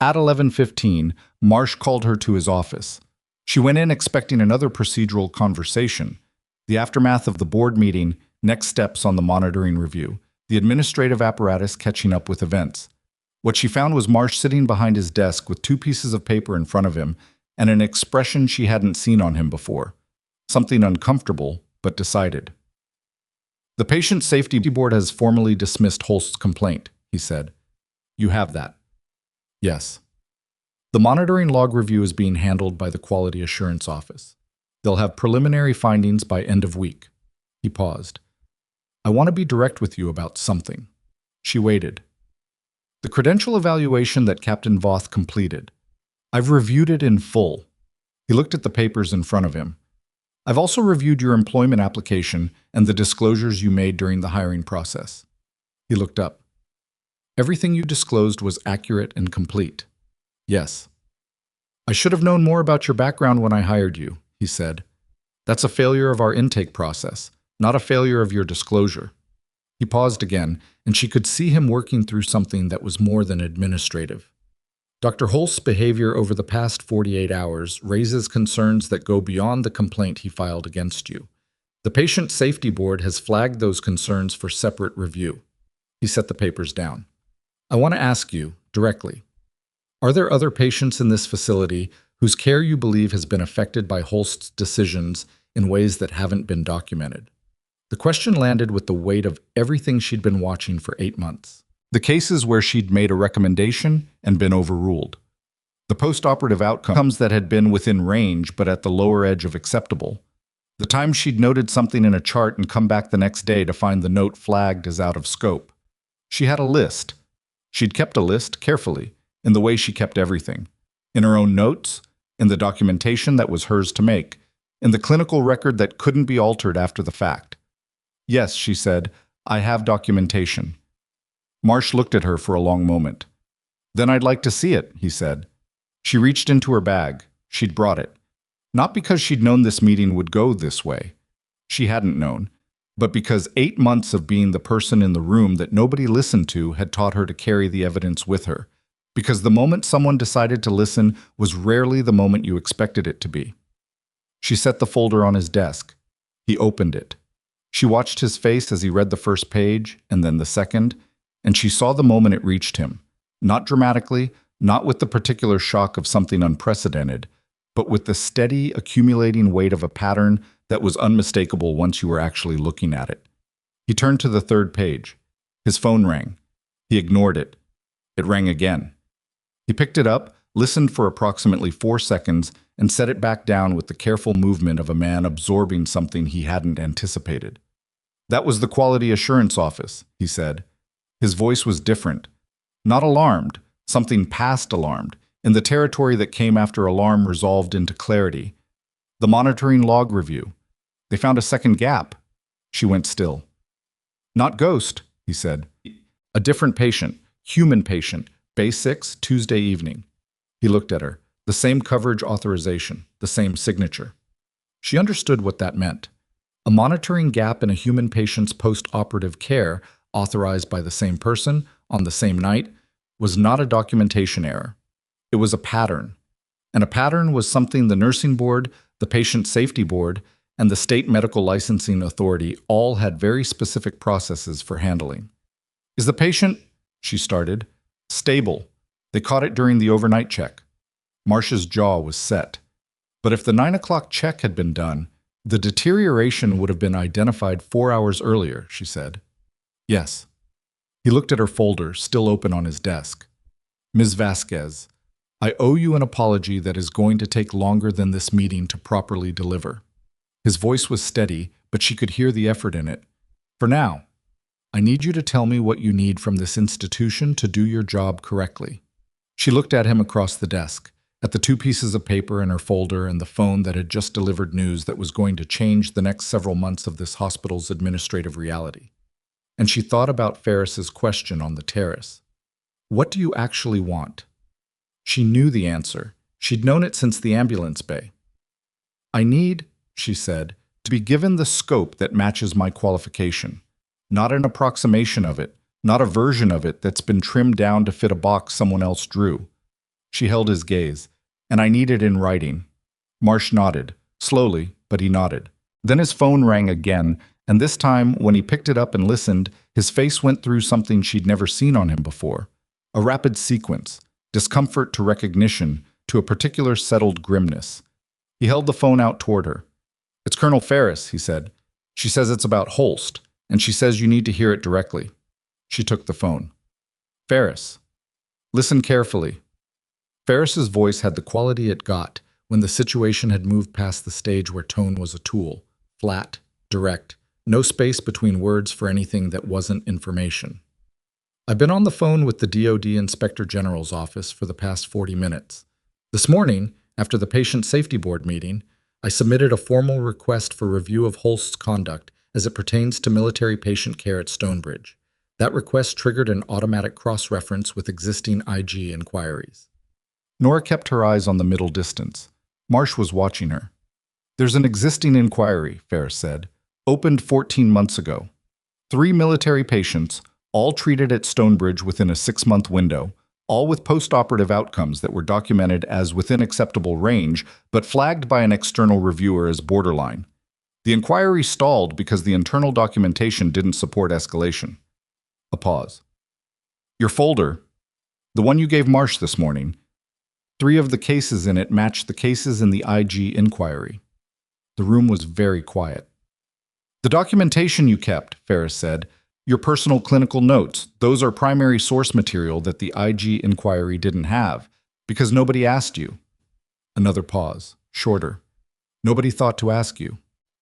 At 11:15, Marsh called her to his office. She went in expecting another procedural conversation, the aftermath of the board meeting, next steps on the monitoring review, the administrative apparatus catching up with events. What she found was Marsh sitting behind his desk with two pieces of paper in front of him and an expression she hadn't seen on him before, something uncomfortable but decided. "The Patient Safety Board has formally dismissed Holst's complaint," he said. "You have that?" "Yes." "The monitoring log review is being handled by the Quality Assurance Office. They'll have preliminary findings by end of week." He paused. "I want to be direct with you about something." She waited. "The credential evaluation that Captain Voth completed. I've reviewed it in full." He looked at the papers in front of him. "I've also reviewed your employment application and the disclosures you made during the hiring process." He looked up. "Everything you disclosed was accurate and complete." "Yes." "I should have known more about your background when I hired you," he said. "That's a failure of our intake process, not a failure of your disclosure." He paused again, and she could see him working through something that was more than administrative. "Dr. Holst's behavior over the past 48 hours raises concerns that go beyond the complaint he filed against you. The Patient Safety Board has flagged those concerns for separate review." He set the papers down. "I want to ask you, directly, are there other patients in this facility whose care you believe has been affected by Holst's decisions in ways that haven't been documented?" The question landed with the weight of everything she'd been watching for 8 months. The cases where she'd made a recommendation and been overruled. The post-operative outcomes that had been within range but at the lower edge of acceptable. The time she'd noted something in a chart and come back the next day to find the note flagged as out of scope. She had a list. She'd kept a list carefully, in the way she kept everything. In her own notes, in the documentation that was hers to make, in the clinical record that couldn't be altered after the fact. "Yes," she said, "I have documentation." Marsh looked at her for a long moment. "Then I'd like to see it," he said. She reached into her bag. She'd brought it. Not because she'd known this meeting would go this way. She hadn't known. But because 8 months of being the person in the room that nobody listened to had taught her to carry the evidence with her. Because the moment someone decided to listen was rarely the moment you expected it to be. She set the folder on his desk. He opened it. She watched his face as he read the first page, and then the second, and she saw the moment it reached him. Not dramatically, not with the particular shock of something unprecedented, but with the steady, accumulating weight of a pattern that was unmistakable once you were actually looking at it. He turned to the third page. His phone rang. He ignored it. It rang again. He picked it up, listened for approximately 4 seconds, and set it back down with the careful movement of a man absorbing something he hadn't anticipated. "That was the Quality Assurance Office," he said. His voice was different. Not alarmed, something past alarmed, in the territory that came after alarm resolved into clarity. "The monitoring log review. They found a second gap." She went still. "Not Ghost," he said. "A different patient, human patient, Bay 6, Tuesday evening." He looked at her. The same coverage authorization, the same signature. She understood what that meant. A monitoring gap in a human patient's post-operative care, authorized by the same person, on the same night, was not a documentation error. It was a pattern. And a pattern was something the nursing board, the patient safety board, and the state medical licensing authority all had very specific processes for handling. "Is the patient," she started, "stable? They caught it during the overnight check." Marsh's jaw was set. But if the 9 o'clock check had been done, the deterioration would have been identified 4 hours earlier, she said. "Yes." He looked at her folder, still open on his desk. "Ms. Vasquez, I owe you an apology that is going to take longer than this meeting to properly deliver." His voice was steady, but she could hear the effort in it. "For now, I need you to tell me what you need from this institution to do your job correctly." She looked at him across the desk, at the two pieces of paper in her folder and the phone that had just delivered news that was going to change the next several months of this hospital's administrative reality. And she thought about Ferris's question on the terrace. What do you actually want? She knew the answer. She'd known it since the ambulance bay. I need, she said, to be given the scope that matches my qualification. Not an approximation of it, not a version of it that's been trimmed down to fit a box someone else drew. She held his gaze. And I need it in writing. Marsh nodded, slowly, but he nodded. Then his phone rang again, and this time, when he picked it up and listened, his face went through something she'd never seen on him before. A rapid sequence, discomfort to recognition, to a particular settled grimness. He held the phone out toward her. It's Colonel Ferris, he said. She says it's about Holst, and she says you need to hear it directly. She took the phone. Ferris. Listen carefully. Ferris's voice had the quality it got when the situation had moved past the stage where tone was a tool. Flat, direct, no space between words for anything that wasn't information. I've been on the phone with the DoD Inspector General's office for the past 40 minutes. This morning, after the Patient Safety Board meeting, I submitted a formal request for review of Holst's conduct as it pertains to military patient care at Stonebridge. That request triggered an automatic cross-reference with existing IG inquiries. Nora kept her eyes on the middle distance. Marsh was watching her. There's an existing inquiry, Ferris said, opened 14 months ago. 3 military patients, all treated at Stonebridge within a 6-month window, all with post-operative outcomes that were documented as within acceptable range, but flagged by an external reviewer as borderline. The inquiry stalled because the internal documentation didn't support escalation. A pause. Your folder, the one you gave Marsh this morning, 3 of the cases in it matched the cases in the IG inquiry. The room was very quiet. The documentation you kept, Ferris said, your personal clinical notes, those are primary source material that the IG inquiry didn't have, because nobody asked you. Another pause, shorter. Nobody thought to ask you.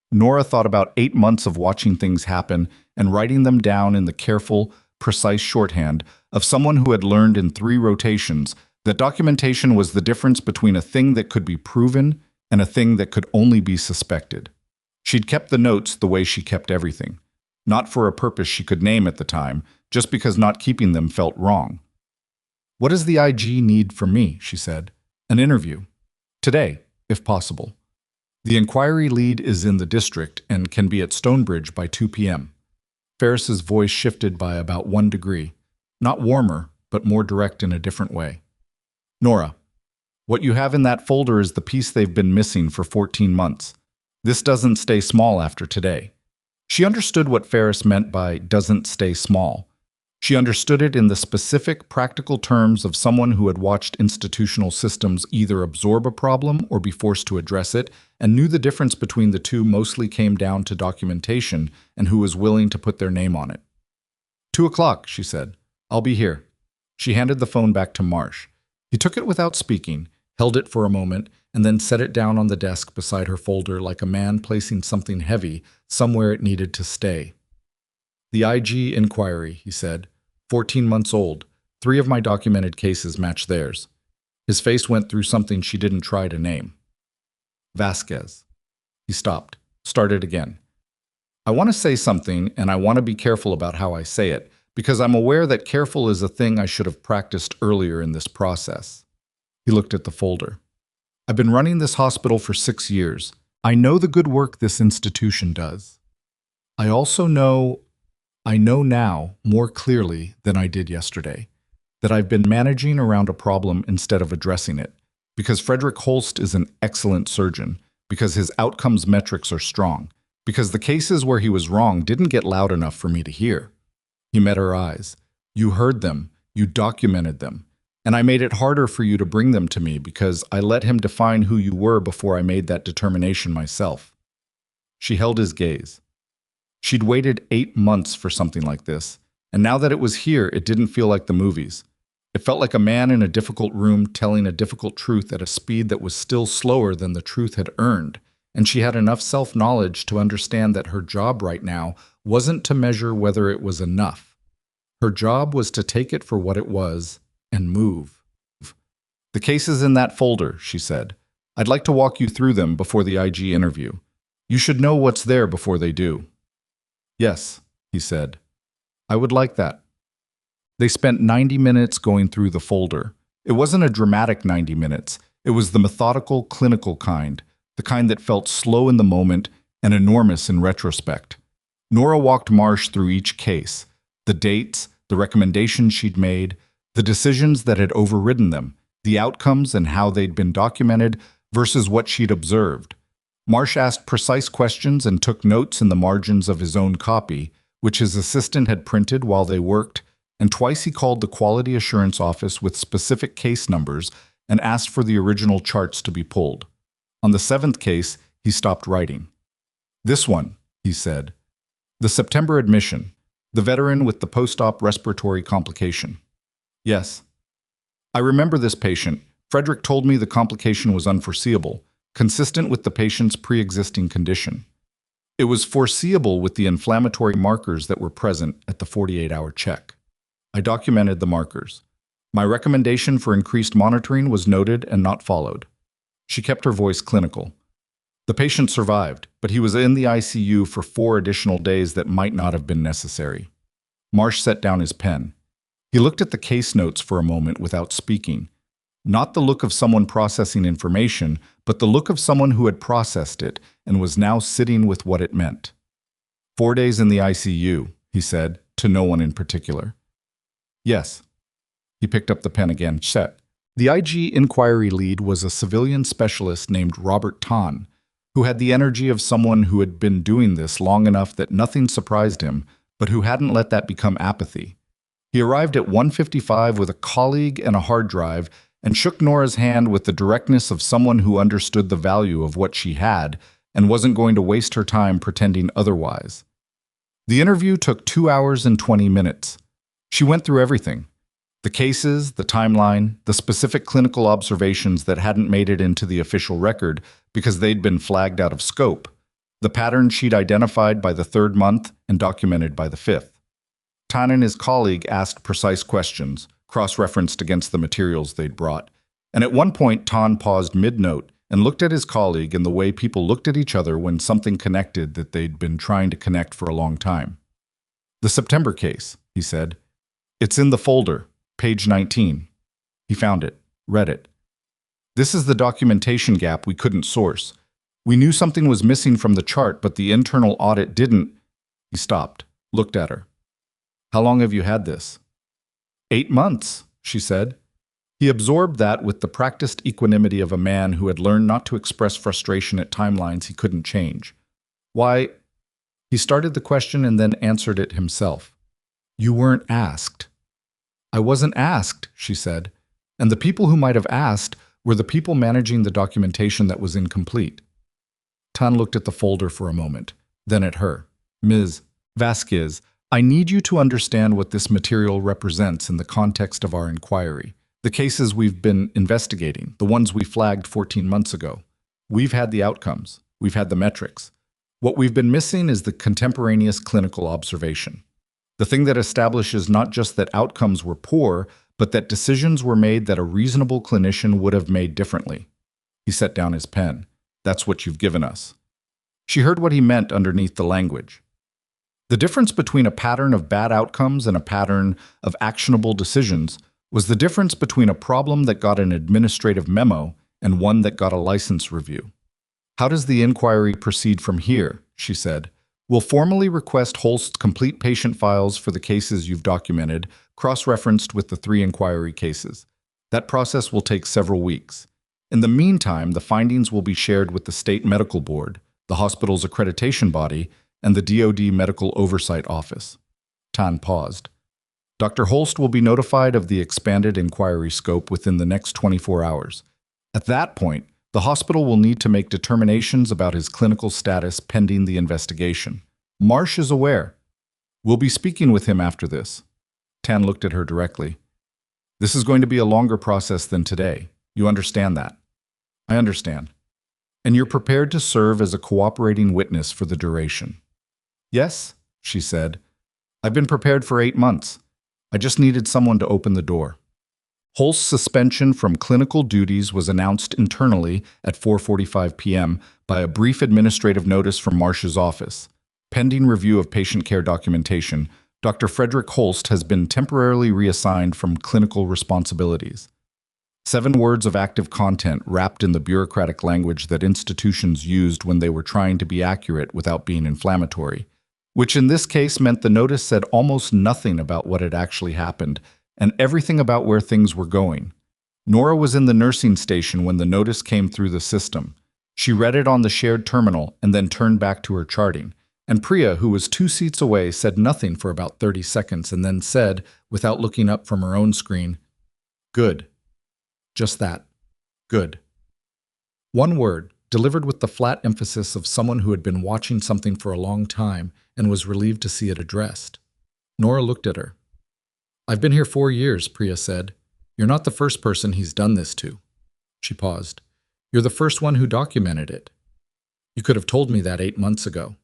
Nora thought about 8 months of watching things happen and writing them down in the careful, precise shorthand of someone who had learned in 3 rotations that documentation was the difference between a thing that could be proven and a thing that could only be suspected. She'd kept the notes the way she kept everything, not for a purpose she could name at the time, just because not keeping them felt wrong. What does the IG need from me, she said. An interview. Today, if possible. The inquiry lead is in the district and can be at Stonebridge by 2 p.m. Ferris's voice shifted by about 1 degree. Not warmer, but more direct in a different way. Nora, what you have in that folder is the piece they've been missing for 14 months. This doesn't stay small after today. She understood what Ferris meant by doesn't stay small. She understood it in the specific, practical terms of someone who had watched institutional systems either absorb a problem or be forced to address it, and knew the difference between the two mostly came down to documentation and who was willing to put their name on it. 2 o'clock, she said. I'll be here. She handed the phone back to Marsh. He took it without speaking, held it for a moment, and then set it down on the desk beside her folder like a man placing something heavy somewhere it needed to stay. The IG inquiry, he said, 14 months old. 3 of my documented cases match theirs. His face went through something she didn't try to name. Vasquez. He stopped, started again. I want to say something, and I want to be careful about how I say it, because I'm aware that careful is a thing I should have practiced earlier in this process. He looked at the folder. I've been running this hospital for 6 years. I know the good work this institution does. I also know now more clearly than I did yesterday that I've been managing around a problem instead of addressing it, because Frederick Holst is an excellent surgeon, because his outcomes metrics are strong, because the cases where he was wrong didn't get loud enough for me to hear. He met her eyes. You heard them, you documented them, and I made it harder for you to bring them to me because I let him define who you were before I made that determination myself. She held his gaze. She'd waited 8 months for something like this, and now that it was here, it didn't feel like the movies. It felt like a man in a difficult room telling a difficult truth at a speed that was still slower than the truth had earned, and she had enough self-knowledge to understand that her job right now wasn't to measure whether it was enough. Her job was to take it for what it was and move. The case is in that folder, she said. I'd like to walk you through them before the IG interview. You should know what's there before they do. Yes, he said. I would like that. They spent 90 minutes going through the folder. It wasn't a dramatic 90 minutes. It was the methodical, clinical kind, the kind that felt slow in the moment and enormous in retrospect. Nora walked Marsh through each case, the dates, the recommendations she'd made, the decisions that had overridden them, the outcomes and how they'd been documented versus what she'd observed. Marsh asked precise questions and took notes in the margins of his own copy, which his assistant had printed while they worked, and twice he called the quality assurance office with specific case numbers and asked for the original charts to be pulled. On the 7th case, he stopped writing. This one, he said. The September admission, the veteran with the post-op respiratory complication. Yes. I remember this patient. Frederick told me the complication was unforeseeable, consistent with the patient's pre-existing condition. It was foreseeable with the inflammatory markers that were present at the 48-hour check. I documented the markers. My recommendation for increased monitoring was noted and not followed. She kept her voice clinical. The patient survived, but he was in the ICU for 4 additional days that might not have been necessary. Marsh set down his pen. He looked at the case notes for a moment without speaking. Not the look of someone processing information, but the look of someone who had processed it and was now sitting with what it meant. 4 days in the ICU, he said, to no one in particular. Yes. He picked up the pen again. Set. The IG inquiry lead was a civilian specialist named Robert Tahn, who had the energy of someone who had been doing this long enough that nothing surprised him, but who hadn't let that become apathy. He arrived at 1:55 with a colleague and a hard drive and shook Nora's hand with the directness of someone who understood the value of what she had and wasn't going to waste her time pretending otherwise. The interview took 2 hours and 20 minutes. She went through everything. The cases, the timeline, the specific clinical observations that hadn't made it into the official record because they'd been flagged out of scope, the pattern she'd identified by the 3rd month and documented by the 5th. Tan and his colleague asked precise questions, cross-referenced against the materials they'd brought, and at one point Tan paused mid-note and looked at his colleague in the way people looked at each other when something connected that they'd been trying to connect for a long time. The September case, he said. It's in the folder, page 19. He found it, read it. This is the documentation gap we couldn't source. We knew something was missing from the chart, but the internal audit didn't. He stopped, looked at her. How long have you had this? 8 months, she said. He absorbed that with the practiced equanimity of a man who had learned not to express frustration at timelines he couldn't change. Why? He started the question and then answered it himself. You weren't asked. I wasn't asked, she said, and the people who might have asked were the people managing the documentation that was incomplete. Tan looked at the folder for a moment, then at her. Ms. Vasquez, I need you to understand what this material represents in the context of our inquiry. The cases we've been investigating, the ones we flagged 14 months ago. We've had the outcomes. We've had the metrics. What we've been missing is the contemporaneous clinical observation. The thing that establishes not just that outcomes were poor, but that decisions were made that a reasonable clinician would have made differently. He set down his pen. That's what you've given us. She heard what he meant underneath the language. The difference between a pattern of bad outcomes and a pattern of actionable decisions was the difference between a problem that got an administrative memo and one that got a license review. How does the inquiry proceed from here? She said. We'll formally request Holst's complete patient files for the cases you've documented, cross-referenced with the 3 inquiry cases. That process will take several weeks. In the meantime, the findings will be shared with the State Medical Board, the hospital's accreditation body, and the DoD Medical Oversight Office. Tan paused. Dr. Holst will be notified of the expanded inquiry scope within the next 24 hours. At that point, the hospital will need to make determinations about his clinical status pending the investigation. Marsh is aware. We'll be speaking with him after this. Tan looked at her directly. This is going to be a longer process than today. You understand that? I understand. And you're prepared to serve as a cooperating witness for the duration? Yes, she said. I've been prepared for 8 months. I just needed someone to open the door. Holst's suspension from clinical duties was announced internally at 4:45 p.m. by a brief administrative notice from Marsh's office. Pending review of patient care documentation, Dr. Frederick Holst has been temporarily reassigned from clinical responsibilities. 7 words of active content wrapped in the bureaucratic language that institutions used when they were trying to be accurate without being inflammatory, which in this case meant the notice said almost nothing about what had actually happened and everything about where things were going. Nora was in the nursing station when the notice came through the system. She read it on the shared terminal and then turned back to her charting. And Priya, who was 2 seats away, said nothing for about 30 seconds and then said, without looking up from her own screen, "Good." Just that. Good. One word, delivered with the flat emphasis of someone who had been watching something for a long time and was relieved to see it addressed. Nora looked at her. "I've been here 4 years," Priya said. "You're not the first person he's done this to." She paused. "You're the first one who documented it. You could have told me that 8 months ago."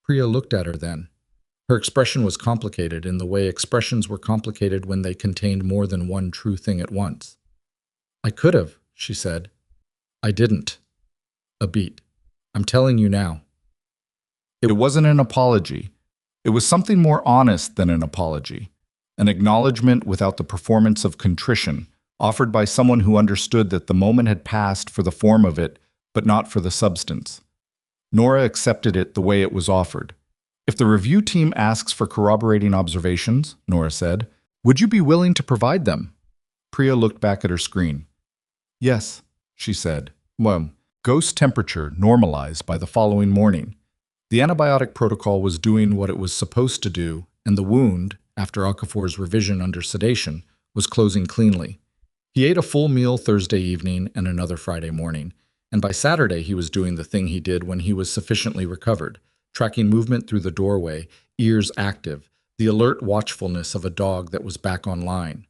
Priya looked at her then. Her expression was complicated in the way expressions were complicated when they contained more than one true thing at once. "I could have," she said. "I didn't." A beat. "I'm telling you now." It wasn't an apology. It was something more honest than an apology. An acknowledgement without the performance of contrition, offered by someone who understood that the moment had passed for the form of it, but not for the substance. Nora accepted it the way it was offered. "If the review team asks for corroborating observations," Nora said, "would you be willing to provide them?" Priya looked back at her screen. "Yes," she said. "Well, Ghost's temperature normalized by the following morning. The antibiotic protocol was doing what it was supposed to do, and the wound, after Okafor's revision under sedation, was closing cleanly. He ate a full meal Thursday evening and another Friday morning, and by Saturday he was doing the thing he did when he was sufficiently recovered, tracking movement through the doorway, ears active, the alert watchfulness of a dog that was back online.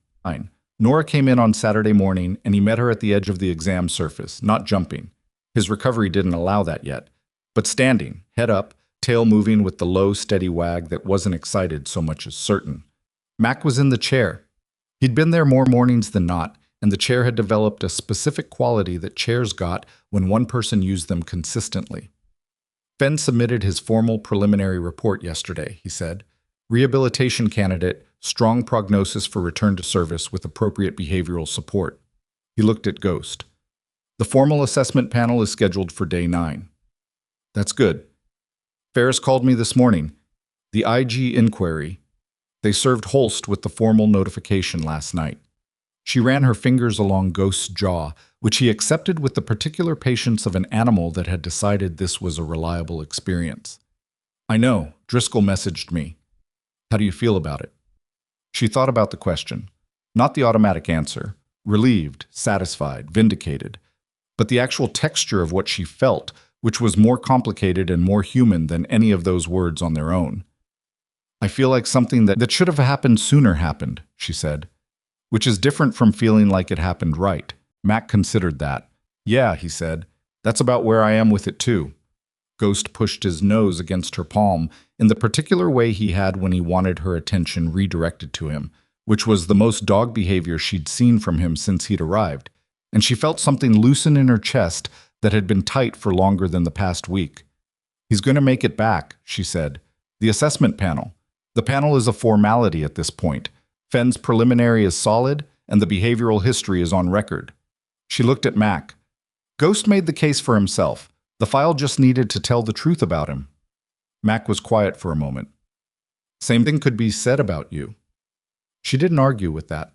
Nora came in on Saturday morning, and he met her at the edge of the exam surface, not jumping. His recovery didn't allow that yet, but standing, head up, tail moving with the low, steady wag that wasn't excited so much as certain. Mac was in the chair. He'd been there more mornings than not, and the chair had developed a specific quality that chairs got when one person used them consistently. Fenn submitted his formal preliminary report yesterday, he said. Rehabilitation candidate, strong prognosis for return to service with appropriate behavioral support. He looked at Ghost. The formal assessment panel is scheduled for day 9. That's good. Ferris called me this morning. The IG inquiry. They served Holst with the formal notification last night. She ran her fingers along Ghost's jaw, which he accepted with the particular patience of an animal that had decided this was a reliable experience. I know, Driscoll messaged me. How do you feel about it? She thought about the question, not the automatic answer, relieved, satisfied, vindicated, but the actual texture of what she felt, which was more complicated and more human than any of those words on their own. I feel like something that should have happened sooner happened, she said, which is different from feeling like it happened right. Mac considered that. Yeah, he said, that's about where I am with it too. Ghost pushed his nose against her palm in the particular way he had when he wanted her attention redirected to him, which was the most dog behavior she'd seen from him since he'd arrived, and she felt something loosen in her chest that had been tight for longer than the past week. He's going to make it back, she said. The assessment panel. The panel is a formality at this point. Fenn's preliminary is solid, and the behavioral history is on record. She looked at Mac. Ghost made the case for himself. The file just needed to tell the truth about him. Mac was quiet for a moment. Same thing could be said about you. She didn't argue with that.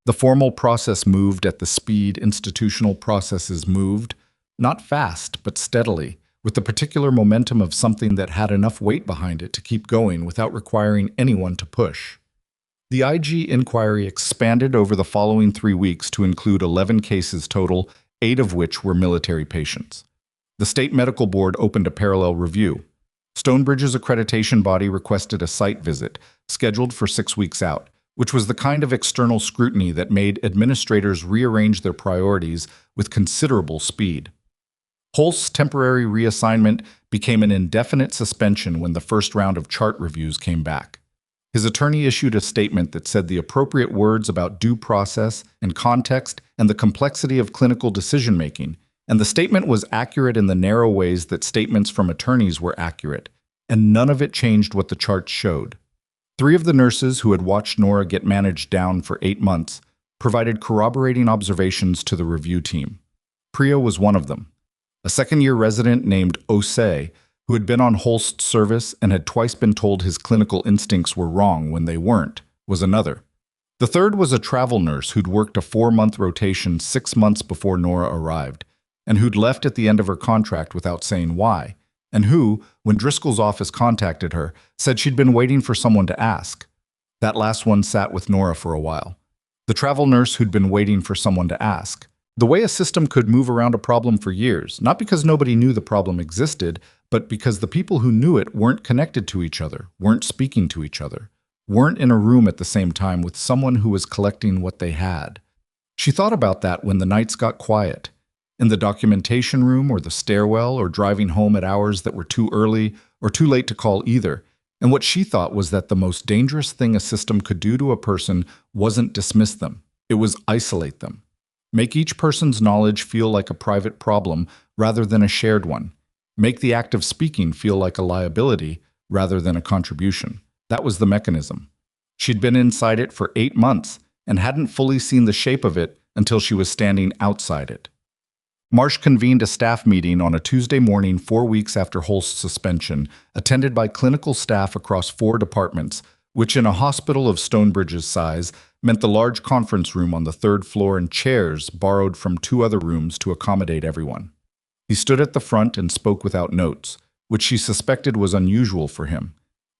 The formal process moved at the speed institutional processes moved, not fast, but steadily, with the particular momentum of something that had enough weight behind it to keep going without requiring anyone to push. The IG inquiry expanded over the following 3 weeks to include 11 cases total, 8 of which were military patients. The State Medical Board opened a parallel review. Stonebridge's accreditation body requested a site visit, scheduled for 6 weeks out, which was the kind of external scrutiny that made administrators rearrange their priorities with considerable speed. Holst's temporary reassignment became an indefinite suspension when the first round of chart reviews came back. His attorney issued a statement that said the appropriate words about due process and context and the complexity of clinical decision-making, and the statement was accurate in the narrow ways that statements from attorneys were accurate, and none of it changed what the charts showed. 3 of the nurses who had watched Nora get managed down for 8 months provided corroborating observations to the review team. Priya was one of them. A second-year resident named Osei, who had been on Holst's service and had twice been told his clinical instincts were wrong when they weren't, was another. The third was a travel nurse who'd worked a 4-month rotation 6 months before Nora arrived, and who'd left at the end of her contract without saying why, and who, when Driscoll's office contacted her, said she'd been waiting for someone to ask. That last one sat with Nora for a while. The travel nurse who'd been waiting for someone to ask. The way a system could move around a problem for years, not because nobody knew the problem existed, but because the people who knew it weren't connected to each other, weren't speaking to each other, weren't in a room at the same time with someone who was collecting what they had. She thought about that when the nights got quiet, in the documentation room or the stairwell or driving home at hours that were too early or too late to call either, and what she thought was that the most dangerous thing a system could do to a person wasn't dismiss them, it was isolate them. Make each person's knowledge feel like a private problem rather than a shared one. Make the act of speaking feel like a liability rather than a contribution. That was the mechanism. She'd been inside it for 8 months and hadn't fully seen the shape of it until she was standing outside it. Marsh convened a staff meeting on a Tuesday morning 4 weeks after Holst's suspension, attended by clinical staff across 4 departments, which in a hospital of Stonebridge's size meant the large conference room on the 3rd floor and chairs borrowed from 2 other rooms to accommodate everyone. He stood at the front and spoke without notes, which she suspected was unusual for him.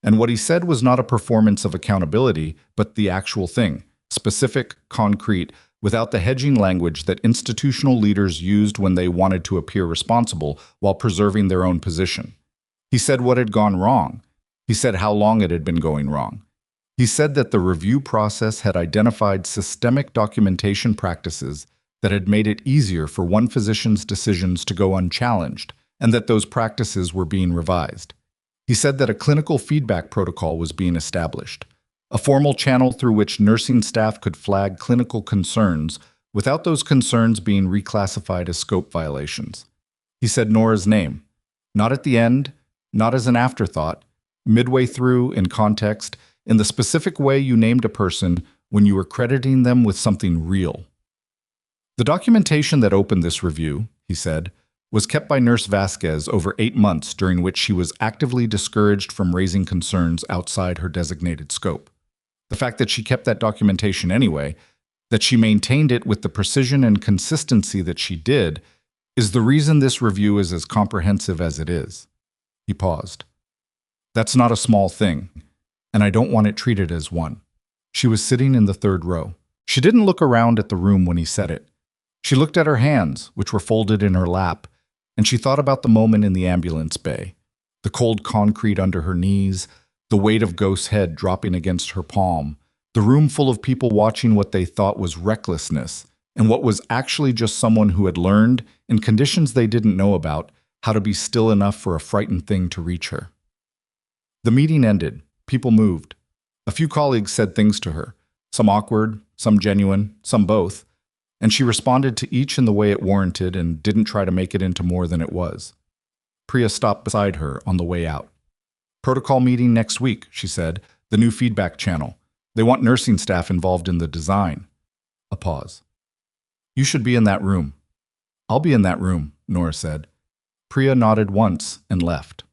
And what he said was not a performance of accountability, but the actual thing, specific, concrete, without the hedging language that institutional leaders used when they wanted to appear responsible while preserving their own position. He said what had gone wrong. He said how long it had been going wrong. He said that the review process had identified systemic documentation practices that had made it easier for one physician's decisions to go unchallenged, and that those practices were being revised. He said that a clinical feedback protocol was being established, a formal channel through which nursing staff could flag clinical concerns without those concerns being reclassified as scope violations. He said Nora's name, not at the end, not as an afterthought, midway through, in context, in the specific way you named a person when you were crediting them with something real. The documentation that opened this review, he said, was kept by Nurse Vasquez over 8 months during which she was actively discouraged from raising concerns outside her designated scope. The fact that she kept that documentation anyway, that she maintained it with the precision and consistency that she did, is the reason this review is as comprehensive as it is. He paused. That's not a small thing, and I don't want it treated as one. She was sitting in the 3rd row. She didn't look around at the room when he said it. She looked at her hands, which were folded in her lap, and she thought about the moment in the ambulance bay, the cold concrete under her knees, the weight of Ghost's head dropping against her palm, the room full of people watching what they thought was recklessness, and what was actually just someone who had learned, in conditions they didn't know about, how to be still enough for a frightened thing to reach her. The meeting ended. People moved. A few colleagues said things to her, some awkward, some genuine, some both, and she responded to each in the way it warranted and didn't try to make it into more than it was. Priya stopped beside her on the way out. Protocol meeting next week, she said, the new feedback channel. They want nursing staff involved in the design. A pause. You should be in that room. I'll be in that room, Nora said. Priya nodded once and left.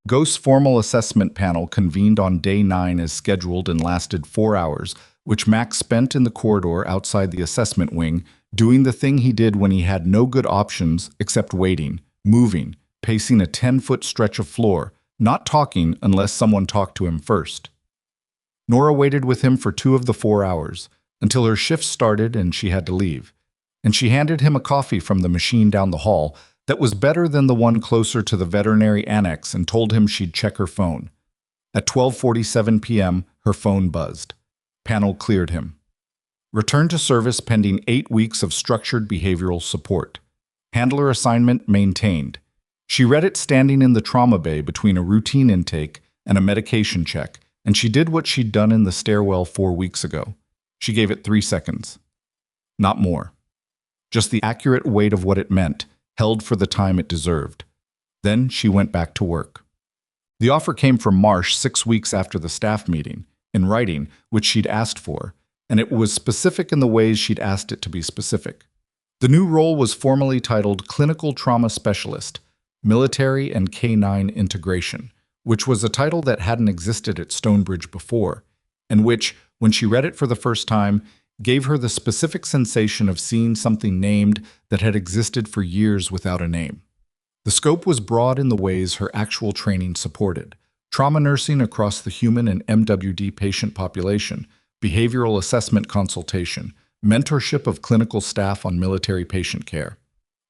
Ghost's formal assessment panel convened on day 9 as scheduled and lasted 4 hours, which Max spent in the corridor outside the assessment wing, doing the thing he did when he had no good options except waiting, moving, pacing a 10-foot stretch of floor, not talking unless someone talked to him first. Nora waited with him for 2 of the 4 hours, until her shift started and she had to leave, and she handed him a coffee from the machine down the hall that was better than the one closer to the veterinary annex and told him she'd check her phone. At 12:47 p.m., her phone buzzed. Panel cleared him. Return to service pending 8 weeks of structured behavioral support. Handler assignment maintained. She read it standing in the trauma bay between a routine intake and a medication check, And she did what she'd done in the stairwell 4 weeks ago. She gave it 3 seconds. Not more. Just the accurate weight of what it meant, held for the time it deserved. Then she went back to work. The offer came from Marsh 6 weeks after the staff meeting, in writing, which she'd asked for, and it was specific in the ways she'd asked it to be specific. The new role was formally titled Clinical Trauma Specialist, Military and K-9 Integration, which was a title that hadn't existed at Stonebridge before, and which, when she read it for the first time, gave her the specific sensation of seeing something named that had existed for years without a name. The scope was broad in the ways her actual training supported: trauma nursing across the human and MWD patient population, behavioral assessment consultation, mentorship of clinical staff on military patient care.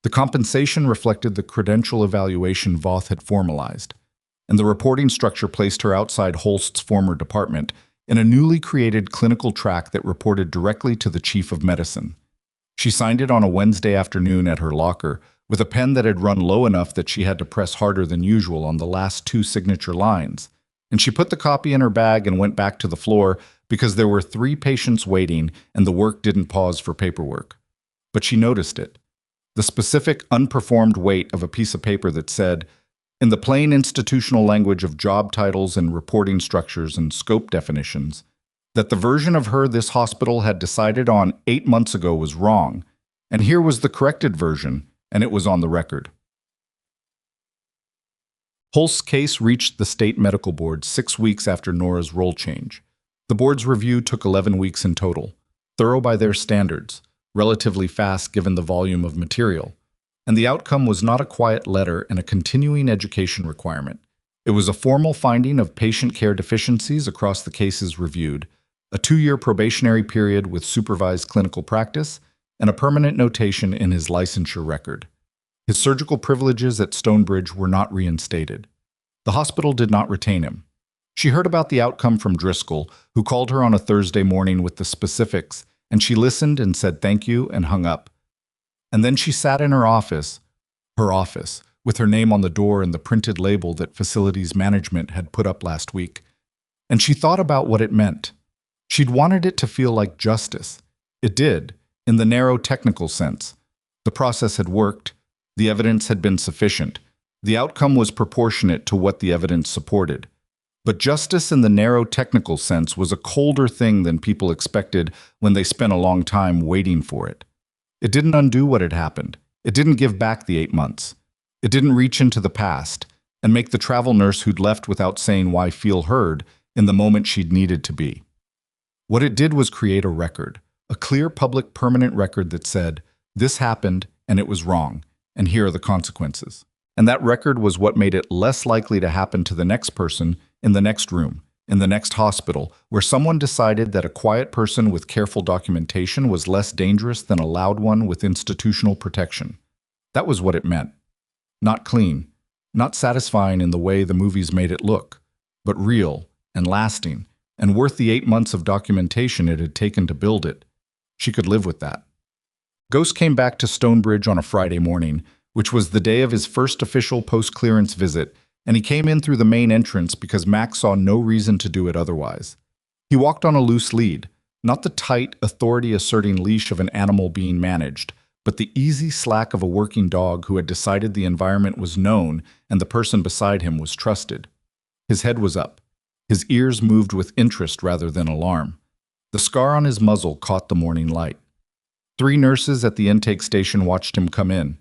The compensation reflected the credential evaluation Voth had formalized, and the reporting structure placed her outside Holst's former department in a newly created clinical track that reported directly to the chief of medicine. She signed it on a Wednesday afternoon at her locker with a pen that had run low enough that she had to press harder than usual on the last 2 signature lines, and she put the copy in her bag and went back to the floor because there were 3 patients waiting and the work didn't pause for paperwork. But she noticed it. The specific, unperformed weight of a piece of paper that said, in the plain institutional language of job titles and reporting structures and scope definitions, that the version of her this hospital had decided on 8 months ago was wrong, and here was the corrected version, and it was on the record. Holst's case reached the state medical board 6 weeks after Nora's role change. The board's review took 11 weeks in total, thorough by their standards, relatively fast given the volume of material, and the outcome was not a quiet letter and a continuing education requirement. It was a formal finding of patient care deficiencies across the cases reviewed, a 2-year probationary period with supervised clinical practice, and a permanent notation in his licensure record. His surgical privileges at Stonebridge were not reinstated. The hospital did not retain him. She heard about the outcome from Driscoll, who called her on a Thursday morning with the specifics, and she listened and said thank you and hung up. And then she sat in her office, with her name on the door and the printed label that facilities management had put up last week. And she thought about what it meant. She'd wanted it to feel like justice. It did, in the narrow technical sense. The process had worked. The evidence had been sufficient. The outcome was proportionate to what the evidence supported. But justice in the narrow technical sense was a colder thing than people expected when they spent a long time waiting for it. It didn't undo what had happened. It didn't give back the 8 months. It didn't reach into the past and make the travel nurse who'd left without saying why feel heard in the moment she'd needed to be. What it did was create a record, a clear public permanent record that said, this happened and it was wrong, and here are the consequences. And that record was what made it less likely to happen to the next person in the next room, in the next hospital, where someone decided that a quiet person with careful documentation was less dangerous than a loud one with institutional protection. That was what it meant. Not clean, not satisfying in the way the movies made it look, but real and lasting, and worth the 8 months of documentation it had taken to build it. She could live with that. Ghost came back to Stonebridge on a Friday morning, which was the day of his first official post-clearance visit, and he came in through the main entrance because Mac saw no reason to do it otherwise. He walked on a loose lead, not the tight, authority-asserting leash of an animal being managed, but the easy slack of a working dog who had decided the environment was known and the person beside him was trusted. His head was up. His ears moved with interest rather than alarm. The scar on his muzzle caught the morning light. 3 nurses at the intake station watched him come in.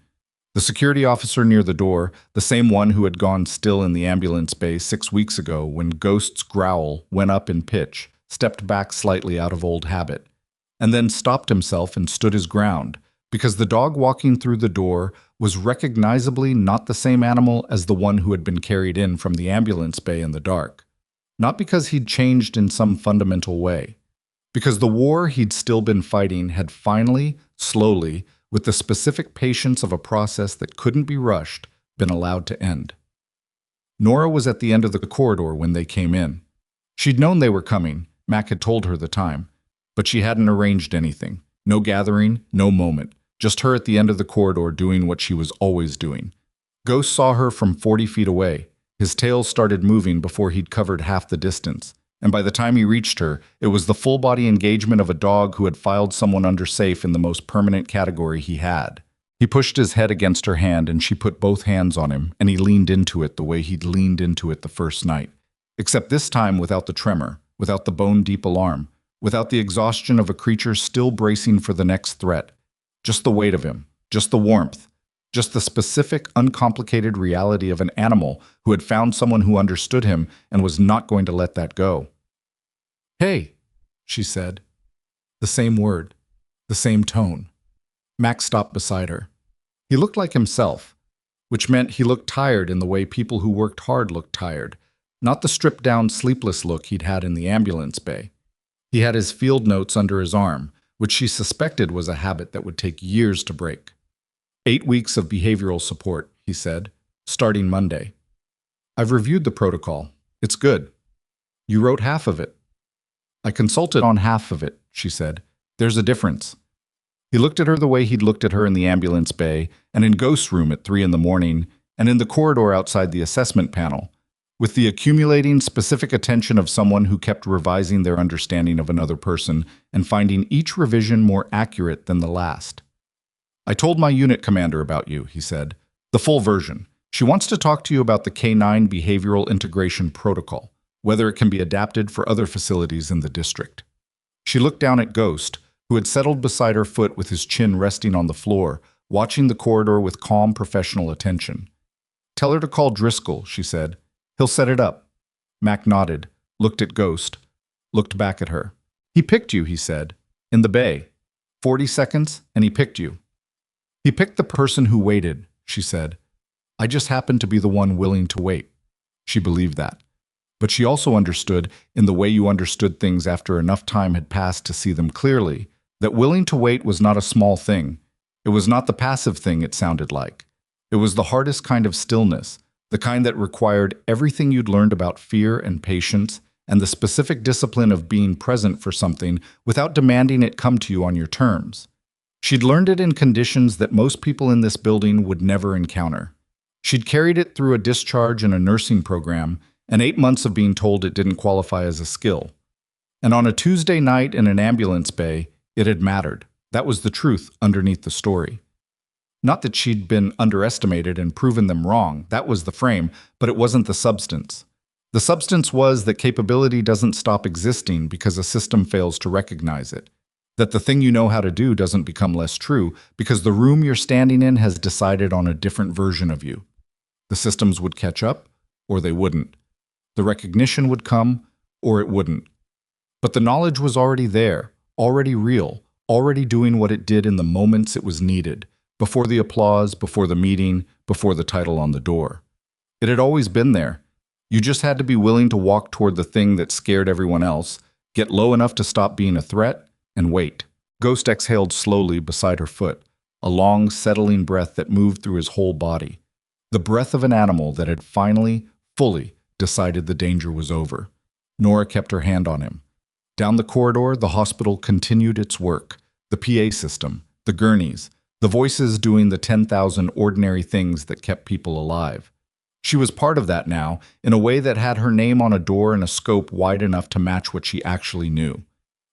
The security officer near the door, the same one who had gone still in the ambulance bay 6 weeks ago when Ghost's growl went up in pitch, stepped back slightly out of old habit, and then stopped himself and stood his ground, because the dog walking through the door was recognizably not the same animal as the one who had been carried in from the ambulance bay in the dark. Not because he'd changed in some fundamental way. Because the war he'd still been fighting had finally, slowly, with the specific patience of a process that couldn't be rushed, been allowed to end. Nora was at the end of the corridor when they came in. She'd known they were coming, Mac had told her the time, but she hadn't arranged anything. No gathering, no moment, just her at the end of the corridor doing what she was always doing. Ghost saw her from 40 feet away. His tail started moving before he'd covered half the distance, And by the time he reached her, it was the full-body engagement of a dog who had filed someone under safe in the most permanent category he had. He pushed his head against her hand, and she put both hands on him, and he leaned into it the way he'd leaned into it the first night. Except this time without the tremor, without the bone-deep alarm, without the exhaustion of a creature still bracing for the next threat. Just the weight of him, just the warmth, just the specific, uncomplicated reality of an animal who had found someone who understood him and was not going to let that go. "Hey," she said. The same word, the same tone. Max stopped beside her. He looked like himself, which meant he looked tired in the way people who worked hard looked tired, not the stripped-down, sleepless look he'd had in the ambulance bay. He had his field notes under his arm, which she suspected was a habit that would take years to break. 8 weeks of behavioral support, he said, starting Monday. "I've reviewed the protocol. It's good. You wrote half of it." "I consulted on half of it," she said. "There's a difference." He looked at her the way he'd looked at her in the ambulance bay, and in Ghost's room at 3 in the morning, and in the corridor outside the assessment panel, with the accumulating specific attention of someone who kept revising their understanding of another person and finding each revision more accurate than the last. "I told my unit commander about you," he said. "The full version. She wants to talk to you about the K9 Behavioral Integration Protocol, whether it can be adapted for other facilities in the district." She looked down at Ghost, who had settled beside her foot with his chin resting on the floor, watching the corridor with calm professional attention. "Tell her to call Driscoll," she said. "He'll set it up." Mac nodded, looked at Ghost, looked back at her. "He picked you," he said, "in the bay. 40 seconds, and he picked you." "He picked the person who waited," she said. "I just happened to be the one willing to wait." She believed that. But she also understood, in the way you understood things after enough time had passed to see them clearly, that willing to wait was not a small thing. It was not the passive thing it sounded like. It was the hardest kind of stillness, the kind that required everything you'd learned about fear and patience and the specific discipline of being present for something without demanding it come to you on your terms. She'd learned it in conditions that most people in this building would never encounter. She'd carried it through a discharge in a nursing program and 8 months of being told it didn't qualify as a skill. And on a Tuesday night in an ambulance bay, it had mattered. That was the truth underneath the story. Not that she'd been underestimated and proven them wrong, that was the frame, but it wasn't the substance. The substance was that capability doesn't stop existing because a system fails to recognize it. That the thing you know how to do doesn't become less true because the room you're standing in has decided on a different version of you. The systems would catch up, or they wouldn't. The recognition would come, or it wouldn't. But the knowledge was already there, already real, already doing what it did in the moments it was needed, before the applause, before the meeting, before the title on the door. It had always been there. You just had to be willing to walk toward the thing that scared everyone else, get low enough to stop being a threat, and wait. Ghost exhaled slowly beside her foot, a long, settling breath that moved through his whole body. The breath of an animal that had finally, fully, decided the danger was over. Nora kept her hand on him. Down the corridor, the hospital continued its work. The PA system, the gurneys, the voices doing the 10,000 ordinary things that kept people alive. She was part of that now, in a way that had her name on a door and a scope wide enough to match what she actually knew.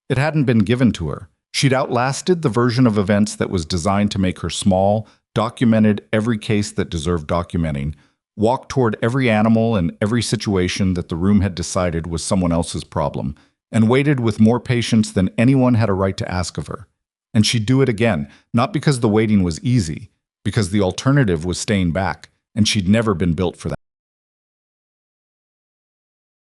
It hadn't been given to her. She'd outlasted the version of events that was designed to make her small, documented every case that deserved documenting, walked toward every animal and every situation that the room had decided was someone else's problem, and waited with more patience than anyone had a right to ask of her. And she'd do it again, not because the waiting was easy, because the alternative was staying back, and she'd never been built for that.